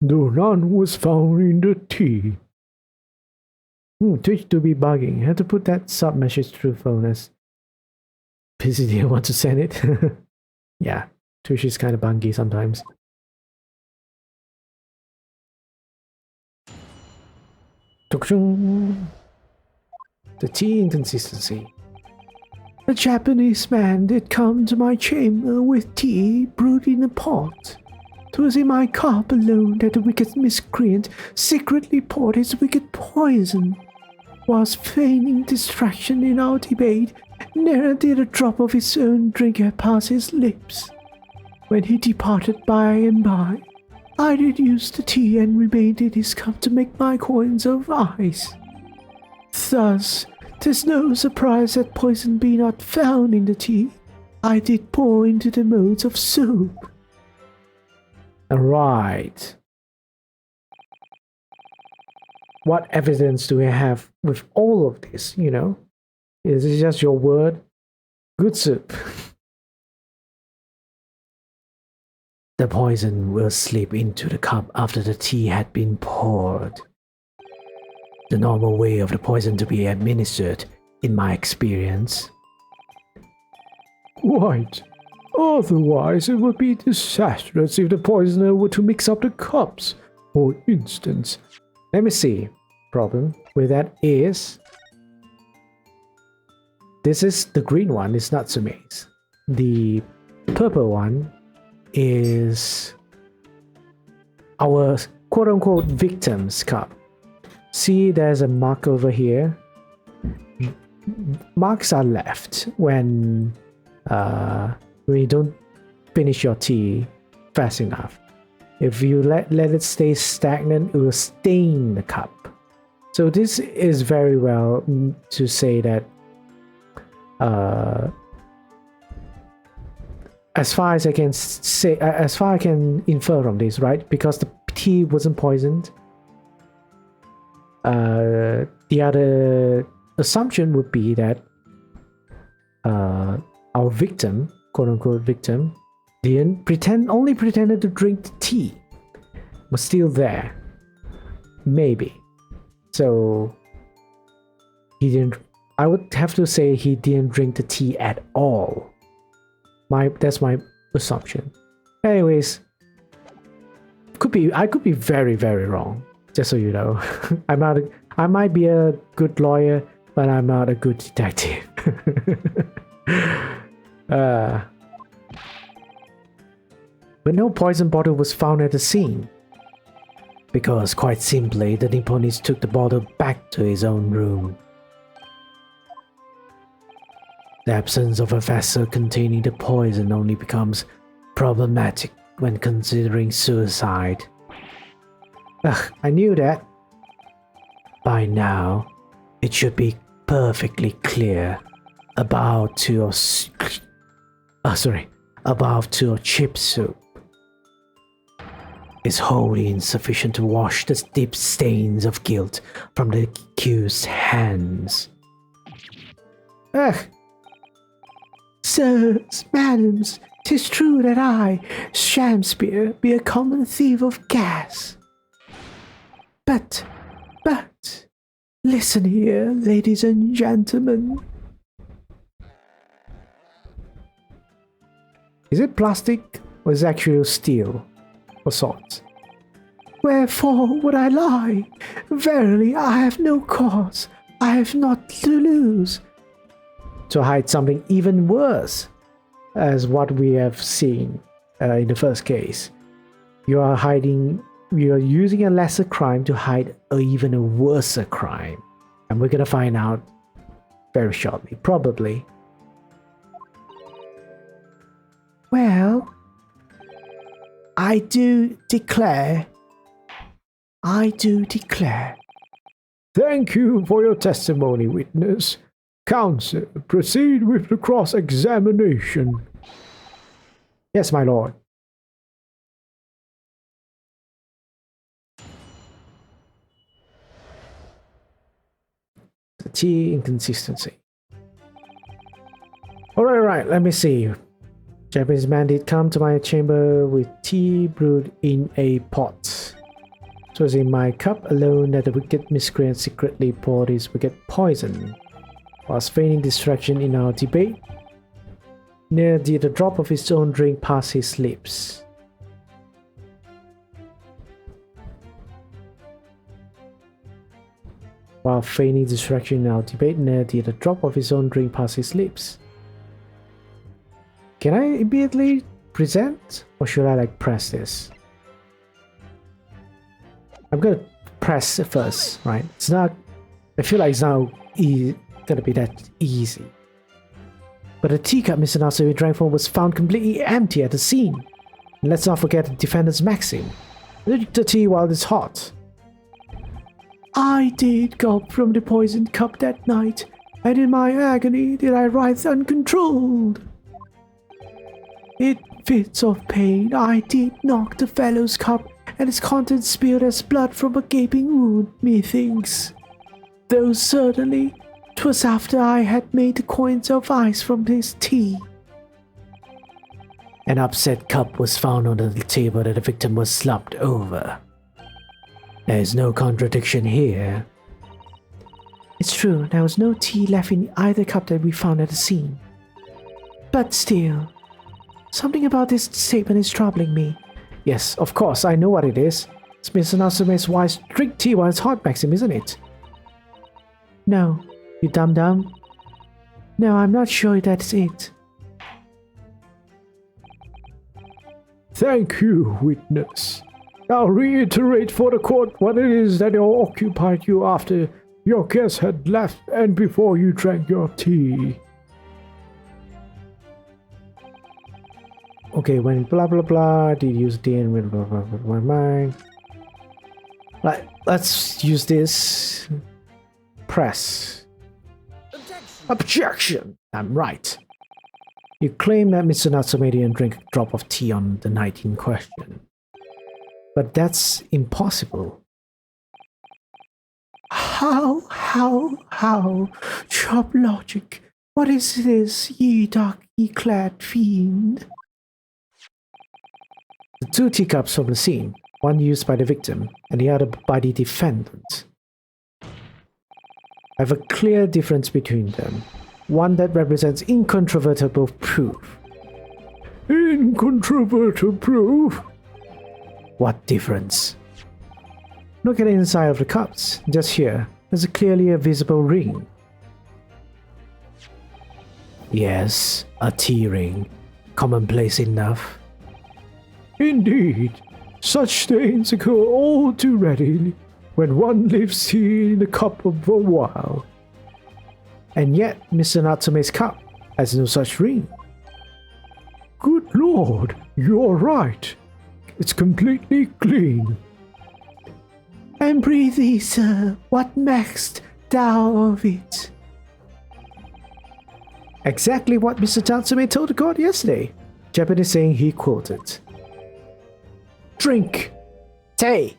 though none was found in the tea. Twitch to be bugging. I had to put that sub message through phone as busy didn't want to send it. Yeah, Twitch is kind of buggy sometimes. The tea inconsistency. A Japanese man did come to my chamber with tea brewed in a pot. 'Twas in my cup alone that the wicked miscreant secretly poured his wicked poison. Whilst feigning distraction in our debate, ne'er did a drop of his own drink pass his lips. When he departed by and by, I did use the tea and remained in his cup to make my coins of ice. Thus, 'tis no surprise that poison be not found in the tea I did pour into the moulds of soup. Right. What evidence do we have with all of this, you know? Is it just your word? Good soup. The poison will slip into the cup after the tea had been poured. The normal way of the poison to be administered, in my experience. Right. Otherwise, it would be disastrous if the poisoner were to mix up the cups, for instance. Let me see. Problem with that is this is the green one is Natsume's. The purple one is our quote-unquote victim's cup. See, there's a mark over here. Marks are left when you don't finish your tea fast enough. If you let it stay stagnant, it will stain the cup. So this is very well to say that as far as I can say, as far as I can infer from this, right? Because the tea wasn't poisoned. The other assumption would be that our victim, quote unquote victim, only pretended to drink the tea, was still there. Maybe. So he didn't. I would have to say he didn't drink the tea at all. That's my assumption. Anyways, I could be very, very wrong. Just so you know, I might be a good lawyer, but I'm not a good detective. But no poison bottle was found at the scene. Because quite simply, the Nipponese took the bottle back to his own room. The absence of a vessel containing the poison only becomes problematic when considering suicide. Ugh, I knew that. By now, it should be perfectly clear a bowl to a chip soup is wholly insufficient to wash the deep stains of guilt from the accused's hands. Ugh. Sirs, madams, 'tis true that I, Shamspeare, be a common thief of gas. But, listen here, ladies and gentlemen. Is it plastic or is it actual steel or salt? Wherefore would I lie? Verily, I have no cause. I have not to lose. To hide something even worse, as what we have seen in the first case. You are using a lesser crime to hide even a worse crime. And we're gonna find out very shortly, probably. Well, I do declare. Thank you for your testimony, witness. Counsel, proceed with the cross-examination. Yes, my lord. The tea inconsistency. Alright, let me see. Japanese man did come to my chamber with tea brewed in a pot. It was in my cup alone that the wicked miscreant secretly poured his wicked poison. Whilst feigning distraction in our debate, near the drop of his own drink past his lips. While feigning distraction in our debate, near the drop of his own drink past his lips. Can I immediately present, or should I press this? I'm gonna press it first, right? It's not. I feel like it's not gonna be that easy. But the teacup Mr. Natsumi drank from was found completely empty at the scene. And let's not forget the defendant's maxim: drink the tea while it's hot. I did gulp from the poisoned cup that night, and in my agony did I writhe uncontrolled. In fits of pain, I did knock the fellow's cup, and its contents spilled as blood from a gaping wound, methinks. Though certainly 'twas after I had made the coins of ice from his tea. An upset cup was found on the table that the victim was slumped over. There is no contradiction here. It's true, there was no tea left in either cup that we found at the scene. But still, something about this statement is troubling me. Yes, of course, I know what it is. It's Mr. Natsume's wise drink tea while it's hot maxim, isn't it? No, You dum-dum? no, I'm not sure that's it. Thank you, witness. Now reiterate for the court what it is that occupied you after your guest had left and before you drank your tea. Okay, when blah blah blah, did use tea and blah blah blah my mind. Right, let's use this. Press. Objection! I'm right. You claim that Mr. Natsume didn't drink a drop of tea on the night in question. But that's impossible. How? Chop logic. What is this, ye darky-clad fiend? The two teacups from the scene, one used by the victim and the other by the defendant, have a clear difference between them. One that represents incontrovertible proof. Incontrovertible proof? What difference? Look at the inside of the cups. Just here, there's clearly a visible ring. Yes, a tea ring. Commonplace enough. Indeed, such stains occur all too readily when one leaves tea in the cup for a while. And yet, Mr. Natsume's cup has no such ring. Good lord, you're right. It's completely clean. And prithee, sir, what makest thou of it? Exactly what Mr. Natsume told the court yesterday. Japanese saying he quoted. Drink tea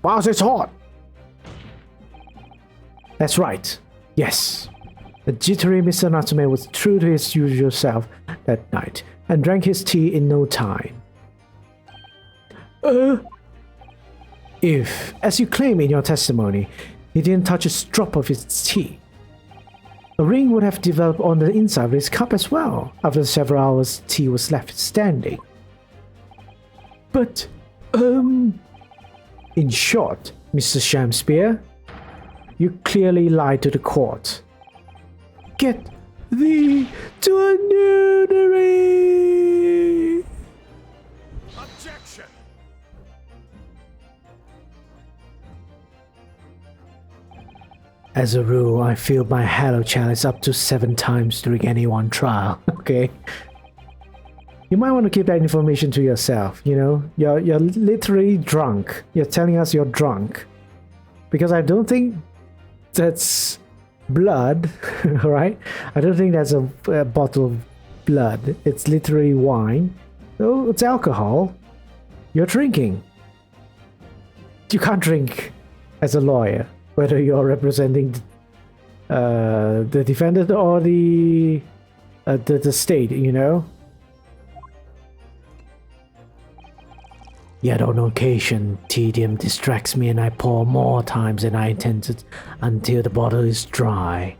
whilst it's hot. That's right. Yes. The jittery Mr. Natsume was true to his usual self that night and drank his tea in no time. If, as you claim in your testimony, he didn't touch a drop of his tea, a ring would have developed on the inside of his cup as well after several hours tea was left standing. But, in short, Mr. Shakespeare, you clearly lied to the court. Get thee to a nunnery! Objection! As a rule, I fill my hallow chalice up to 7 times during any one trial, okay? You might want to keep that information to yourself, you know? You're literally drunk. You're telling us you're drunk. Because I don't think that's blood, right? I don't think that's a bottle of blood. It's literally wine. So it's alcohol. You're drinking. You can't drink as a lawyer, whether you're representing the defendant or the state, you know? Yet on occasion, tedium distracts me and I pour more times than I intended until the bottle is dry.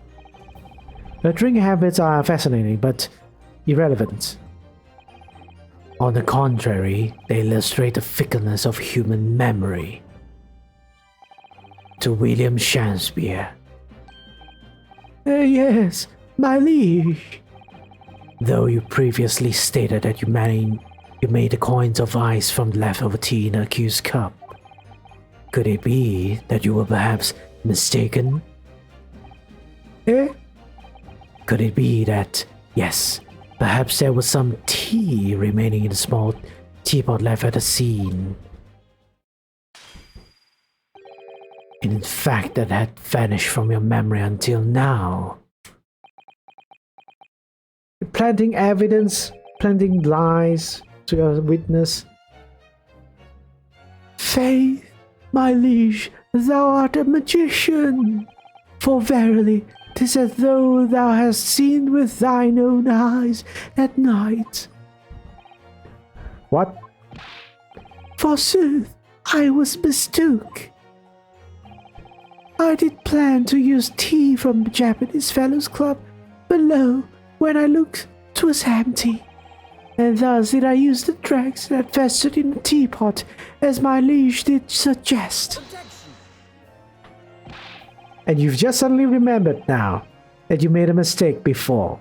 The drinking habits are fascinating but irrelevant. On the contrary, they illustrate the fickleness of human memory. To William Shakespeare. Yes, my liege. Though you previously stated that you made the coins of ice from leftover tea in the accused cup. Could it be that you were perhaps mistaken? Eh? Could it be that, yes, perhaps there was some tea remaining in the small teapot left at the scene? and in fact that had vanished from your memory until now. Planting evidence, planting lies to your witness. Faith, my liege, thou art a magician. For verily, 'tis as though thou hast seen with thine own eyes at night. What? Forsooth, I was mistook. I did plan to use tea from the Japanese Fellows Club, but lo, when I looked, 'twas empty. And thus did I use the dregs that festered in the teapot, as my liege did suggest. And you've just suddenly remembered now that you made a mistake before.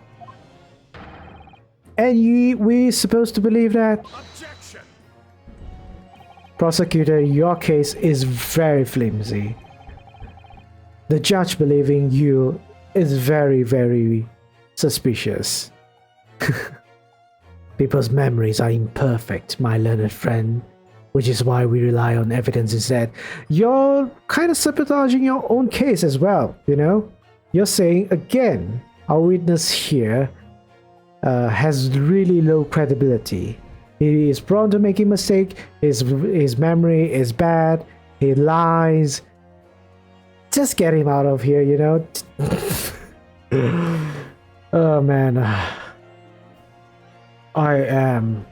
And we're supposed to believe that? Objection! Prosecutor, your case is very flimsy. The judge believing you is very, very suspicious. People's memories are imperfect, my learned friend, which is why we rely on evidence instead. You're kind of sabotaging your own case as well, you know? You're saying, again, our witness here has really low credibility. He is prone to making mistakes, his memory is bad, he lies. Just get him out of here, you know? Oh man. I am...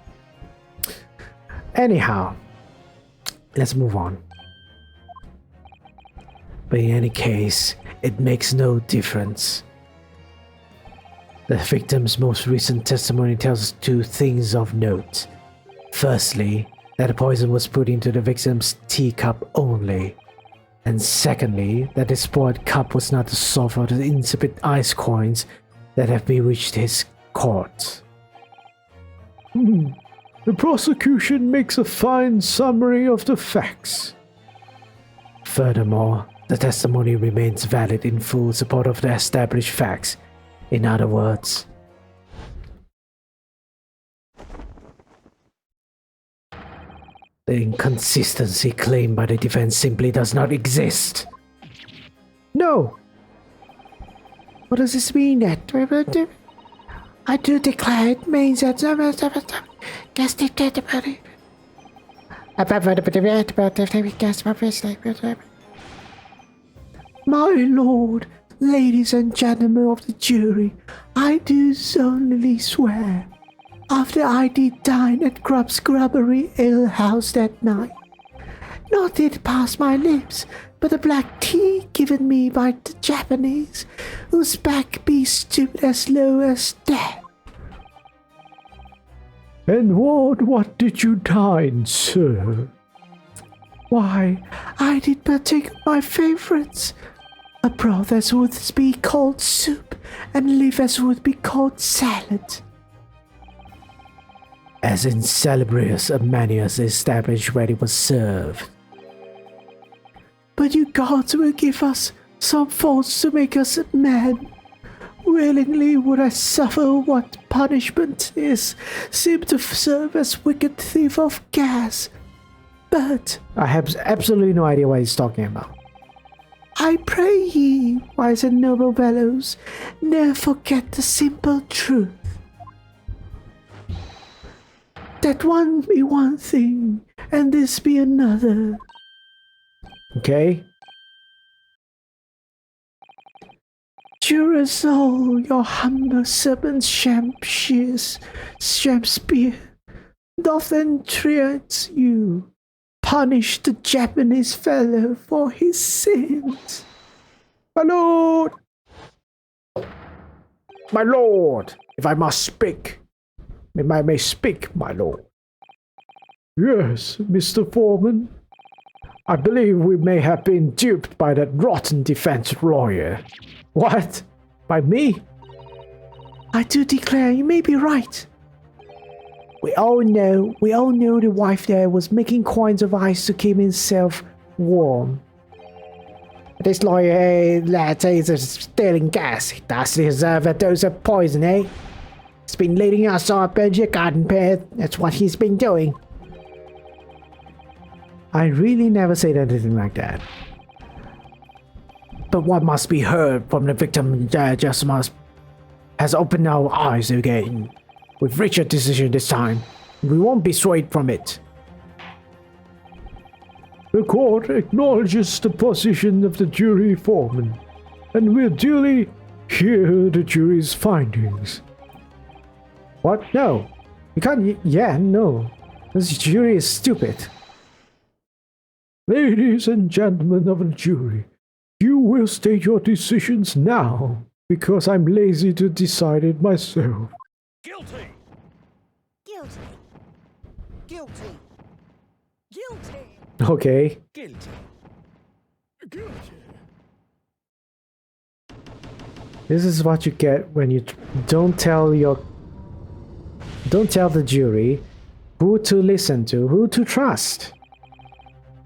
Anyhow, let's move on. But in any case, it makes no difference. The victim's most recent testimony tells us two things of note. Firstly, that the poison was put into the victim's teacup only. And secondly, that the spoiled cup was not the source of the insipid ice coins that have bewitched his court. The prosecution makes a fine summary of the facts. Furthermore, the testimony remains valid in full support of the established facts. In other words, the inconsistency claimed by the defense simply does not exist. No. What does this mean then? I do declare it means that my lord, ladies and gentlemen of the jury, I do solemnly swear, after I did dine at Grubb's Grubbery Ale House that night, not did pass my lips, but the black tea given me by the Japanese, whose back be stooped as low as death. And what did you dine, sir? Why, I did partake of my favourites, a broth as would be called soup, and leaf as would be called salad. As in salubrious a manner as established where it was served. But you gods will give us some faults to make us men. Willingly would I suffer what punishment is, seem to serve as wicked thief of gas. But I have absolutely no idea what he's talking about. I pray ye, wise and noble fellows, ne'er forget the simple truth. That one be one thing, and this be another. Okay? Jurors all, your humble servant Shakespeare doth entreat you, punish the Japanese fellow for his sins. My lord! My lord! If I must speak, if I may speak, my lord. Yes, Mr. Foreman. I believe we may have been duped by that rotten defense lawyer. What? By me? I do declare you may be right. We all know the wife there was making coins of ice to keep himself warm. This lawyer, lad, is stealing gas. He does deserve a dose of poison, eh? He's been leading us on your garden path. That's what he's been doing. I really never said anything like that. but what must be heard from the victim just must has opened our eyes again. We've reached a decision this time. We won't be swayed from it. The court acknowledges the position of the jury foreman and will duly hear the jury's findings. What? No. You can't. Yeah, no. This jury is stupid. Ladies and gentlemen of the jury, you will state your decisions now, because I'm lazy to decide it myself. Guilty. Guilty. Guilty. Guilty. Okay. Guilty. Guilty. This is what you get when you don't tell the jury who to listen to, who to trust,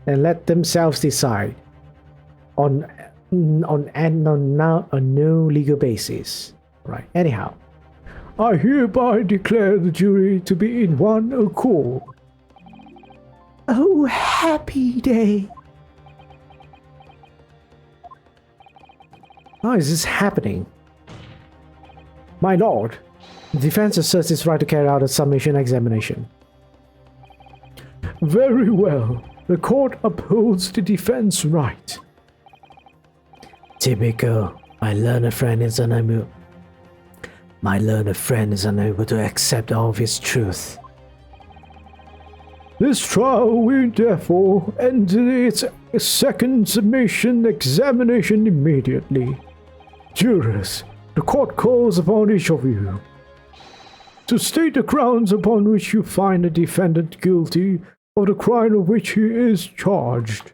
and let themselves decide on no legal basis. Right. Anyhow, I hereby declare the jury to be in one accord. Oh, happy day. how is this happening? My lord, the defense asserts its right to carry out a submission examination. Very well. The court upholds the defense right. Typical. My learned friend is unable to accept all of his truth. This trial will therefore enter its second submission examination immediately. Jurors, the court calls upon each of you to state the grounds upon which you find the defendant guilty of the crime of which he is charged.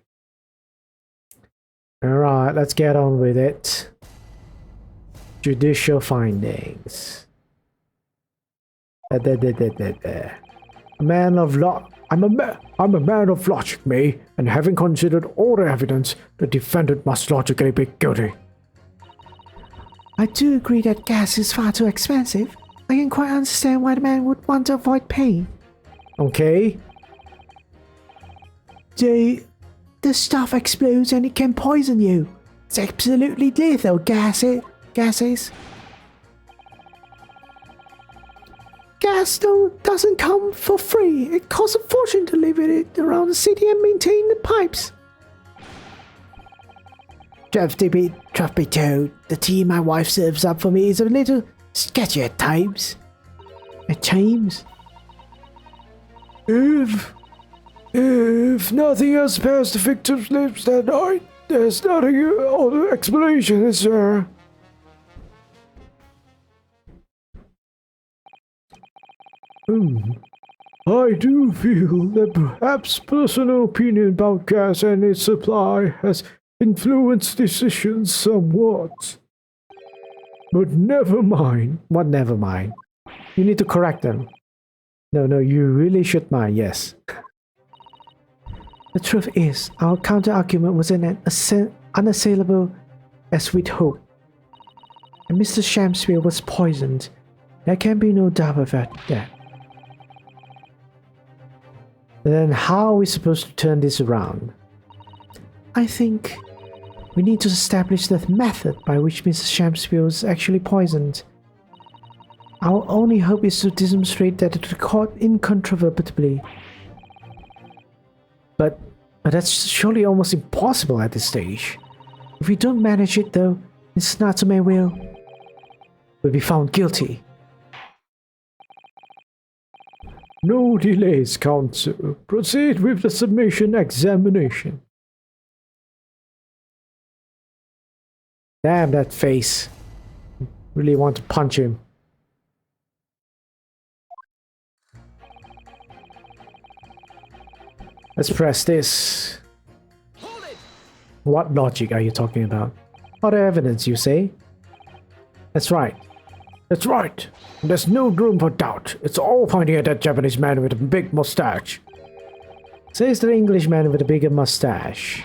Alright, let's get on with it. Judicial findings. A man of law. I'm a man of logic, me, and having considered all the evidence, the defendant must logically be guilty. I do agree that gas is far too expensive. I can quite understand why the man would want to avoid pain. Okay. The stuff explodes and it can poison you. It's absolutely lethal, gases. Gas doesn't come for free. It costs a fortune to live in it around the city and maintain the pipes. Truth be told, the tea my wife serves up for me is a little sketchy at times. If nothing has passed the victim's lips that night, there's nothing other explanation, is there? I do feel that perhaps personal opinion about gas and its supply has influenced decisions somewhat. But never mind. What never mind? You need to correct them. No, you really should mind, yes. The truth is, our counter-argument was unassailable as we'd hoped. And Mr. Shamsfield was poisoned. There can be no doubt about that. Then how are we supposed to turn this around? I think we need to establish the method by which Mr. Shamsfield was actually poisoned. Our only hope is to demonstrate that the court incontrovertibly. But that's surely almost impossible at this stage. If we don't manage it though, Mr. Natsume will be found guilty. No delays, counsel. Proceed with the submission examination. Damn that face. Really want to punch him. Let's press this. What logic are you talking about? Other evidence, you say? That's right. That's right. There's no room for doubt. It's all pointing at that Japanese man with a big mustache. Says the English man with a bigger mustache.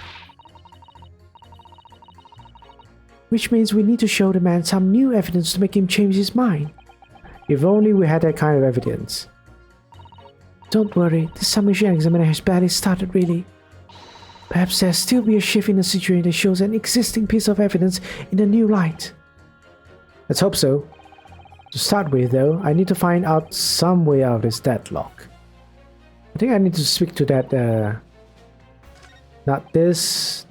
Which means we need to show the man some new evidence to make him change his mind. If only we had that kind of evidence. Don't worry, the submission examination has barely started really. Perhaps there'll still be a shift in the situation that shows an existing piece of evidence in a new light. Let's hope so. To start with, though, I need to find out some way out of this deadlock. I think I need to speak to that, not this,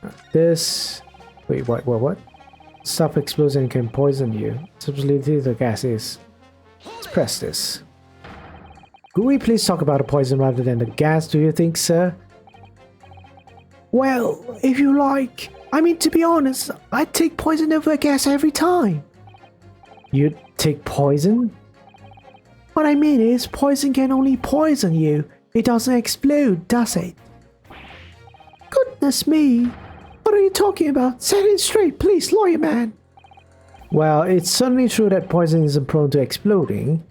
not this. Wait, what? Stuff explodes and can poison you. Supposedly the gas is. Let's press this. Could we please talk about the poison rather than the gas, do you think, sir? Well, if you like. I mean, to be honest, I'd take poison over gas every time. You'd take poison? What I mean is, poison can only poison you. It doesn't explode, does it? Goodness me. What are you talking about? Set it straight, please, lawyer man. Well, it's certainly true that poison isn't prone to exploding.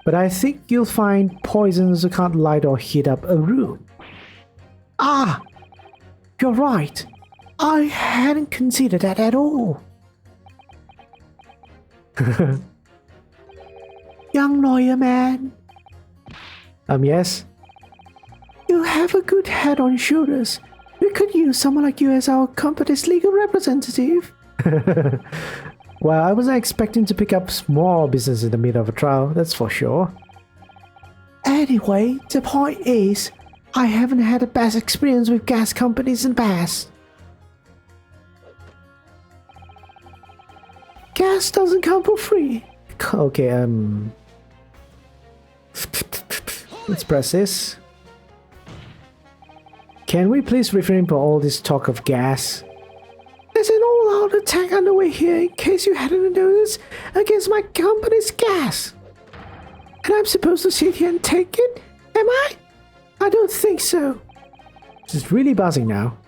But I think you'll find poisons that can't light or heat up a room. Ah! You're right. I hadn't considered that at all. Young lawyer man. Yes? You have a good head on your shoulders. We could use someone like you as our company's legal representative. Well, I wasn't expecting to pick up small business in the middle of a trial, that's for sure. Anyway, the point is, I haven't had the best experience with gas companies in the past. Gas doesn't come for free. Okay, let's press this. Can we please refrain from all this talk of gas? There's an all-out attack underway here, in case you hadn't noticed, against my company's gas. And I'm supposed to sit here and take it? Am I? I don't think so. It's really buzzing now.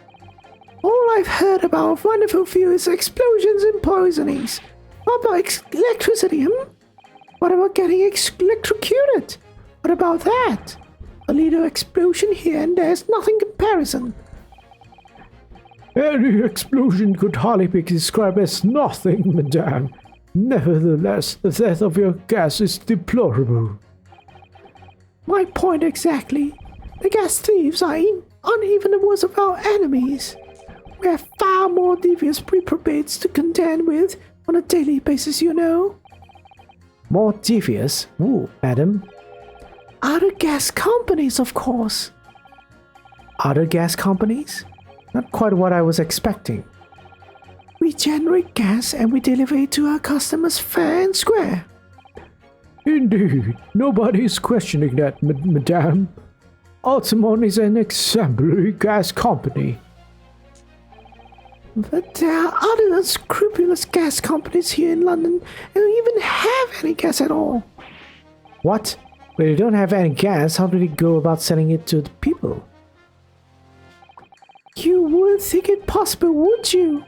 All I've heard about wonderful few is explosions and poisonings. What about electricity, What about getting electrocuted? What about that? A little explosion here and there's nothing comparison. Any explosion could hardly be described as nothing, madame. Nevertheless, the death of your gas is deplorable. My point exactly. The gas thieves aren't even the worst of our enemies. We have far more devious reprobates to contend with on a daily basis, you know. More devious? Ooh, madam. Other gas companies, of course. Other gas companies? Not quite what I was expecting. We generate gas and we deliver it to our customers fair and square. Indeed, nobody is questioning that, madame. Altamont is an exemplary gas company. But there are other unscrupulous gas companies here in London who don't even have any gas at all. What? When you don't have any gas, how do they go about selling it to the people? You wouldn't think it possible, would you?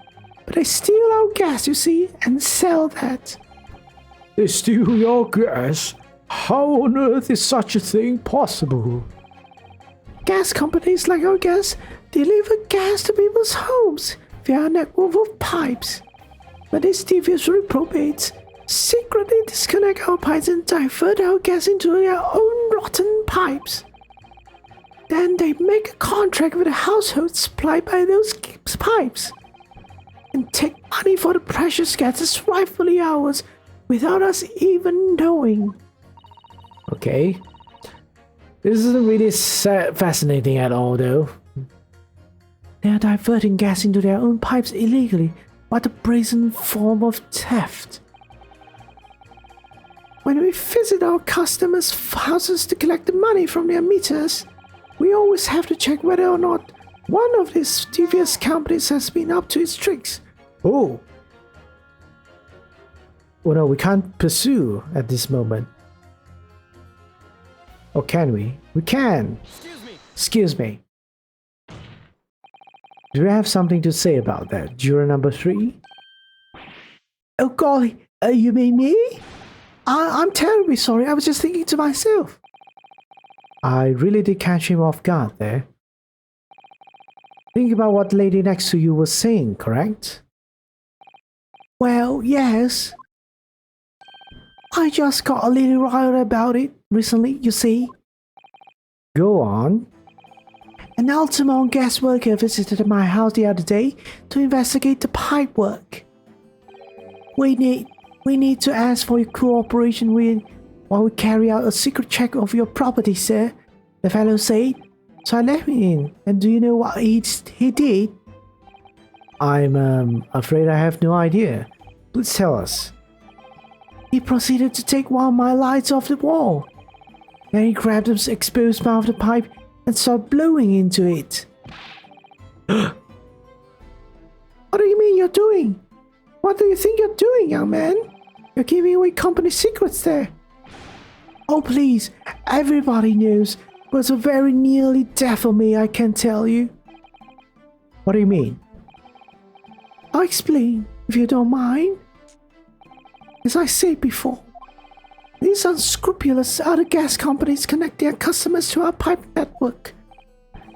But they steal our gas, you see, and sell that. They steal your gas? How on earth is such a thing possible? Gas companies like our gas deliver gas to people's homes via a network of pipes. But these devious reprobates secretly disconnect our pipes and divert our gas into their own rotten pipes. Then they make a contract with the household supplied by those pipes and take money for the precious gas that's rightfully ours without us even knowing. Okay. This isn't really fascinating at all, though. They are diverting gas into their own pipes illegally. What a brazen form of theft. When we visit our customers' houses to collect the money from their meters, we always have to check whether or not one of these devious companies has been up to its tricks. Oh. Well, no, we can't pursue at this moment. Or can we? We can! Excuse me. Do you have something to say about that, juror number 3? Oh golly, you mean me? I'm terribly sorry, I was just thinking to myself. I really did catch him off guard there. Think about what the lady next to you was saying, correct? Well, yes. I just got a little riled about it recently, you see. Go on. An Altamont gas worker visited my house the other day to investigate the pipe work. We need to ask for your cooperation while we carry out a secret check of your property, sir, the fellow said. So I let him in, and do you know what he did? I'm afraid I have no idea. Please tell us. He proceeded to take one of my lights off the wall. Then he grabbed the exposed mouth of the pipe and started blowing into it. What do you mean you're doing? What do you think you're doing, young man? You're giving away company secrets there. Oh please, everybody knows, but it's very nearly death for me, I can tell you. What do you mean? I'll explain, if you don't mind. As I said before, these unscrupulous other gas companies connect their customers to our pipe network.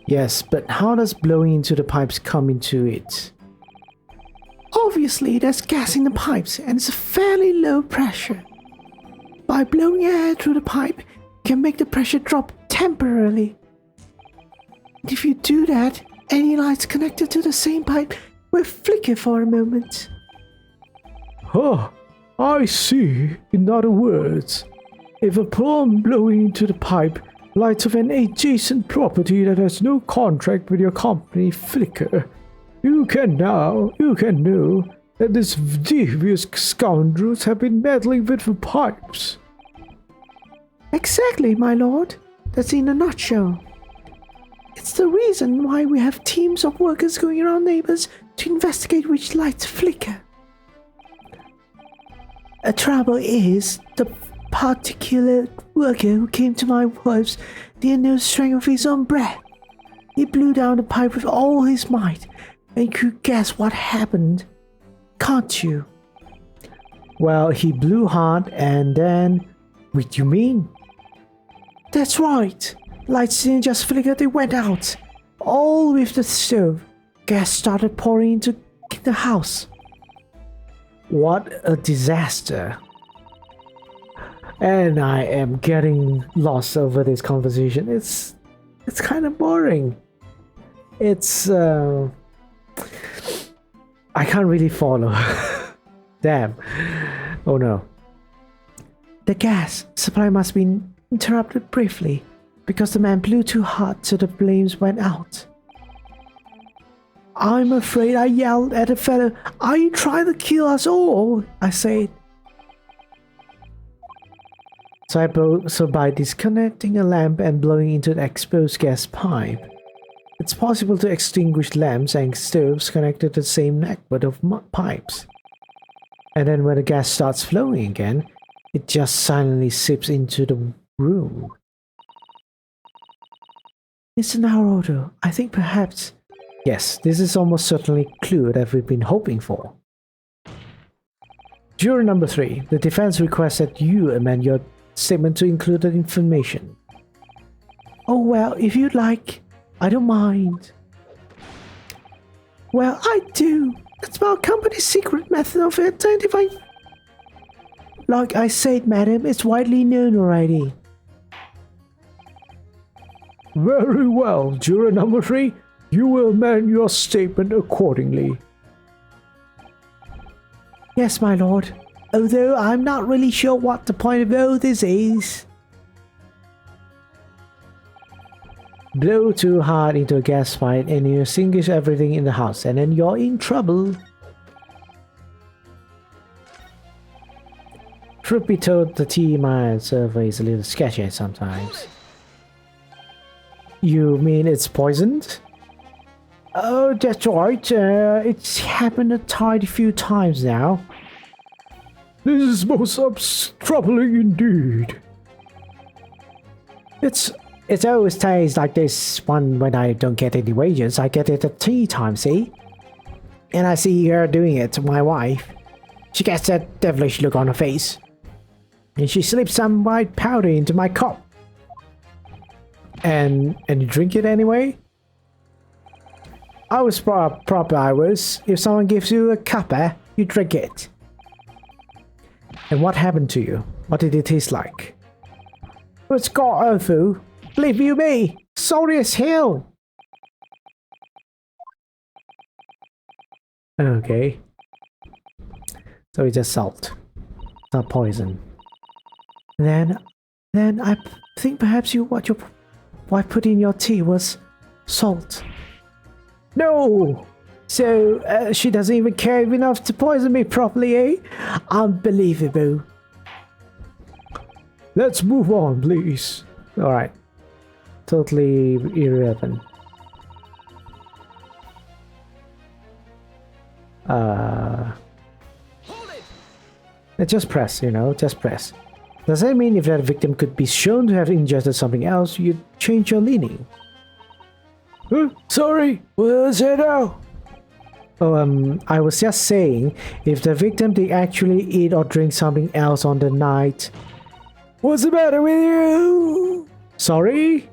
Yes, but how does blowing into the pipes come into it? Obviously, there's gas in the pipes and it's a fairly low pressure. By blowing air through the pipe, you can make the pressure drop temporarily. And if you do that, any lights connected to the same pipe will flicker for a moment. Oh, I see. In other words, if upon blowing into the pipe, lights of an adjacent property that has no contract with your company flicker, you can know that these devious scoundrels have been meddling with the pipes. Exactly, my lord. That's in a nutshell. It's the reason why we have teams of workers going around neighbors to investigate which lights flicker. A trouble is, the particular worker who came to my wife's near no strength of his own breath. He blew down the pipe with all his might, and you could guess what happened, can't you? Well, he blew hard and then... What you mean? That's right. Lights didn't just flicker, they went out. All with the stove. Gas started pouring into the house. What a disaster. And I am getting lost over this conversation. It's kind of boring. It's I can't really follow. Damn. Oh no. The gas supply must have been interrupted briefly because the man blew too hard so the flames went out. I'm afraid I yelled at the fellow, "Are you trying to kill us all?" I said. So by disconnecting a lamp and blowing into the exposed gas pipe, it's possible to extinguish lamps and stoves connected to the same network of pipes. And then when the gas starts flowing again, it just silently seeps into the room. Mr. Naruto, I think perhaps... Yes, this is almost certainly a clue that we've been hoping for. Juror number 3, the defense requests that you amend your statement to include that information. Oh well, if you'd like, I don't mind. Well, I do. It's our company's secret method of identifying... Like I said, madam, it's widely known already. Very well, juror number 3. You will amend your statement accordingly. Yes, my lord. Although I'm not really sure what the point of all this is. Blow too hard into a gas pipe and you extinguish everything in the house, and then you're in trouble. Truth be told, the TMI survey is a little sketchy sometimes. You mean it's poisoned? Oh, that's right. It's happened a tidy few times now. This is most troubling indeed. It always tastes like this one when I don't get any wages. I get it at tea time, see? And I see her doing it to my wife. She gets that devilish look on her face. And she slips some white powder into my cup. And you drink it anyway? I was proper I was. If someone gives you a cuppa, you drink it. And what happened to you? What did it taste like? It's got awful. Believe you me, sorry as hell. Okay. So it's just salt, not poison. Then I think perhaps what your wife put in your tea was salt. No! So she doesn't even care enough to poison me properly, eh? Unbelievable. Let's move on, please. Alright. Totally irrelevant. Just press, just press. Does that mean if that victim could be shown to have ingested something else, you'd change your leaning? Sorry, what did I say now? Oh, I was just saying, if the victim did actually eat or drink something else on the night... What's the matter with you? Sorry?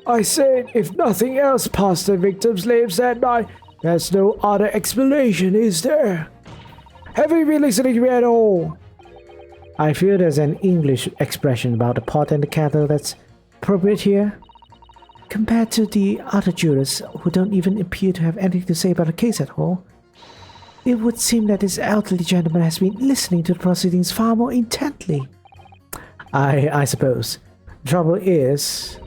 I said if nothing else passed the victim's lips that night, there's no other explanation, is there? Haven't you been listening to me at all? I feel there's an English expression about the pot and the kettle that's appropriate here. Compared to the other jurors who don't even appear to have anything to say about the case at all, it would seem that this elderly gentleman has been listening to the proceedings far more intently. I suppose. The trouble is,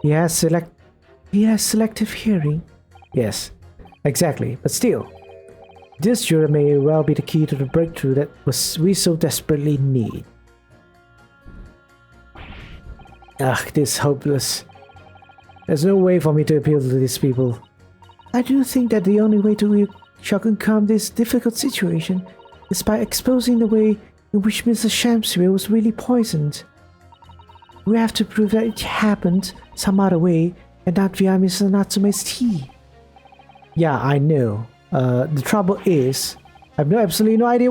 he has selective hearing. Yes, exactly. But still, this juror may well be the key to the breakthrough that we so desperately need. Ugh, this is hopeless. There's no way for me to appeal to these people. I do think that the only way to overcome this difficult situation is by exposing the way in which Mr. Shamsville was really poisoned. We have to prove that it happened some other way and not via Mr. Natsume's tea. Yeah, I know. The trouble is, I have absolutely no idea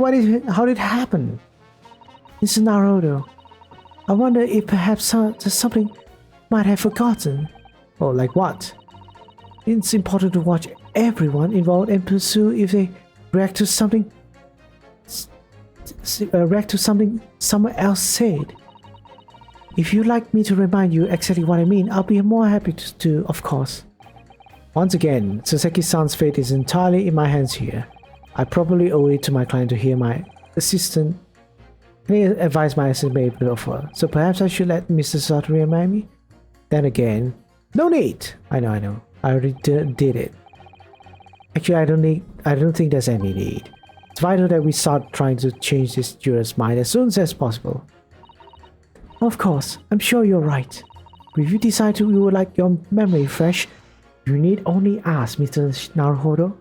how it happened. Mr. Naruto, I wonder if perhaps there's something might have forgotten. Oh, like what? It's important to watch everyone involved and pursue if they react to something someone else said. If you'd like me to remind you exactly what I mean, I'll be more happy to, of course. Once again, Saseki-san's fate is entirely in my hands here. I probably owe it to my client to hear my assistant advise my assistant may be offer. So perhaps I should let Mr. Sato remind me? Then again, no need! I know. I already did it. Actually, I don't think there's any need. It's vital that we start trying to change this juror's mind as soon as possible. Of course, I'm sure you're right. But if you decide you would like your memory fresh, you need only ask Mr. Naruhodo.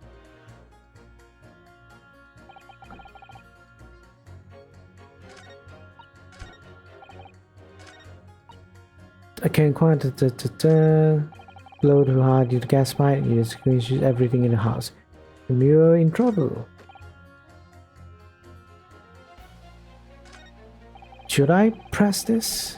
I can blow too hard due to gas pipe, you just use everything in the house. And you're in trouble. Should I press this?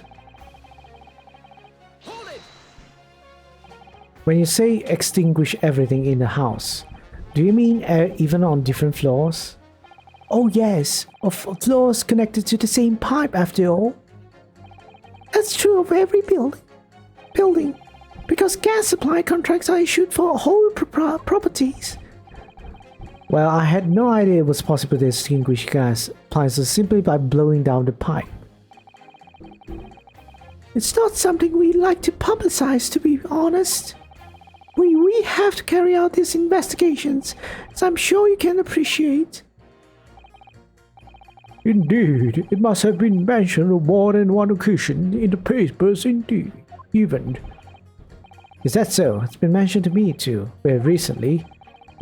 When you say extinguish everything in the house, do you mean even on different floors? Oh yes, of floors connected to the same pipe after all. That's true of every building, because gas supply contracts are issued for whole properties. Well, I had no idea it was possible to extinguish gas appliances simply by blowing down the pipe. It's not something we like to publicize, to be honest. We have to carry out these investigations, as I'm sure you can appreciate. Indeed, it must have been mentioned on more than one occasion in the papers, indeed, even. Is that so? It's been mentioned to me too, very recently.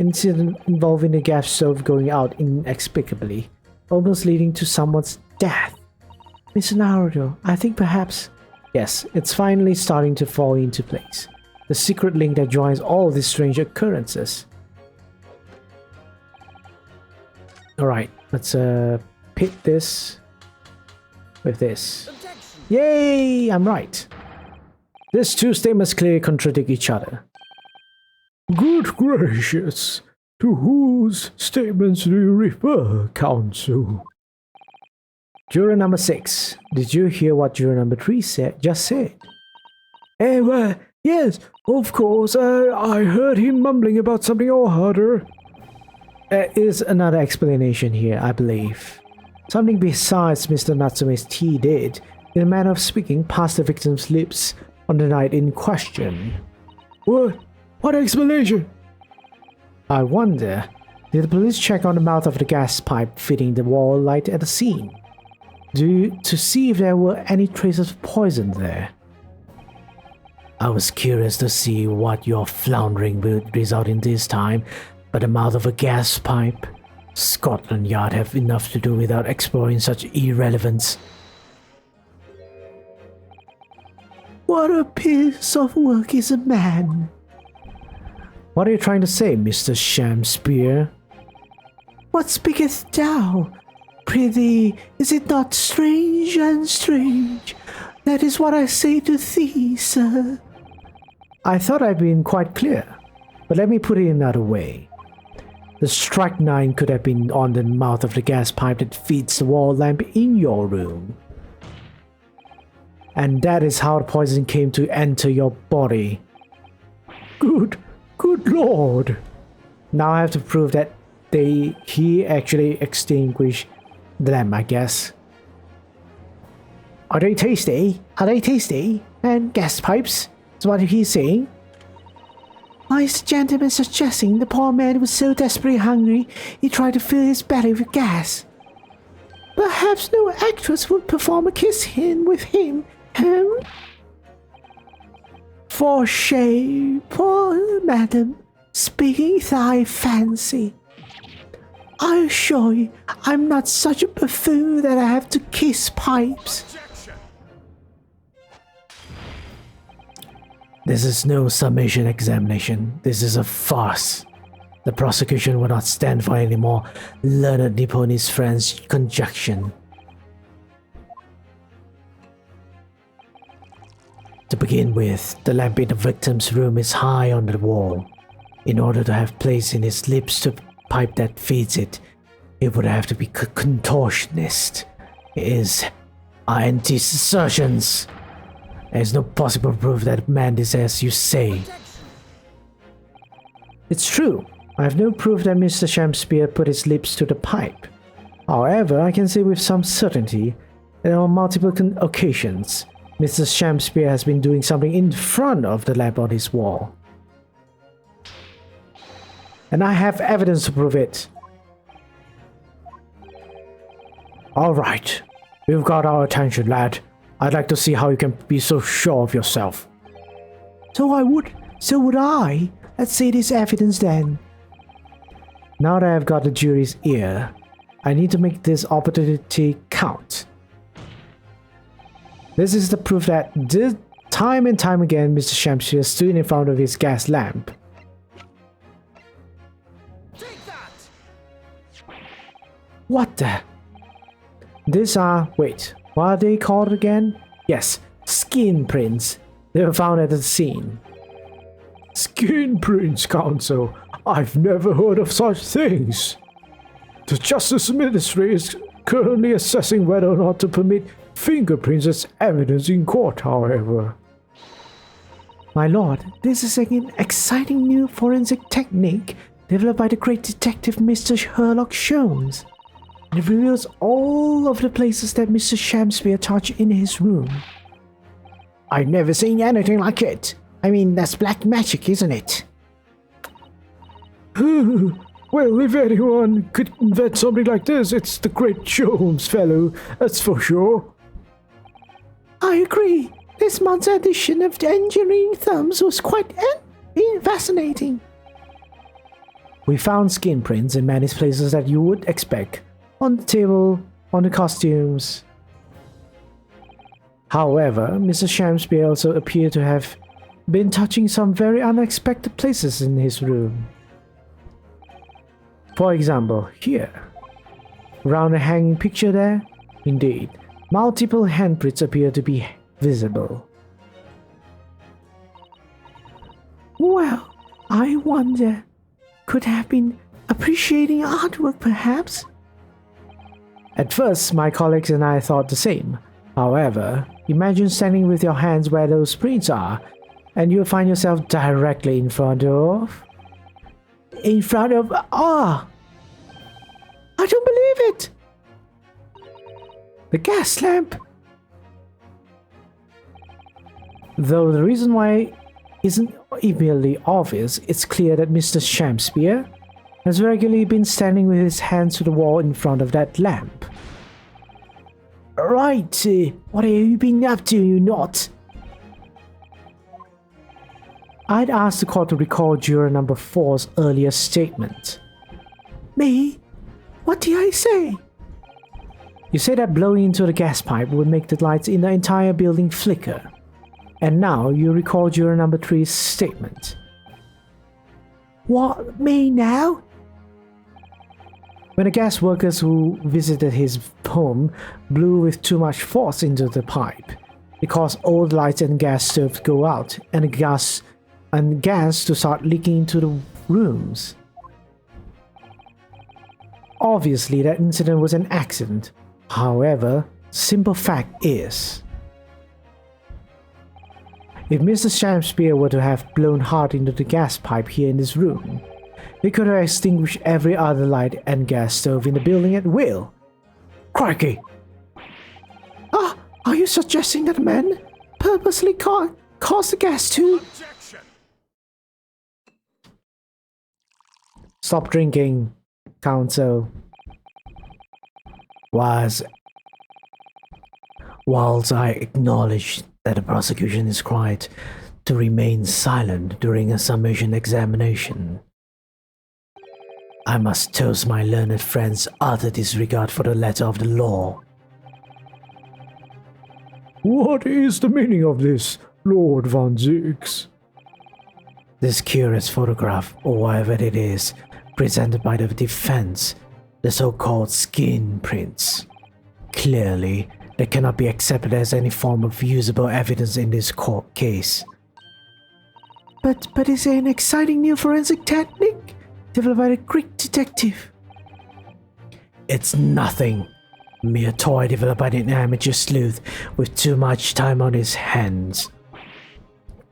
Incident involving the gas stove going out inexplicably, almost leading to someone's death. Mr. Naruto, I think perhaps... Yes, it's finally starting to fall into place. The secret link that joins all these strange occurrences. Alright, let's pit this with this. Yay! I'm right. These two statements clearly contradict each other. Good gracious! To whose statements do you refer, counsel? Juror number 6. Did you hear what juror number 3 just said? Well, yes, of course. I heard him mumbling about something or other. There is another explanation here, I believe. Something besides Mr. Natsume's tea did, in a manner of speaking, past the victim's lips on the night in question. What? What explanation? I wonder, did the police check on the mouth of the gas pipe fitting the wall light at the scene? To see if there were any traces of poison there? I was curious to see what your floundering would result in this time, but the mouth of a gas pipe? Scotland Yard have enough to do without exploring such irrelevance. What a piece of work is a man. What are you trying to say, Mr. Shakespeare? What speaketh thou? Prithee, is it not strange and strange? That is what I say to thee, sir. I thought I'd been quite clear, but let me put it another way. The strychnine could have been on the mouth of the gas pipe that feeds the wall lamp in your room. And that is how the poison came to enter your body. Good lord. Now I have to prove that he actually extinguished them, I guess. Are they tasty? Are they tasty? And gas pipes? Is what he's saying? Why is the gentleman suggesting the poor man was so desperately hungry he tried to fill his belly with gas? Perhaps no actress would perform a kiss in with him, For shame, poor madam, speaking thy fancy. I assure you, I'm not such a buffoon that I have to kiss pipes. This is no summation examination. This is a farce. The prosecution will not stand for any more learned Nipponese friends' conjecture. To begin with, the lamp in the victim's room is high on the wall. In order to have place in his lips to pipe that feeds it, it would have to be contortionist. It is anti-surgeons. There is no possible proof that man is as you say. It's true. I have no proof that Mr. Shakespeare put his lips to the pipe. However, I can say with some certainty that on multiple occasions, Mr. Shakespeare has been doing something in front of the lamp on his wall. And I have evidence to prove it. Alright, you've got our attention, lad. I'd like to see how you can be so sure of yourself. So would I. Let's see this evidence then. Now that I've got the jury's ear, I need to make this opportunity count. This is the proof that time and time again Mr. Shakespeare stood in front of his gas lamp. Take that! What the? These are, wait, what are they called again? Yes, skin prints. They were found at the scene. Skin prints, counsel. I've never heard of such things. The Justice Ministry is currently assessing whether or not to permit fingerprints as evidence in court, however. My lord, this is an exciting new forensic technique developed by the great detective Mr. Sherlock Sholmes. It reveals all of the places that Mr. Shakespeare touched in his room. I've never seen anything like it. I mean, that's black magic, isn't it? Well, if anyone could invent something like this, it's the great Sholmes fellow, that's for sure. I agree. This month's edition of the Engineering Thumbs was quite fascinating. We found skin prints in many places that you would expect. On the table, on the costumes. However, Mr. Shakespeare also appeared to have been touching some very unexpected places in his room. For example, here. Around the hanging picture there, indeed, multiple handprints appear to be visible. Well, I wonder, could have been appreciating artwork perhaps? At first, my colleagues and I thought the same. However, imagine standing with your hands where those prints are, and you'll find yourself directly in front of... I don't believe it! The gas lamp! Though the reason why isn't immediately obvious, it's clear that Mr. Shakespeare has regularly been standing with his hands to the wall in front of that lamp. Right, what have you been up to, you not? I'd asked the court to recall juror number 4's earlier statement. Me? What did I say? You said that blowing into the gas pipe would make the lights in the entire building flicker. And now you recall juror number 3's statement. What, me now? When the gas workers who visited his home blew with too much force into the pipe, it caused all the lights and gas stoves to go out, and gas to start leaking into the rooms. Obviously, that incident was an accident. However, simple fact is, if Mr. Shakespeare were to have blown hard into the gas pipe here in this room, he could have extinguished every other light and gas stove in the building at will. Crikey! Ah, are you suggesting that men purposely caused the gas to... Objection! Stop drinking, counsel. Whilst I acknowledge that the prosecution is required to remain silent during a summation examination, I must toast my learned friend's utter disregard for the letter of the law. What is the meaning of this, Lord Van Zix? This curious photograph, or whatever it is, presented by the defense, the so-called skin prints. Clearly, they cannot be accepted as any form of usable evidence in this court case. But is there an exciting new forensic technique developed by a Greek detective? It's nothing. Mere toy developed by an amateur sleuth with too much time on his hands.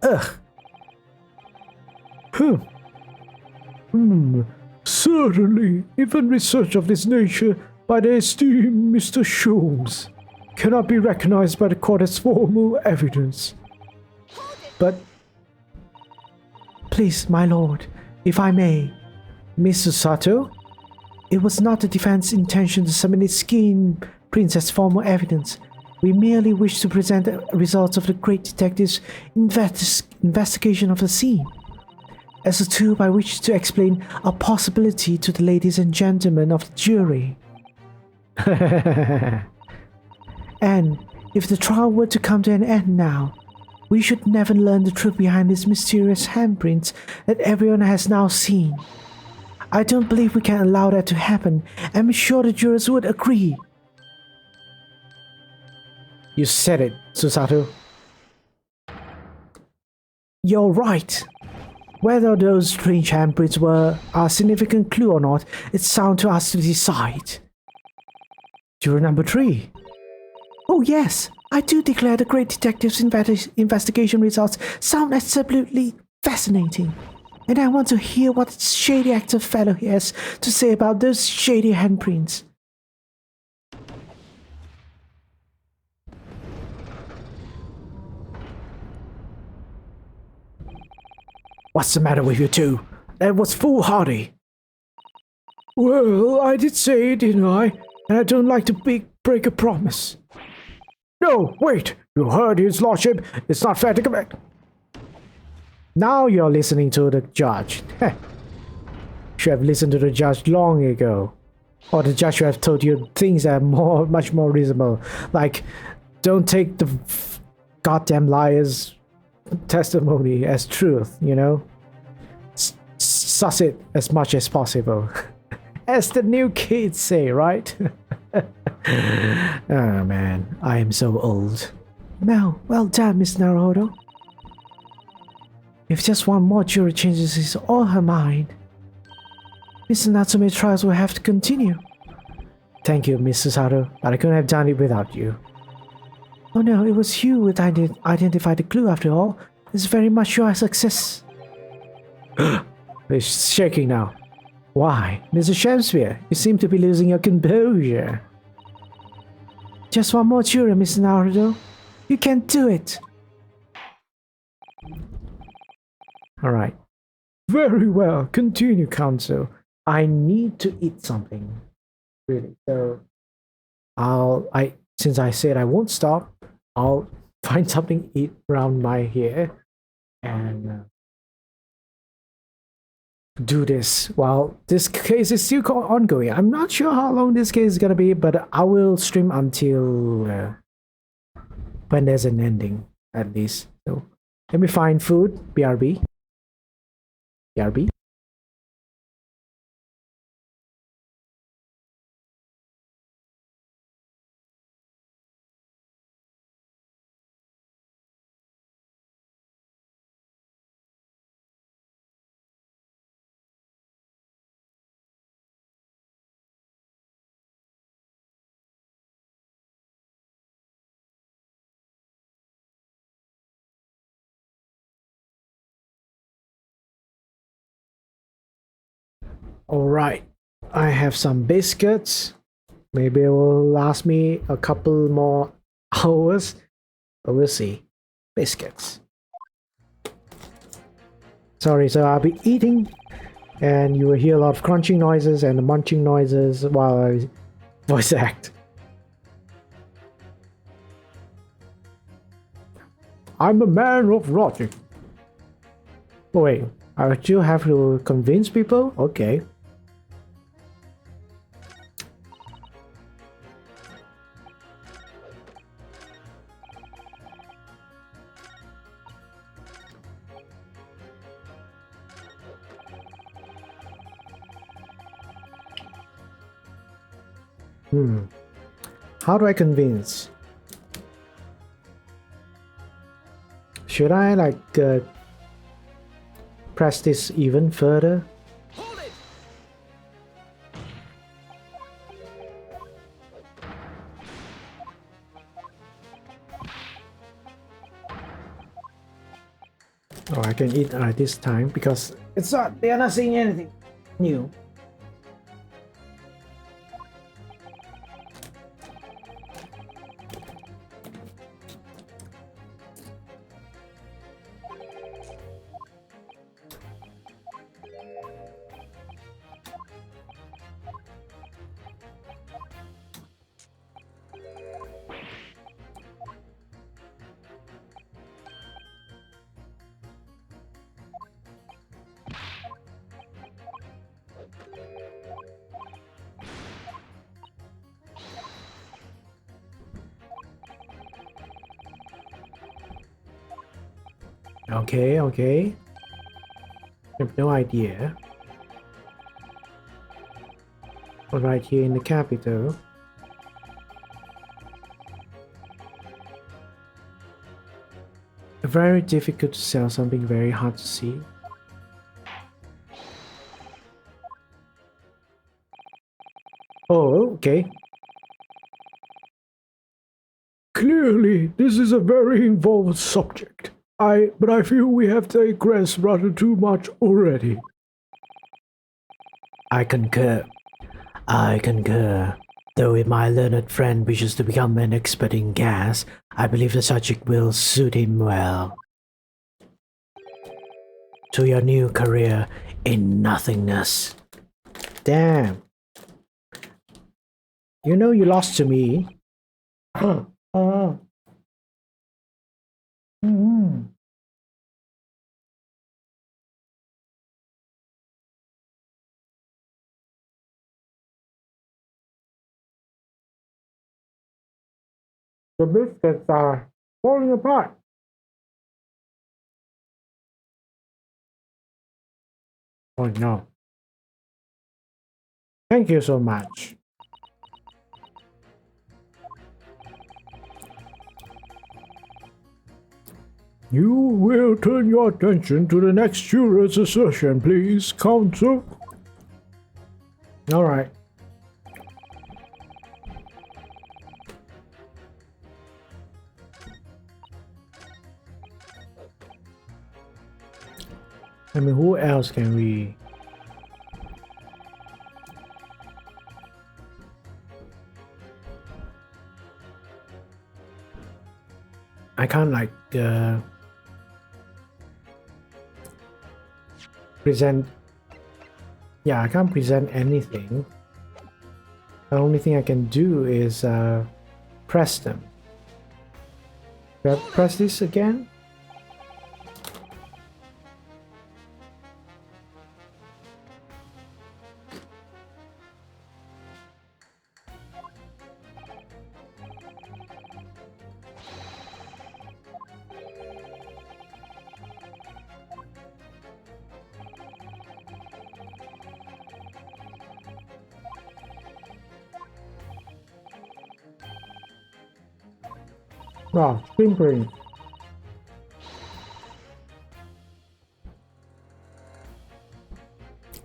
Ugh. Certainly, even research of this nature by the esteemed Mr. Sholmes cannot be recognized by the court as formal evidence. But, please, my lord, if I may, Mr. Sato, it was not the defense's intention to submit its skin prints as formal evidence. We merely wish to present the results of the great detective's investigation of the scene as a tool by which to explain a possibility to the ladies and gentlemen of the jury. And if the trial were to come to an end now, we should never learn the truth behind these mysterious handprints that everyone has now seen. I don't believe we can allow that to happen. I'm sure the jurors would agree. You said it, Susato. You're right. Whether those strange handprints were a significant clue or not, it's down to us to decide. Juror number 3. Oh yes, I do declare the great detective's investigation results sound absolutely fascinating. And I want to hear what this shady actor fellow has to say about those shady handprints. What's the matter with you two? That was foolhardy. Well, I did say it, didn't I? And I don't like to break a promise. No, wait! You heard his lordship. It's not fair to come back. Now you're listening to the judge. Should have listened to the judge long ago. Or the judge should have told you things that are much more reasonable. Like, don't take the goddamn liar's testimony as truth, you know? Suss it as much as possible. As the new kids say, right? Oh man, I am so old. Well done, Miss Naruhodo. If just one more jury changes his or her mind, Mr. Natsume's trials will have to continue. Thank you, Miss Susato, but I couldn't have done it without you. Oh no, it was you who identified the clue after all. It's very much your success. It's shaking now. Why, Mr. Shakespeare, you seem to be losing your composure. Just one more churro, Mr. Naruto. You can do it. Alright. Very well. Continue, Council. I need to eat something. Really. So since I said I won't stop, I'll find something to eat around my here and do this while this case is still ongoing. I'm not sure how long this case is gonna be, but I will stream until when there's an ending, at least. So let me find food. BRB. BRB. All right, I have some biscuits. Maybe it will last me a couple more hours, but we'll see. Biscuits. Sorry, so I'll be eating, and you will hear a lot of crunching noises and munching noises while I voice act. I'm a man of logic. Oh, wait, I still have to convince people? Okay. How do I convince? Should I press this even further? Hold it! Oh, I can eat this time because it's not. They are not saying anything new. Okay. I have no idea. But right here in the capital. Very difficult to sell something, very hard to see. Oh, okay. Clearly, this is a very involved subject. But I feel we have digressed rather too much already. I concur. Though if my learned friend wishes to become an expert in gas, I believe the subject will suit him well. To your new career in nothingness. Damn. You know you lost to me. The biscuits are falling apart. Oh no. Thank you so much. You will turn your attention to the next juror's assertion, please, Counsel. Alright. I mean, who else can we... I can't like present. Yeah, I can't present anything. The only thing I can do is press them. Press this again. Oh, whimpering.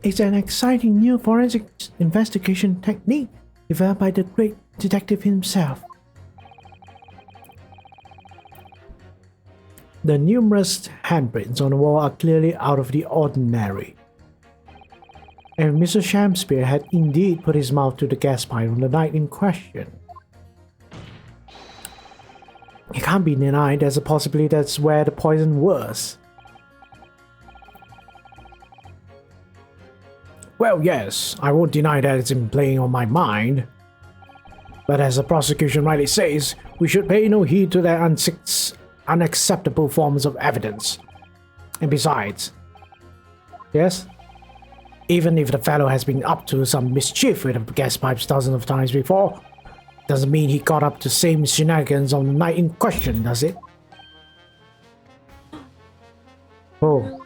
It's an exciting new forensic investigation technique developed by the great detective himself. The numerous handprints on the wall are clearly out of the ordinary. And Mr. Shakespeare had indeed put his mouth to the gas pipe on the night in question. It can't be denied there's a possibility that's where the poison was. Well, yes, I won't deny that it's been playing on my mind. But as the prosecution rightly says, we should pay no heed to their unacceptable forms of evidence. And besides, yes, even if the fellow has been up to some mischief with the gas pipes dozens of times before, doesn't mean he got up to same shenanigans on the night in question, does it? Oh.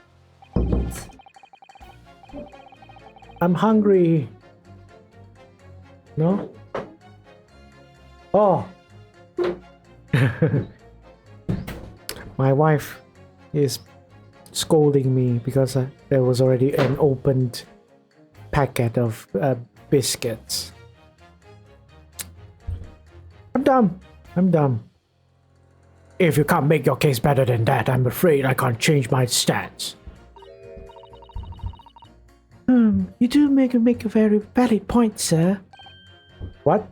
I'm hungry. No? Oh. My wife is scolding me because there was already an opened packet of biscuits. I'm dumb. If you can't make your case better than that, I'm afraid I can't change my stance. You do make a very valid point, sir. What?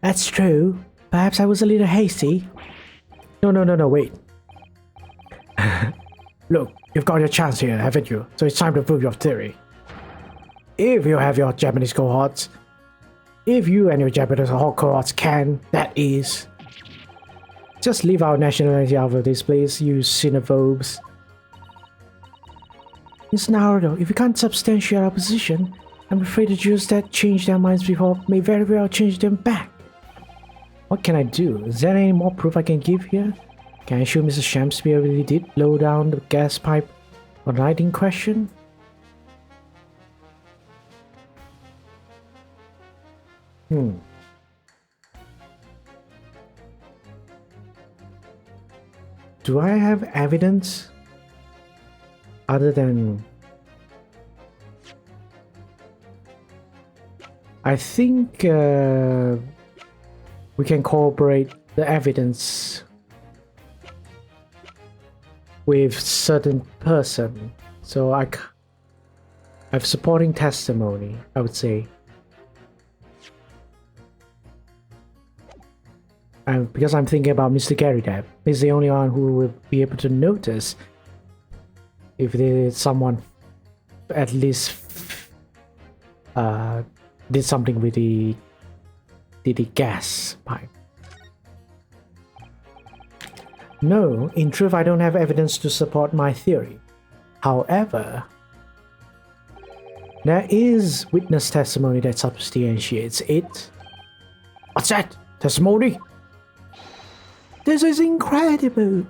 That's true. Perhaps I was a little hasty. No, wait. Look, you've got your chance here, haven't you? So it's time to prove your theory. If you have your Japanese cohorts, if you and your Japanese cohorts can, that is. Just leave our nationality out of this, please, you xenophobes. Miss Naruto, if you can't substantiate our position, I'm afraid the Jews that changed their minds before may very well change them back. What can I do? Is there any more proof I can give here? Can I show Mr. Shakespeare really did blow down the gas pipe on the night in question? Do I have evidence other than... I think we can corroborate the evidence with certain person. So I have supporting testimony, I would say. Because I'm thinking about Mr. Gary Depp. He's the only one who will be able to notice if there's someone at least did something with the gas pipe. No, in truth, I don't have evidence to support my theory. However, there is witness testimony that substantiates it. What's that? Testimony? This is incredible.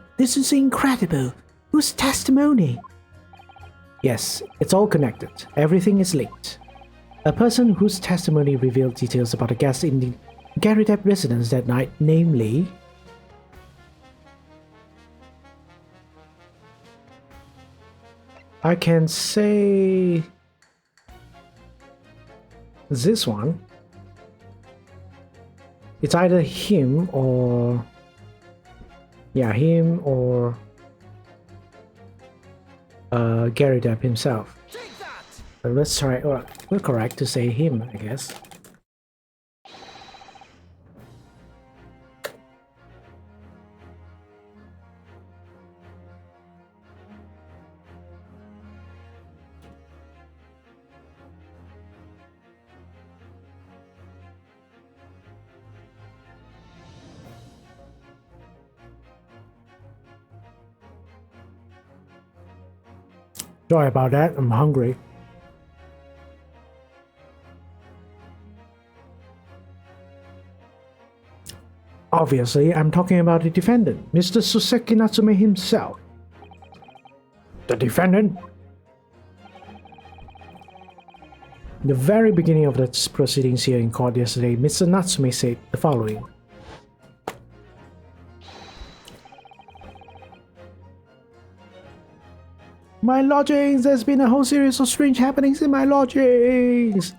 Whose testimony? Yes, it's all connected. Everything is linked. A person whose testimony revealed details about a guest in the Gary Depp residence that night, namely... I can say... this one. It's either him or... yeah, him or... Gary Depp himself. But let's try... we're correct to say him, I guess. Sorry about that, I'm hungry. Obviously, I'm talking about the defendant, Mr. Suseki Natsume himself. The defendant? The very beginning of the proceedings here in court yesterday, Mr. Natsume said the following. My lodgings! There's been a whole series of strange happenings in my lodgings!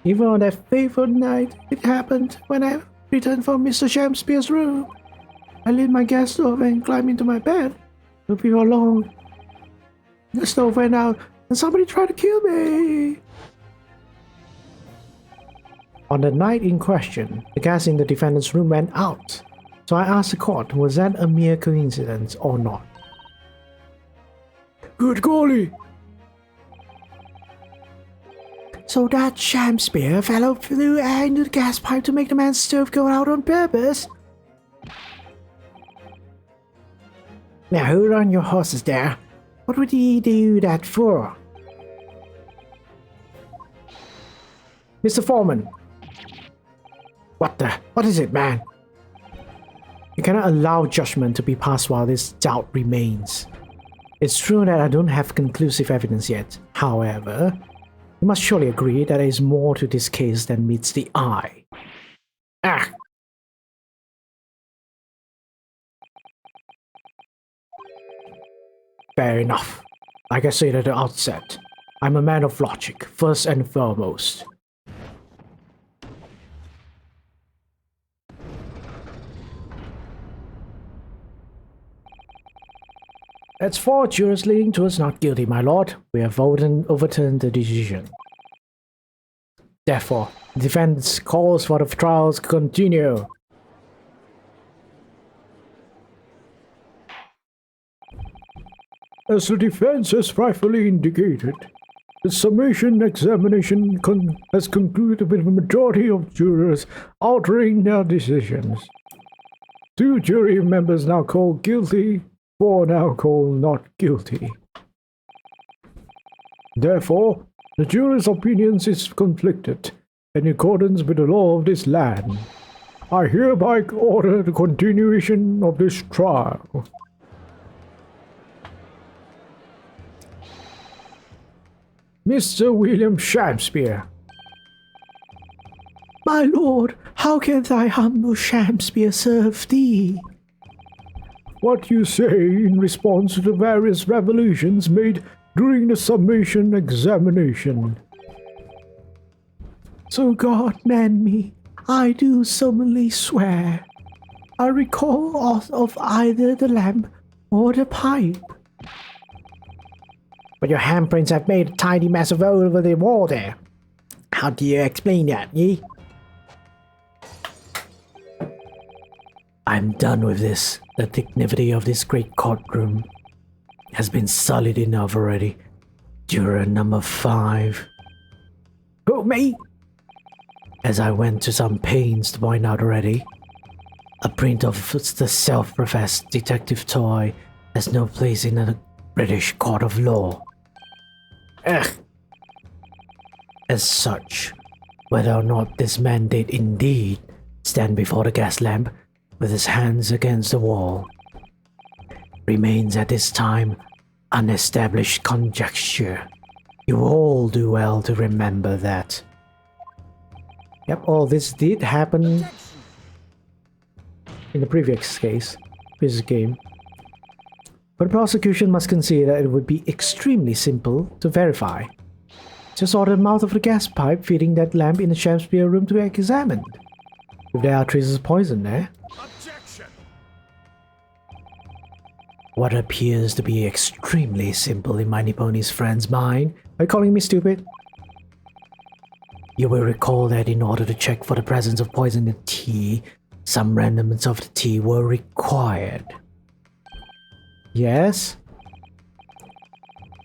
Even on that fateful night, it happened when I returned from Mr. Shakespeare's room. I lit my gas stove and climbed into my bed. But before long, the stove went out and somebody tried to kill me. On the night in question, the gas in the defendant's room went out. So I asked the court, was that a mere coincidence or not? Good golly! So that Shakespeare fellow flew air into the gas pipe to make the man's stove go out on purpose? Now hold on your horses there. What would he do that for? Mr. Foreman! What is it, man? You cannot allow judgment to be passed while this doubt remains. It's true that I don't have conclusive evidence yet. However, you must surely agree that there is more to this case than meets the eye. Ah! Fair enough. Like I said at the outset, I'm a man of logic, first and foremost. As for jurors leaning towards not guilty, my lord, we have overturned the decision. Therefore, the defense calls for the trials to continue. As the defense has rightfully indicated, the summation examination has concluded with the majority of jurors altering their decisions. 2 jury members now call guilty, 4 now call not guilty. Therefore, the jury's opinions is conflicted, in accordance with the law of this land. I hereby order the continuation of this trial. Mr. William Shakespeare. My lord, how can thy humble Shakespeare serve thee? What you say in response to the various revelations made during the summation examination? So God mend me, I do solemnly swear. I recall aught of either the lamp or the pipe. But your handprints have made a tiny mess of all over the wall there. How do you explain that, ye? I'm done with this. The dignity of this great courtroom has been sullied enough already. Juror number 5. Who, me? As I went to some pains to point out already, a print of the self-professed detective toy has no place in a British court of law. Ugh. As such, whether or not this man did indeed stand before the gas lamp with his hands against the wall remains at this time unestablished conjecture. You all do well to remember that. Yep, all this did happen in the previous game. But the prosecution must consider that it would be extremely simple to verify. Just order the mouth of the gas pipe feeding that lamp in the Shakespeare room to be examined. If there are traces of poison there. Objection! What appears to be extremely simple in my Nipponese friend's mind. Are you calling me stupid? You will recall that in order to check for the presence of poison in the tea, some remnants of the tea were required. Yes?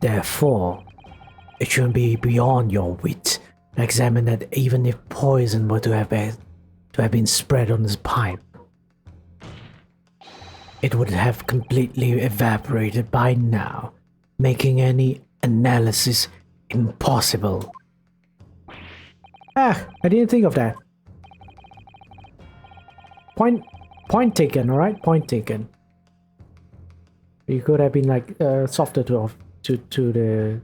Therefore, it shouldn't be beyond your wit to examine that even if poison were to have been spread on this pipe, it would have completely evaporated by now making any analysis impossible. Ah, I didn't think of that. Point taken, alright? Point taken. You could have been like softer to the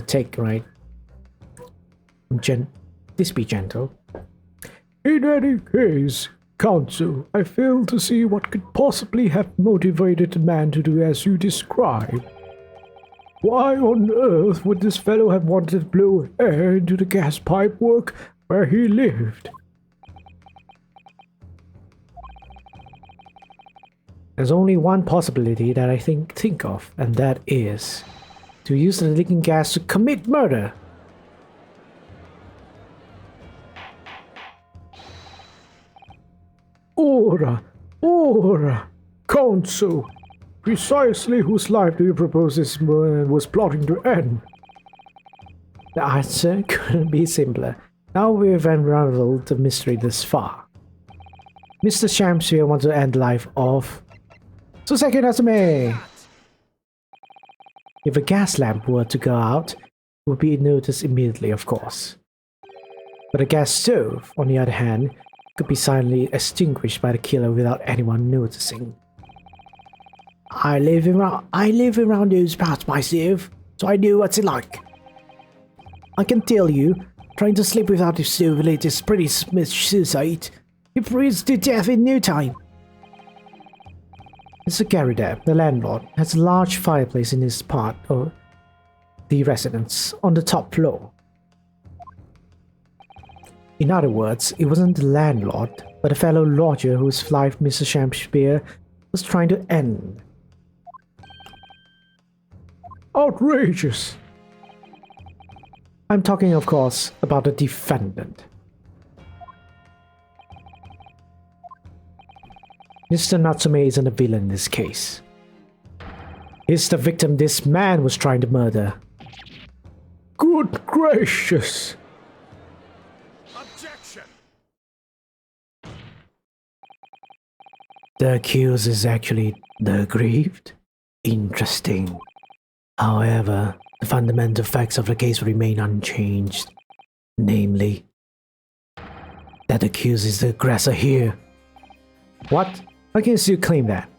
take, right? This be gentle. In any case, Counsel, I fail to see what could possibly have motivated the man to do as you describe. Why on earth would this fellow have wanted to blow air into the gas pipe work where he lived? There's only one possibility that I think of, and that is to use the leaking gas to commit murder. Ora, Counsel, precisely whose life do you propose this man was plotting to end? The answer couldn't be simpler. Now we've unraveled the mystery this far. Mr. Shamsphere wants to end the life of Soseki Natsume. If a gas lamp were to go out, it would be noticed immediately, of course. But a gas stove, on the other hand, could be silently extinguished by the killer without anyone noticing. I live around those parts myself, so I know what's it like. I can tell you, trying to sleep without a stove is pretty much suicide. It freezes to death in no time. Mr. Garrida, the landlord, has a large fireplace in his part of the residence on the top floor. In other words, it wasn't the landlord, but a fellow lodger whose life Mr. Shamsphere was trying to end. Outrageous! I'm talking, of course, about the defendant. Mr. Natsume isn't a villain in this case. He's the victim this man was trying to murder. Good gracious! Objection! The accused is actually the aggrieved? Interesting. However, the fundamental facts of the case remain unchanged. Namely, that the accused is the aggressor here. What? How can you still claim that?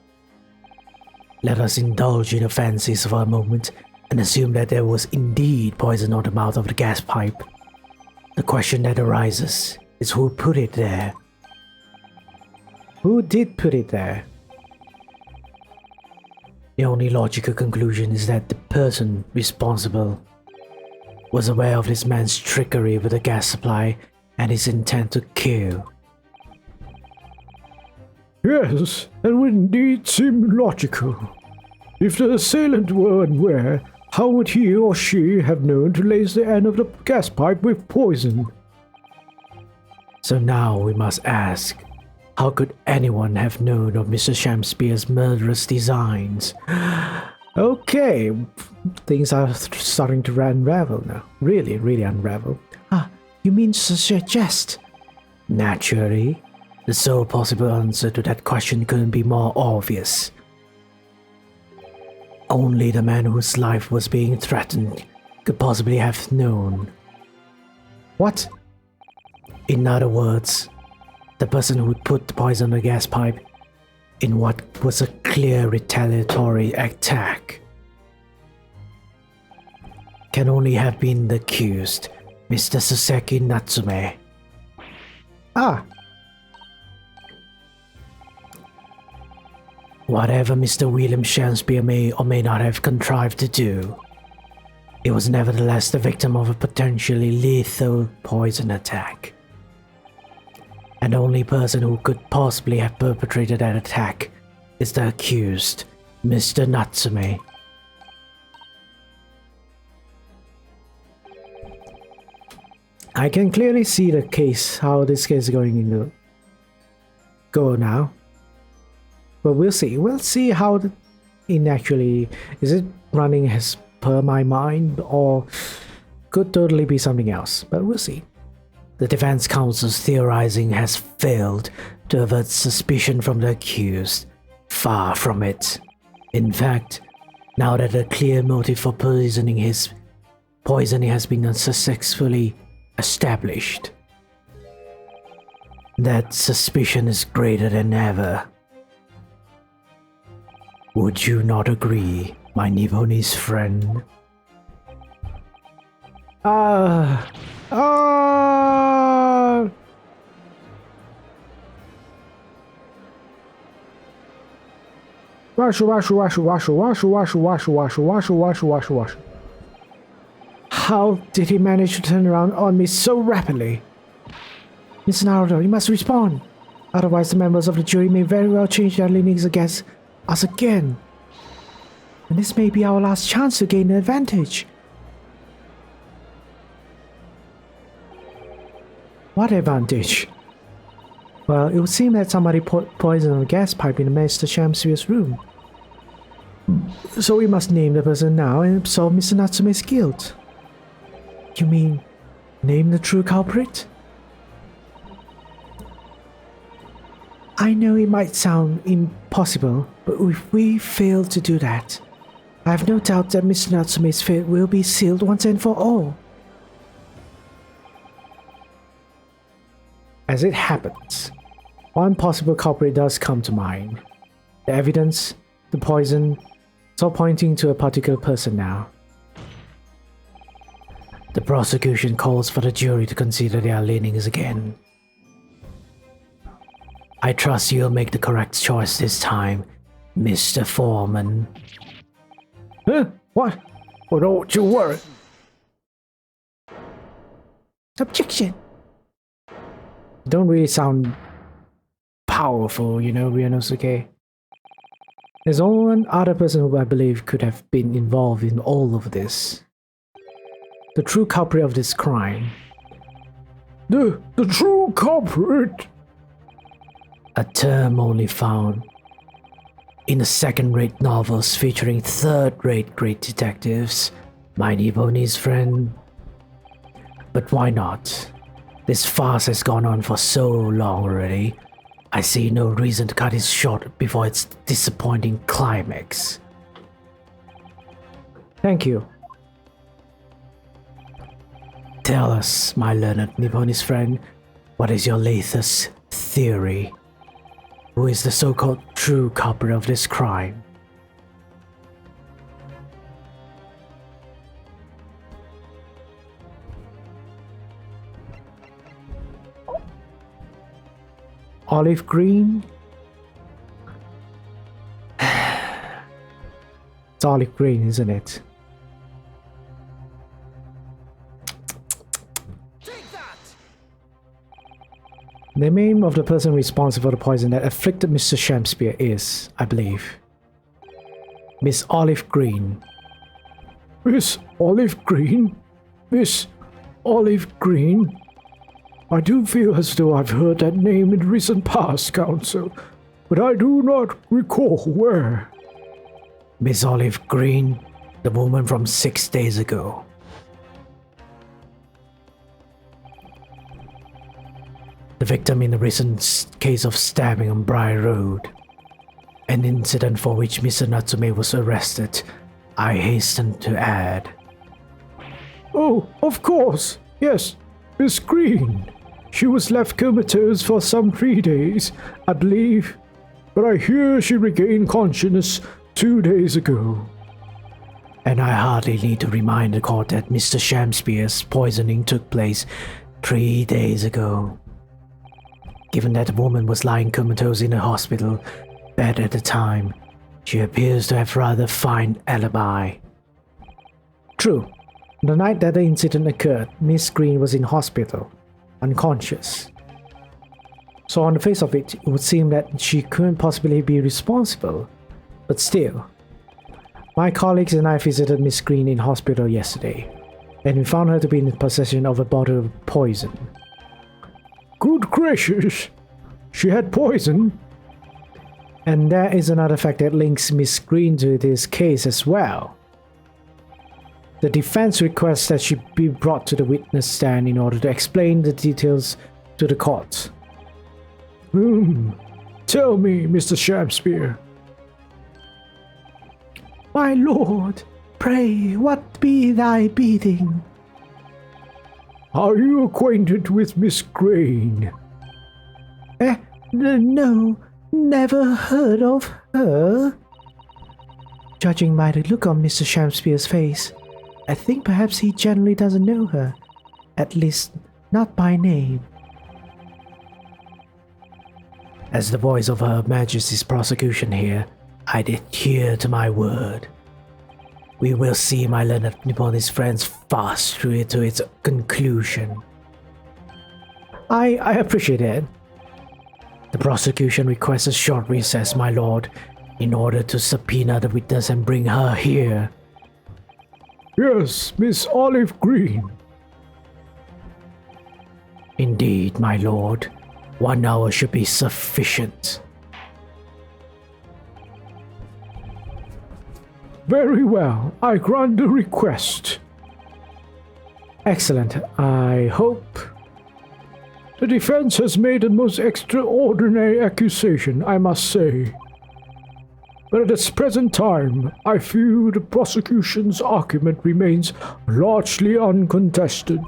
Let us indulge in the fancies for a moment and assume that there was indeed poison on the mouth of the gas pipe. The question that arises is who put it there? Who did put it there? The only logical conclusion is that the person responsible was aware of this man's trickery with the gas supply and his intent to kill. Yes, that would indeed seem logical. If the assailant were unaware, how would he or she have known to lace the end of the gas pipe with poison? So now we must ask, how could anyone have known of Mr. Shamsphere's murderous designs? Okay, things are starting to unravel now. Really unravel. Ah, you mean to suggest? Naturally. The sole possible answer to that question couldn't be more obvious. Only the man whose life was being threatened could possibly have known. What? In other words, the person who put the poison on the gas pipe in what was a clear retaliatory attack can only have been the accused, Mr. Soseki Natsume. Ah! Whatever Mr. William Shamsphere may or may not have contrived to do, it was nevertheless the victim of a potentially lethal poison attack. And the only person who could possibly have perpetrated that attack is the accused, Mr. Natsume. I can clearly see the case, how this case is going to go now. But we'll see. We'll see how it actually is it running as per my mind or could totally be something else. But we'll see. The defense counsel's theorizing has failed to avert suspicion from the accused. Far from it. In fact, Now that a clear motive for poisoning has been successfully established, that suspicion is greater than ever. Would you not agree, my Nipponese friend? How did he manage to turn around on me so rapidly? Mr. Naruto, you must respond. Otherwise, the members of the jury may very well change their leanings against us again. And this may be our last chance to gain an advantage. What advantage? Well, it would seem that somebody poisoned a gas pipe in Mr. Shamsu's room. So we must name the person now and absolve Mr. Natsume's guilt. You mean, name the true culprit? I know it might sound impossible, but if we fail to do that, I have no doubt that Mr. Natsume's fate will be sealed once and for all. As it happens, one possible culprit does come to mind. The evidence, the poison, it's all pointing to a particular person now. The prosecution calls for the jury to consider their leanings again. I trust you'll make the correct choice this time, Mr. Foreman. Huh? What? Oh, don't you worry. Objection! Don't really sound powerful, you know, Ryanosuke. There's only one other person who I believe could have been involved in all of this. The true culprit of this crime. The true culprit? A term only found in the second-rate novels featuring third-rate great detectives, my Nipponese friend. But why not? This farce has gone on for so long already. I see no reason to cut it short before its disappointing climax. Thank you. Tell us, my learned Nipponese friend, what is your latest theory? Who is the so-called true culprit of this crime? Olive green? It's olive green, isn't it? Take that! The name of the person responsible for the poison that afflicted Mr. Shakespeare is, I believe, Miss Olive Green. Miss Olive Green? Miss Olive Green? I do feel as though I've heard that name in recent past, Counsel, but I do not recall where. Miss Olive Green, the woman from 6 days ago. The victim in the recent case of stabbing on Briar Road. An incident for which Mr. Natsume was arrested, I hasten to add. Oh, of course, yes, Miss Green. She was left comatose for some 3 days, I believe, but I hear she regained consciousness 2 days ago. And I hardly need to remind the court that Mr. Shakespeare's poisoning took place 3 days ago. Given that the woman was lying comatose in a hospital bed at the time, she appears to have rather fine alibi. True. The night that the incident occurred, Miss Green was in hospital, unconscious. So on the face of it, it would seem that she couldn't possibly be responsible. But still, my colleagues and I visited Miss Green in hospital yesterday, and we found her to be in possession of a bottle of poison. Good gracious, she had poison? And that is another fact that links Miss Green to this case as well. The defense requests that she be brought to the witness stand in order to explain the details to the court. Tell me, Mr. Shakespeare. My lord, pray, what be thy bidding? Are you acquainted with Miss Crane? No, never heard of her. Judging by the look on Mr. Shamspeare's face, I think perhaps he generally doesn't know her. At least, not by name. As the voice of Her Majesty's prosecution here, I adhere to my word. We will see my learned Nipponese friends fast through it to its conclusion. I appreciate it. The prosecution requests a short recess, my lord, in order to subpoena the witness and bring her here. Yes, Miss Olive Green. Indeed, my lord. 1 hour should be sufficient. Very well, I grant the request. Excellent. I hope. The defense has made a most extraordinary accusation, I must say. But at this present time, I feel the prosecution's argument remains largely uncontested.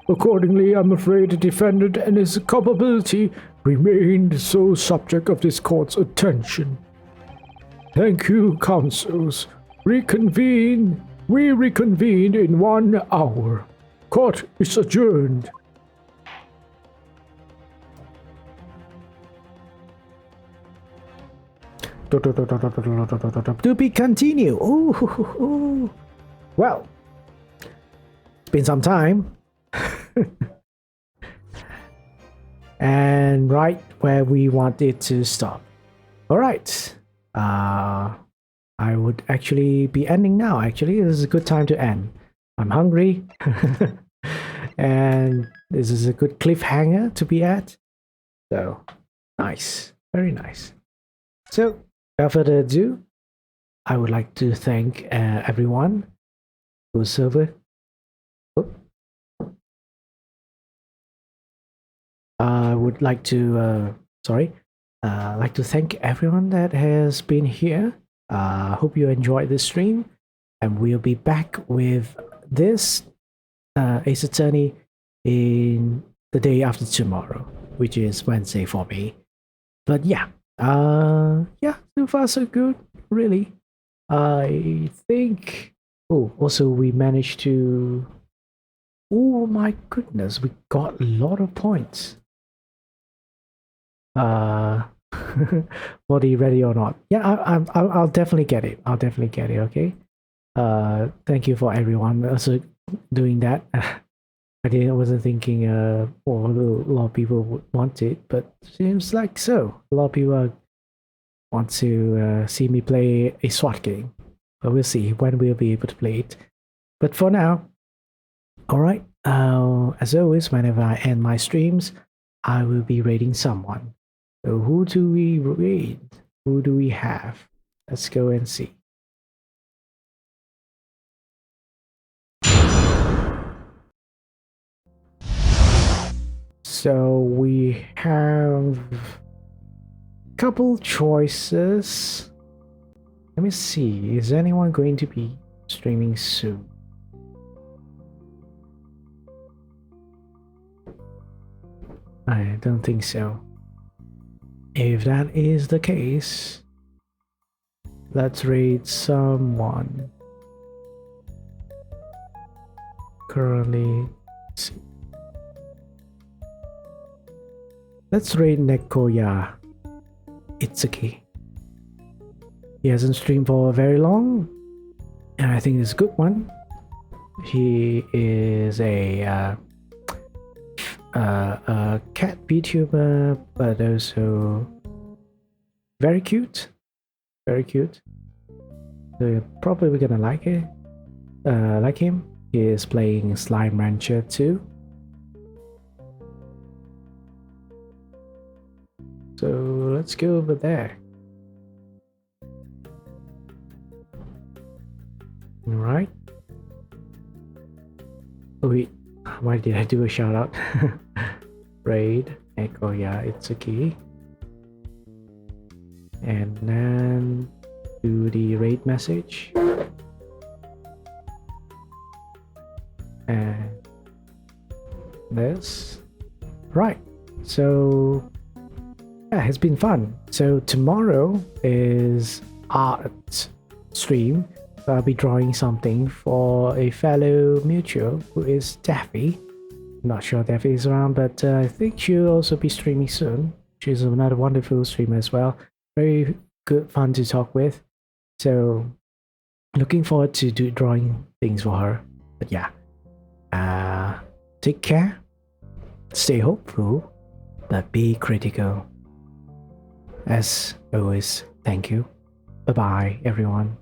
Accordingly, I'm afraid the defendant and his culpability remain the sole subject of this court's attention. Thank you, counsels. We reconvene in 1 hour. Court is adjourned. To be continued. Ooh. Well, it's been some time. And right where we wanted to stop. Alright. I would actually be ending now. Actually, this is a good time to end. I'm hungry. And this is a good cliffhanger to be at. So, nice. Very nice. So, without further ado, I would like to thank everyone who's over. I would like to, like to thank everyone that has been here. Hope you enjoyed this stream, and we'll be back with this Ace Attorney in the day after tomorrow, which is Wednesday for me. But yeah, so far so good, really. I think. Oh, also we managed to. Oh my goodness, we got a lot of points. For the ready or not. Yeah, I'll definitely get it. I'll definitely get it. Okay. Thank you for everyone also doing that. I wasn't thinking. A lot of people would want it, but seems like so. A lot of people want to see me play a SWAT game, but we'll see when we'll be able to play it. But for now, all right. As always, whenever I end my streams, I will be raiding someone. So who do we raid? Who do we have? Let's go and see. So we have a couple choices. Let me see. Is anyone going to be streaming soon? I don't think so. If that is the case, let's raid someone. Currently, let's raid Nekoya Itsuki. He hasn't streamed for very long, and I think it's a good one. He is a cat VTuber, but also very cute. Very cute. So you're probably gonna like it. Like him. He is playing Slime Rancher 2. So let's go over there. Alright. Oh wait, why did I do a shout out? Raid, Nekoya Itsuki. And then to the raid message. And this. Right. So yeah, it's been fun. So tomorrow is art stream. So I'll be drawing something for a fellow mutual who is Daffy. Not sure if Daffy is around, but I think she'll also be streaming soon. She's another wonderful streamer as well. Very good fun to talk with. So looking forward to drawing things for her. But yeah, take care, stay hopeful, but be critical. As always, thank you. Bye bye, everyone.